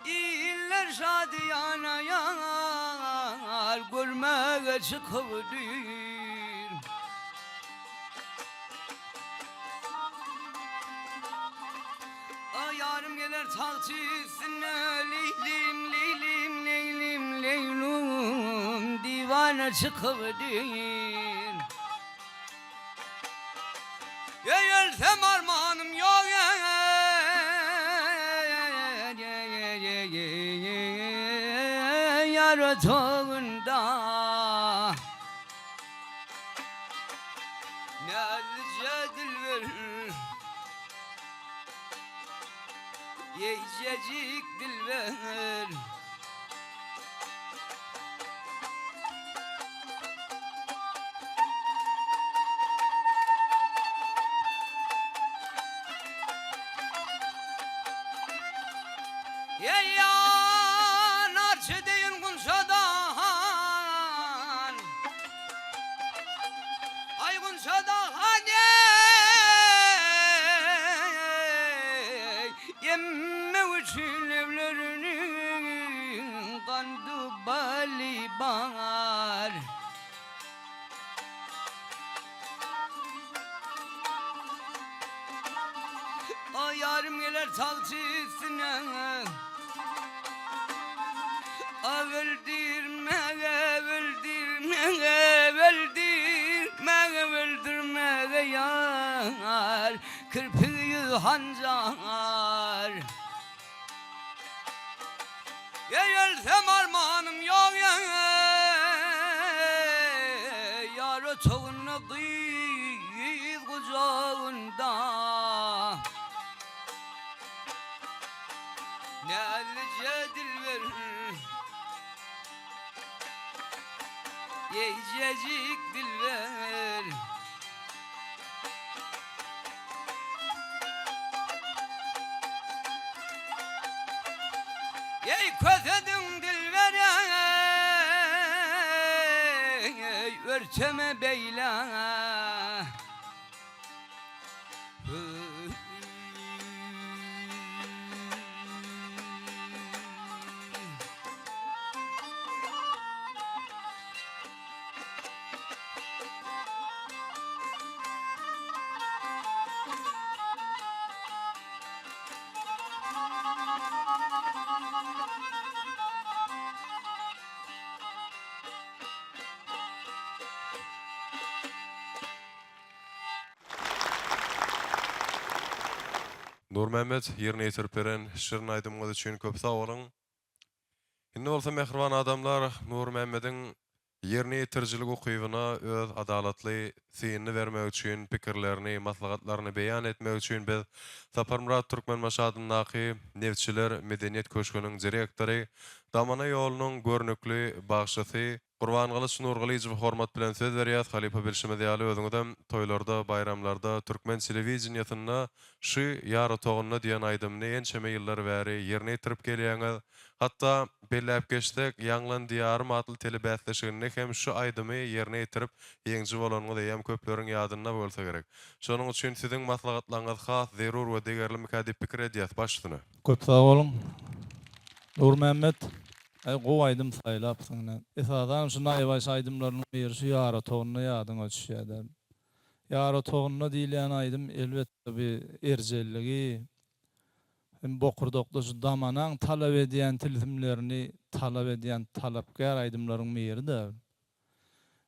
iller şadiyana yar görmeye çıkıvdır yarım gelir takçisine leylim leylim leylim leylum divana çıkıverdin ölsem armanım yok yar otağında ne dil verir yiyecek dilber ey yanar çedeyin kunşadan ay kunşadan yemme uçun evlerinin kandı bali bağır o yarım gelir talçısına öldürme yar kırpıyı hancar ölsem armanım yok yar otağına kıyız kucağında ne dil verir yiyecek dilber ey kösedin dilber örteme beyla Nur Mehmet yerine yetirip beren şirin aydymyňyz üçin köp sag bolun. Indi bolsa mehriban adamlar Nur Mehmet'in yerine yetirjilik ukybyna öz adalatly syny vermek üçin pikirlerini, maslahatlaryny beýan etmek üçin biz Saparmurat Türkmen Maşadynyňdaky Nevçiler Medeniýet Köşküniň direktory, Damana ýolunyň görnükli bagşysy Gurban Galyç Nurgalyjew hormat bilen söz berýär. Halipa bilşime diýýär özüňizem toýlarda, bayramlarda Türkmen telewizionýatyna şu ýar otağına diýen aýdymny ençeme ýyllar bäri ýerine ýetirip gelýäňiz. Hatda belläp geçdik ýanglan diýarym atly telebäsleşigini hem şu aýdymy ýerine ýetirip ýeňji bolanyňyz hem köpleriň ýadyna bolsa gerek. Şonuň üçin siziň maslahatlaryňyz has, zerur we degerli mükadip pikir edýäs başlygyny. Köp sag bolun. Nur Mehmet gow aýdym saýlapsyň. Esadan şu naýbaş aýdymlaryň birisi ýar otağına ýadyňa düşýär. Ýar otağına diýilen aýdym elbetde bir erjelligi hem bokurdokda şu damanaň talap edýän tilsimlerini talap edýän talapkar aýdymlaryň biridir.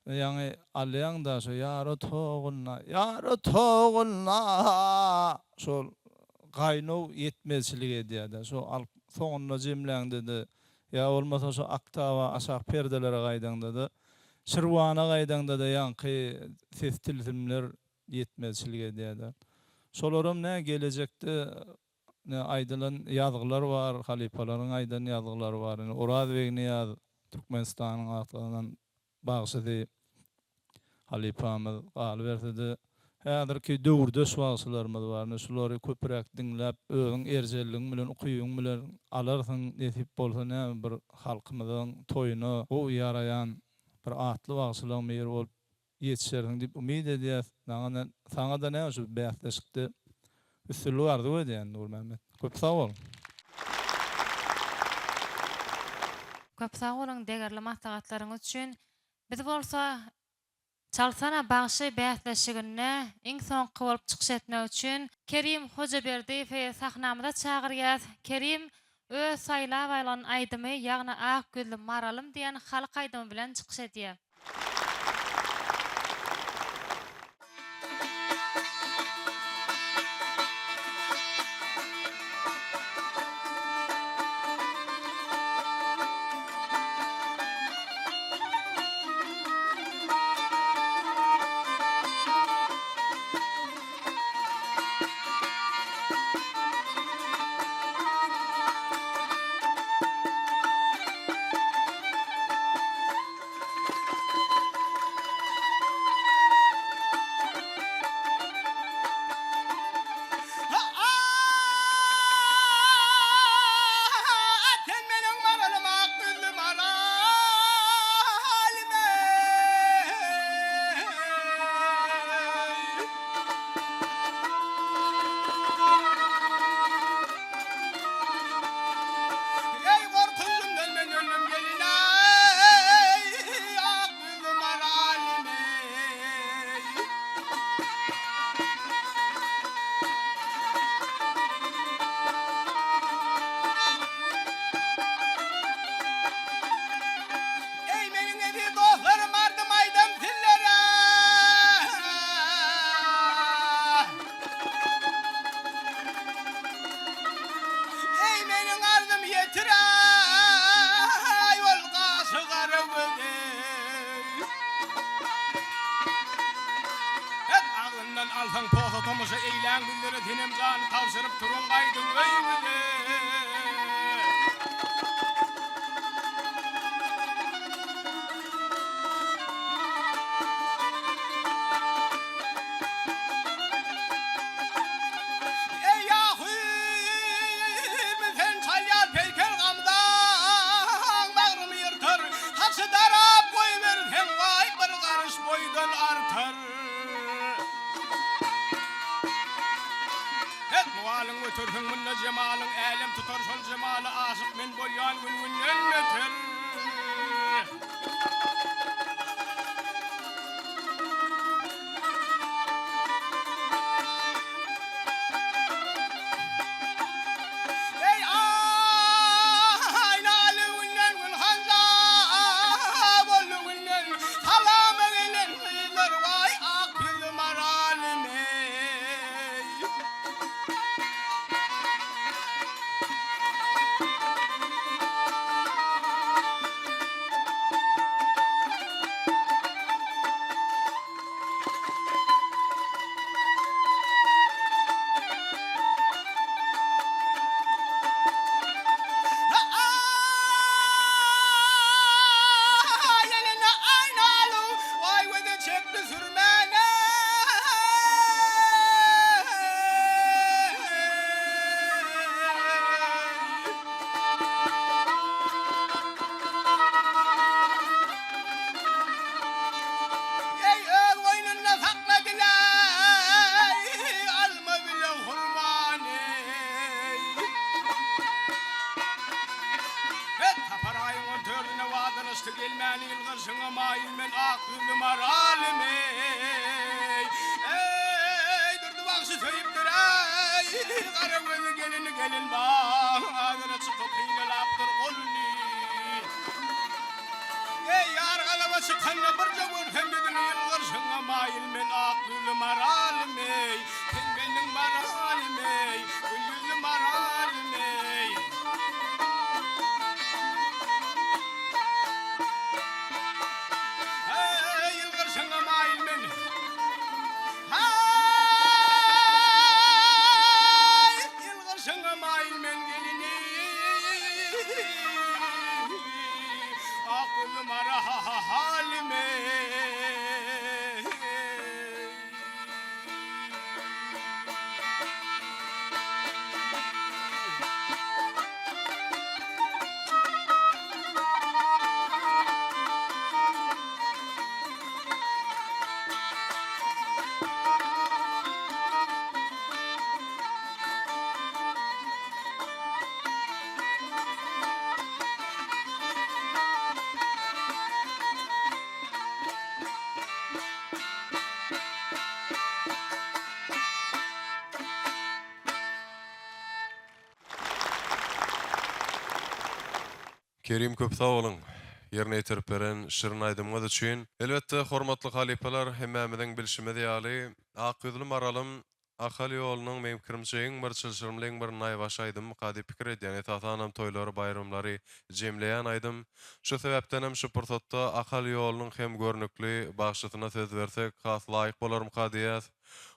Ýani alýan da şu ýar otağına şol gaýnaw yetmezçilik edýär. Şu soňuna jemläňde de ya olmasa şu aktaba aşak perdelere gaýdanda da şirwana gaýdanda da ýanky ses tilsimler yetmezçilik edýär. Şolaram ne gelecekte ne aydylan ýazgylar var, halifalaryň aýdan ýazgylar var. Oraz wegine ýaz Türkmenistanyň atlanan bagşydy halifamyz galy bersedi. Häzirki döwürde şuwagçylarymyz bar. Şolary köpürek diňläp, özüň erjelligiň bilen, ukyýyň bilen alarsyň nesip bolsa näme bir halkymyzyň toýuny bu ýarayan bir atly bagşylygyň meýer bolup ýetişerdiň diýip umyd edýär. Saňa da näme şu bähleşikde üstünlüğü vardı o diyen Nur Mehmet. Köp sağ ol. Köp sağ olun degerli maslahatlaryňyz üçin. Biz bolsa çalsana bagşy bähleşigine iň soňky bolup çykyş etmek üçin Kerim Hojaberdiýew sahnamyza çagyrýar. Kerim öz saýlap aýlan aýdymy, ýagny ak gözlü maralym diýen halk aýdymy bilen çykyş edýär. Alsan poza tomusha eýlän günleri tenem jany tawşyryp turun gaýdyň öýüňde. Ey yahy, sen çalýar peyker gamdan bagrymy ýyrtar, haçy darap goýber sen vay bir garış boýdan artar. Mualın ötürhün münne cemalın elim tutar şol cemalı aşık men bolyan gün günnen öter. Ey aynalı günnen gün hanza bollu günnen salam edenler vay akıl maralime. Gelmeni yılgırsına mail men aklım aralim ey durdu bakşı töyüptür ey kara gözü gelin bak ağzına çıkıp hiyelaptır kolunu ey yargalama çıkanla bir cavur hemdedin yılgırsına mail men aklım aralim sen benim maralim gülüm maralim Kerim köp sağ olun. Yerine yetirip beren şirin aydymyňyz üçin. Elbetde hormatly halipalar hemmämiziň bilşime diýaly Akgözlü maralym ahal ýolunyň meňim pikirimçe iň bir çylşyrymly bir naýbaş aydym mukady pikir edýän etatanam toýlary bayramlary jemleýän aydym. Şu sebäpden hem şu pursatda ahal ýolunyň hem görnükli bagşysyna söz bersek has laýyk bolarym kadiyas.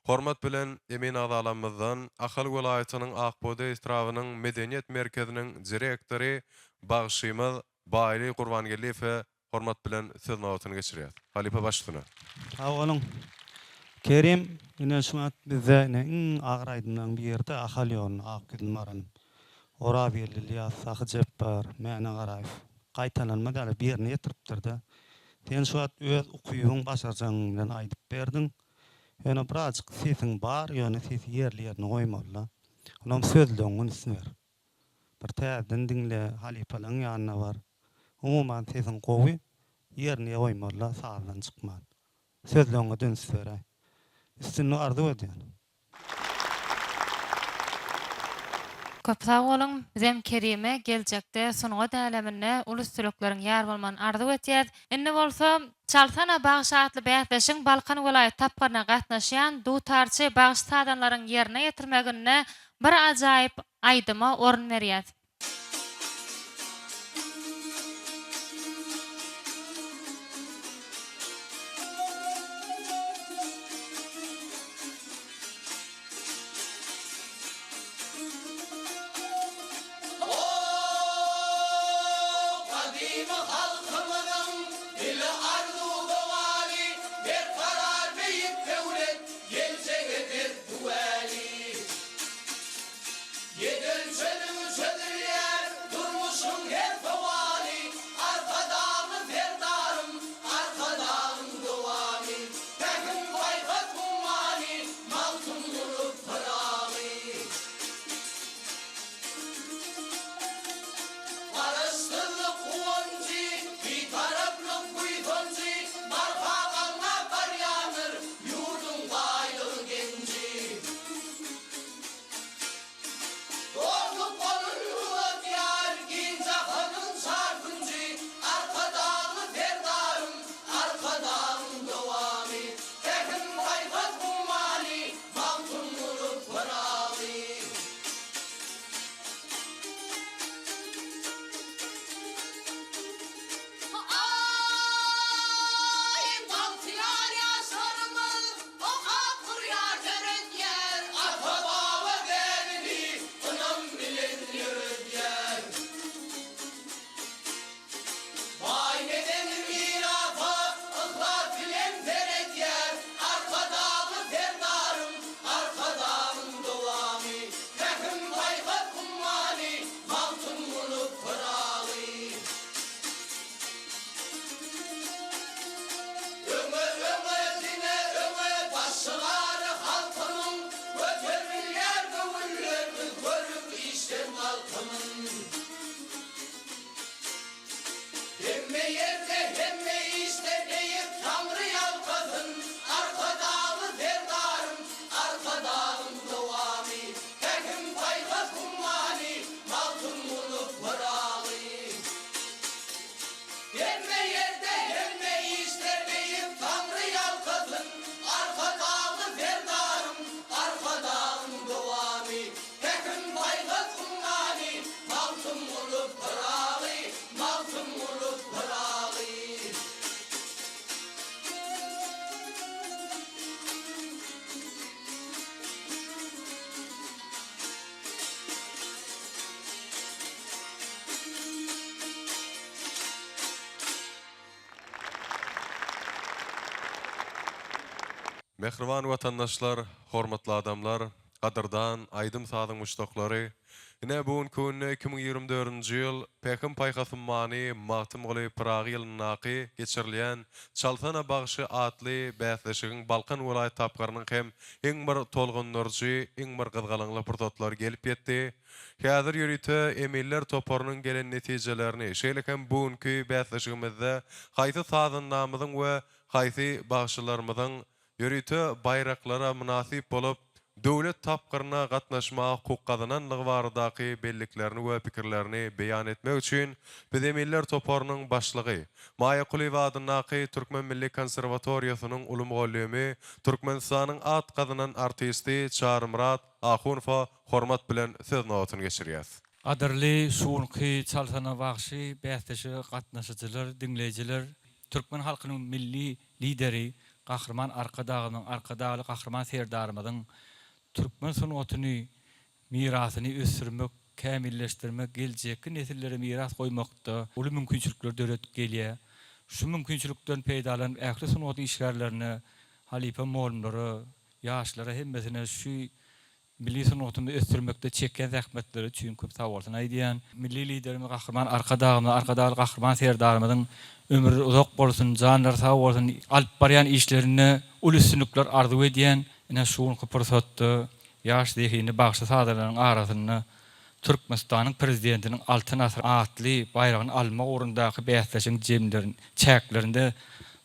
Hormat bilen emin adalamyzdan Ahal welaýatynyň Akbode istrawynyň medeniýet merkeziniň direktory bagşymyz Baýly Gurbangeliýew hormat bilen söz nowatyn geçirýär. Halipa başlygyna. Sağ olun. Kerim, ine şuňat bizde iň agyr aýdymdan bir ýerde ahal ýoluny Akgözlü maran. Ora berlili sahy jepbar, mäne garaýp. Gaýtalanma däl bir ýerine ýetiripdir-de. Sen şuat öz ukybyň başarjagyň bilen aýdyp berdiň. Ýöne birazjyk sesiň bar, ýöne sesi ýerli ýerine goýmaly. Onam sözleňiň üstüne ber. Bir täzeden diňle halipalaryň ýanyna bar. Umuman sesiň gowy, ýerine goýmaly, sağdan çykmaly. Sözleňe dönüş beräýär. Üstünü ardy edýän. Köp sağ olun. Bizem Kerime geljekde sunuga dälemine ulus türekleriň ýar bolman ardy etýär. Indi bolsa Çalsana bagşatly bäýleşiň Balkan welaýat tapgaryna gatnaşýan dutarçy bagş sadanlaryň ýerine ýetirmegine bir ajaýyp aýdyma orun berýär. Mehriban watandaşlar, hormatly adamlar, gadyrdan aýdym sadyň muşdoklary. Ine bugun könnä 2024-nji ýyl Pekin paýgasy many Magtym Goly Pragy ýylyny geçirilýän Çalsana bagşy atly bäsleşigiň Balkan welaýat tapgarynyň hem iň bir tolgunlarjy, iň bir gyzgalanly pursatlar gelip ýetdi. Häzir ýürüte emiller toparynyň gelen netijelerini, şeýlekem bugunky bäsleşigimizde haýsy sadanlarymyzyň we haýsy bagşylarymyzyň ýürüte baýraklara münasip bolup döwlet tapgyrına gatnaşma hukuk gazananlygy baradaky belliklerini we pikirlerini beýan etmek üçin biz Emiller Toparynyň başlygy Maýa Kuliýewa adynaky Türkmen Milli Konserwatoriýasynyň ulum gollemy Türkmenistanyň at gazanan artisti Çarmyrat Ahunfa hormat bilen söz nowatyny geçirýär. Adırlı şuunki çalsana bağışı, bähteşi, gatnaşyjylar, dinleýijiler, Türkmen halkynyň milli lideri, Gahrman arkadagy Gahrman serdarymyň Türkmen sunuwatyny, mirasyny ösürmek, kämilleşdirmek, geljekki nesillere miras goýmakda uly mümkinçilikler döretip gelýär. Şu mümkinçilikden peýdalanıp ähli sunuwaty işgärlerini, halife molumlary, ýaşlara hemmesine şu milli sunuwatyny ösürmekde çeken zähmetleri üçin köp sag bolsun aýdýan. Milli liderimiz Gahrman arkadagy Gahrman serdarymyň ömrü uzak bolsun, janlar sag bolsun, alyp barýan işlerini uly üstünlikler arzu edýän. Ine şuun fırsatda ýaş zehini bagşy sadalaryň arasyny Türkmenistanyň prezidentiniň Altyn Asr atly bayragyny almak urundaky bäsleşiň jemlerini çäklerinde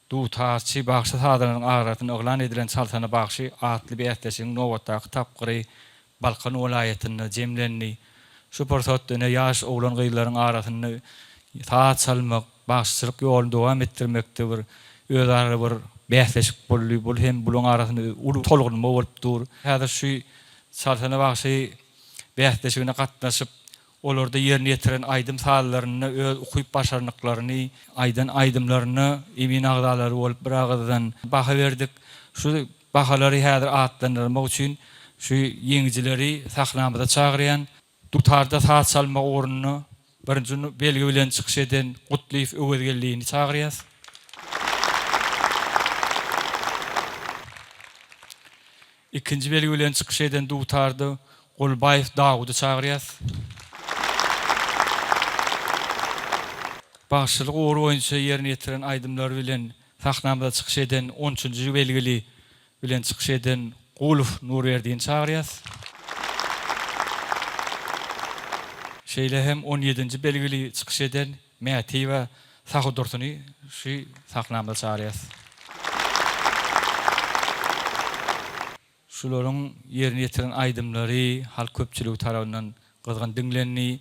dutarçy bagşy sadalaryň arasyny oglan edilen çalsana bagşy atly bäsleşiň nowatdaky tapgyry Balkan welaýatyny jemlenni. Şu fırsatda ýaş oglan gyýlaryň arasyny taat salmak, bagşyçylyk ýolunda dowam etdirmekde bir özara bir bäsleşik bolýar. Bul hem buluň arasyny uly tolgunma bolup dur. Häzir şu çalsana bagşy bäsleşigine gatnaşyp olarda ýerine ýetiren aýdym sallalaryny, öz ukuyp başarnyklaryny, aýdymlaryny emin agdalary bolup bir agdan baha berdik. Şu bahalary häzir atlandyrmak üçin şu ýeňijileri sahnamyza çagyrýan, dutarda taat salmak uruny birinji belgi bilen çykyş eden Gutliýew öwelgelligini çagyrýas. İkinci belgi bilen çykyş eden dutarda Golbaýew Dawudy çagyrýas. Bagşylyk uğur boýunça ýerine ýetiren aýdymlar bilen sahnamyza çykyş eden 13-nji belgili bilen çykyş eden Guluf Nurberdiýni çagyrýas. Şeýle hem 17-nji belgili çykyş eden Mäti we Sahudursuny şu sahnamyza çagyrýas. Şularyň ýerine ýetiren aýdymlary halk köpçüligi tarapyndan gyzgyn dinlenni.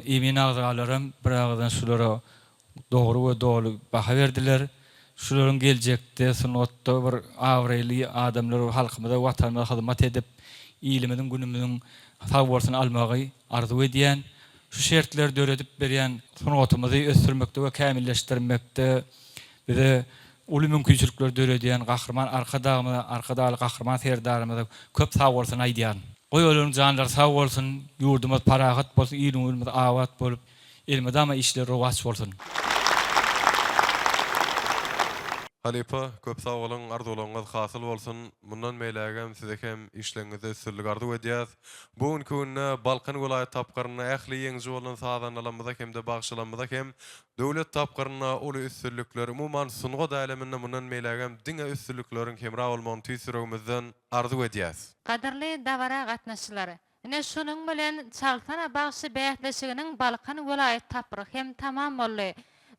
Emin agdalarym bir agdan şulara dogry we dogry baha berdiler. Şularyň geljekde sunatda bir awraýly adamlar halkymyza watanyna hyzmat edip iliminiň günümiň sag bolsuny almagy arzu edýän. Şu şertler döredip berýän sunatymyzy ösürmekde we kämilleşdirmekde bize uly mümkinçilikler döredýän Gahrman arkadagy Gahrman serdarymyza köp sag bolsun aýdýan. Goýalaryň janlar sag bolsun, ýurdumyz parahat bolsun, ýerimiz awat bolup, elmede ama işler rowaç bolsun. Halipa, köp sag bolun, arzularyňyz hasyl bolsun. Mundan meýlegem size hem işleňizde sürlük arzu edýäs. Bugünkü günde Balkan welaýat tapgyryna ähli ýeňji bolan sadanalymyza hem de bagşylamyza hem döwlet tapgyryna uly üstünlikler umuman sunga daýlamynda mundan meýlegem diňe üstünlikleriň hemra bolmagyny tüýsüregimizden arzu edýäs. Gaderli dawara gatnaşçylary, ine şunuň bilen çalsana bagşy bäsleşiginiň Balkan welaýat tapgyry hem tamam boldy.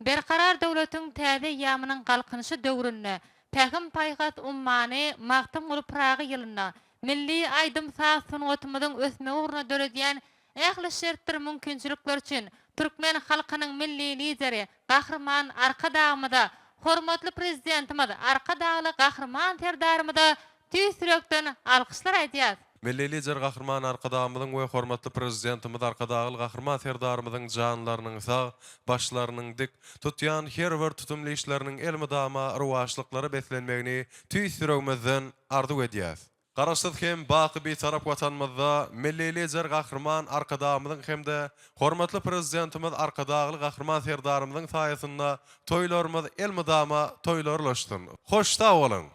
Berkarar döwletiň täze ýamynyň galkynşy döwründe Pähim Paýgat ummany magtym bolup Praga ýylyna milli aýdym sunwatymyzyň ösme uruna döredýän ähli şertler mümkinçilikler üçin Türkmen halkynyň milli lideri Gahrman arkadagymyza hormatly prezidentimiz arkadagy Gahrman serdarymyza tüýsürekden alkyşlar aýdýar. Milli lider Gahrman arkadagymyzyň we hormatly prezidentimiz arkadagy Gahrman serdarymyzyň janlarynyň sag, başlarynyň dik tutýan her bir tutumly işleriniň elmydama ruwaçlyklary beslenmegini tüýsüregimizden arzu edýäs. Garaşsyz hem baky bir tarap watanymyzda milli lider Gahrman arkadagymyzyň hem de hormatly prezidentimiz arkadagy Gahrman serdarymyzyň saýasynda toýlarymyz elmydama toýlarlaşdyn. Hoş sag bolun.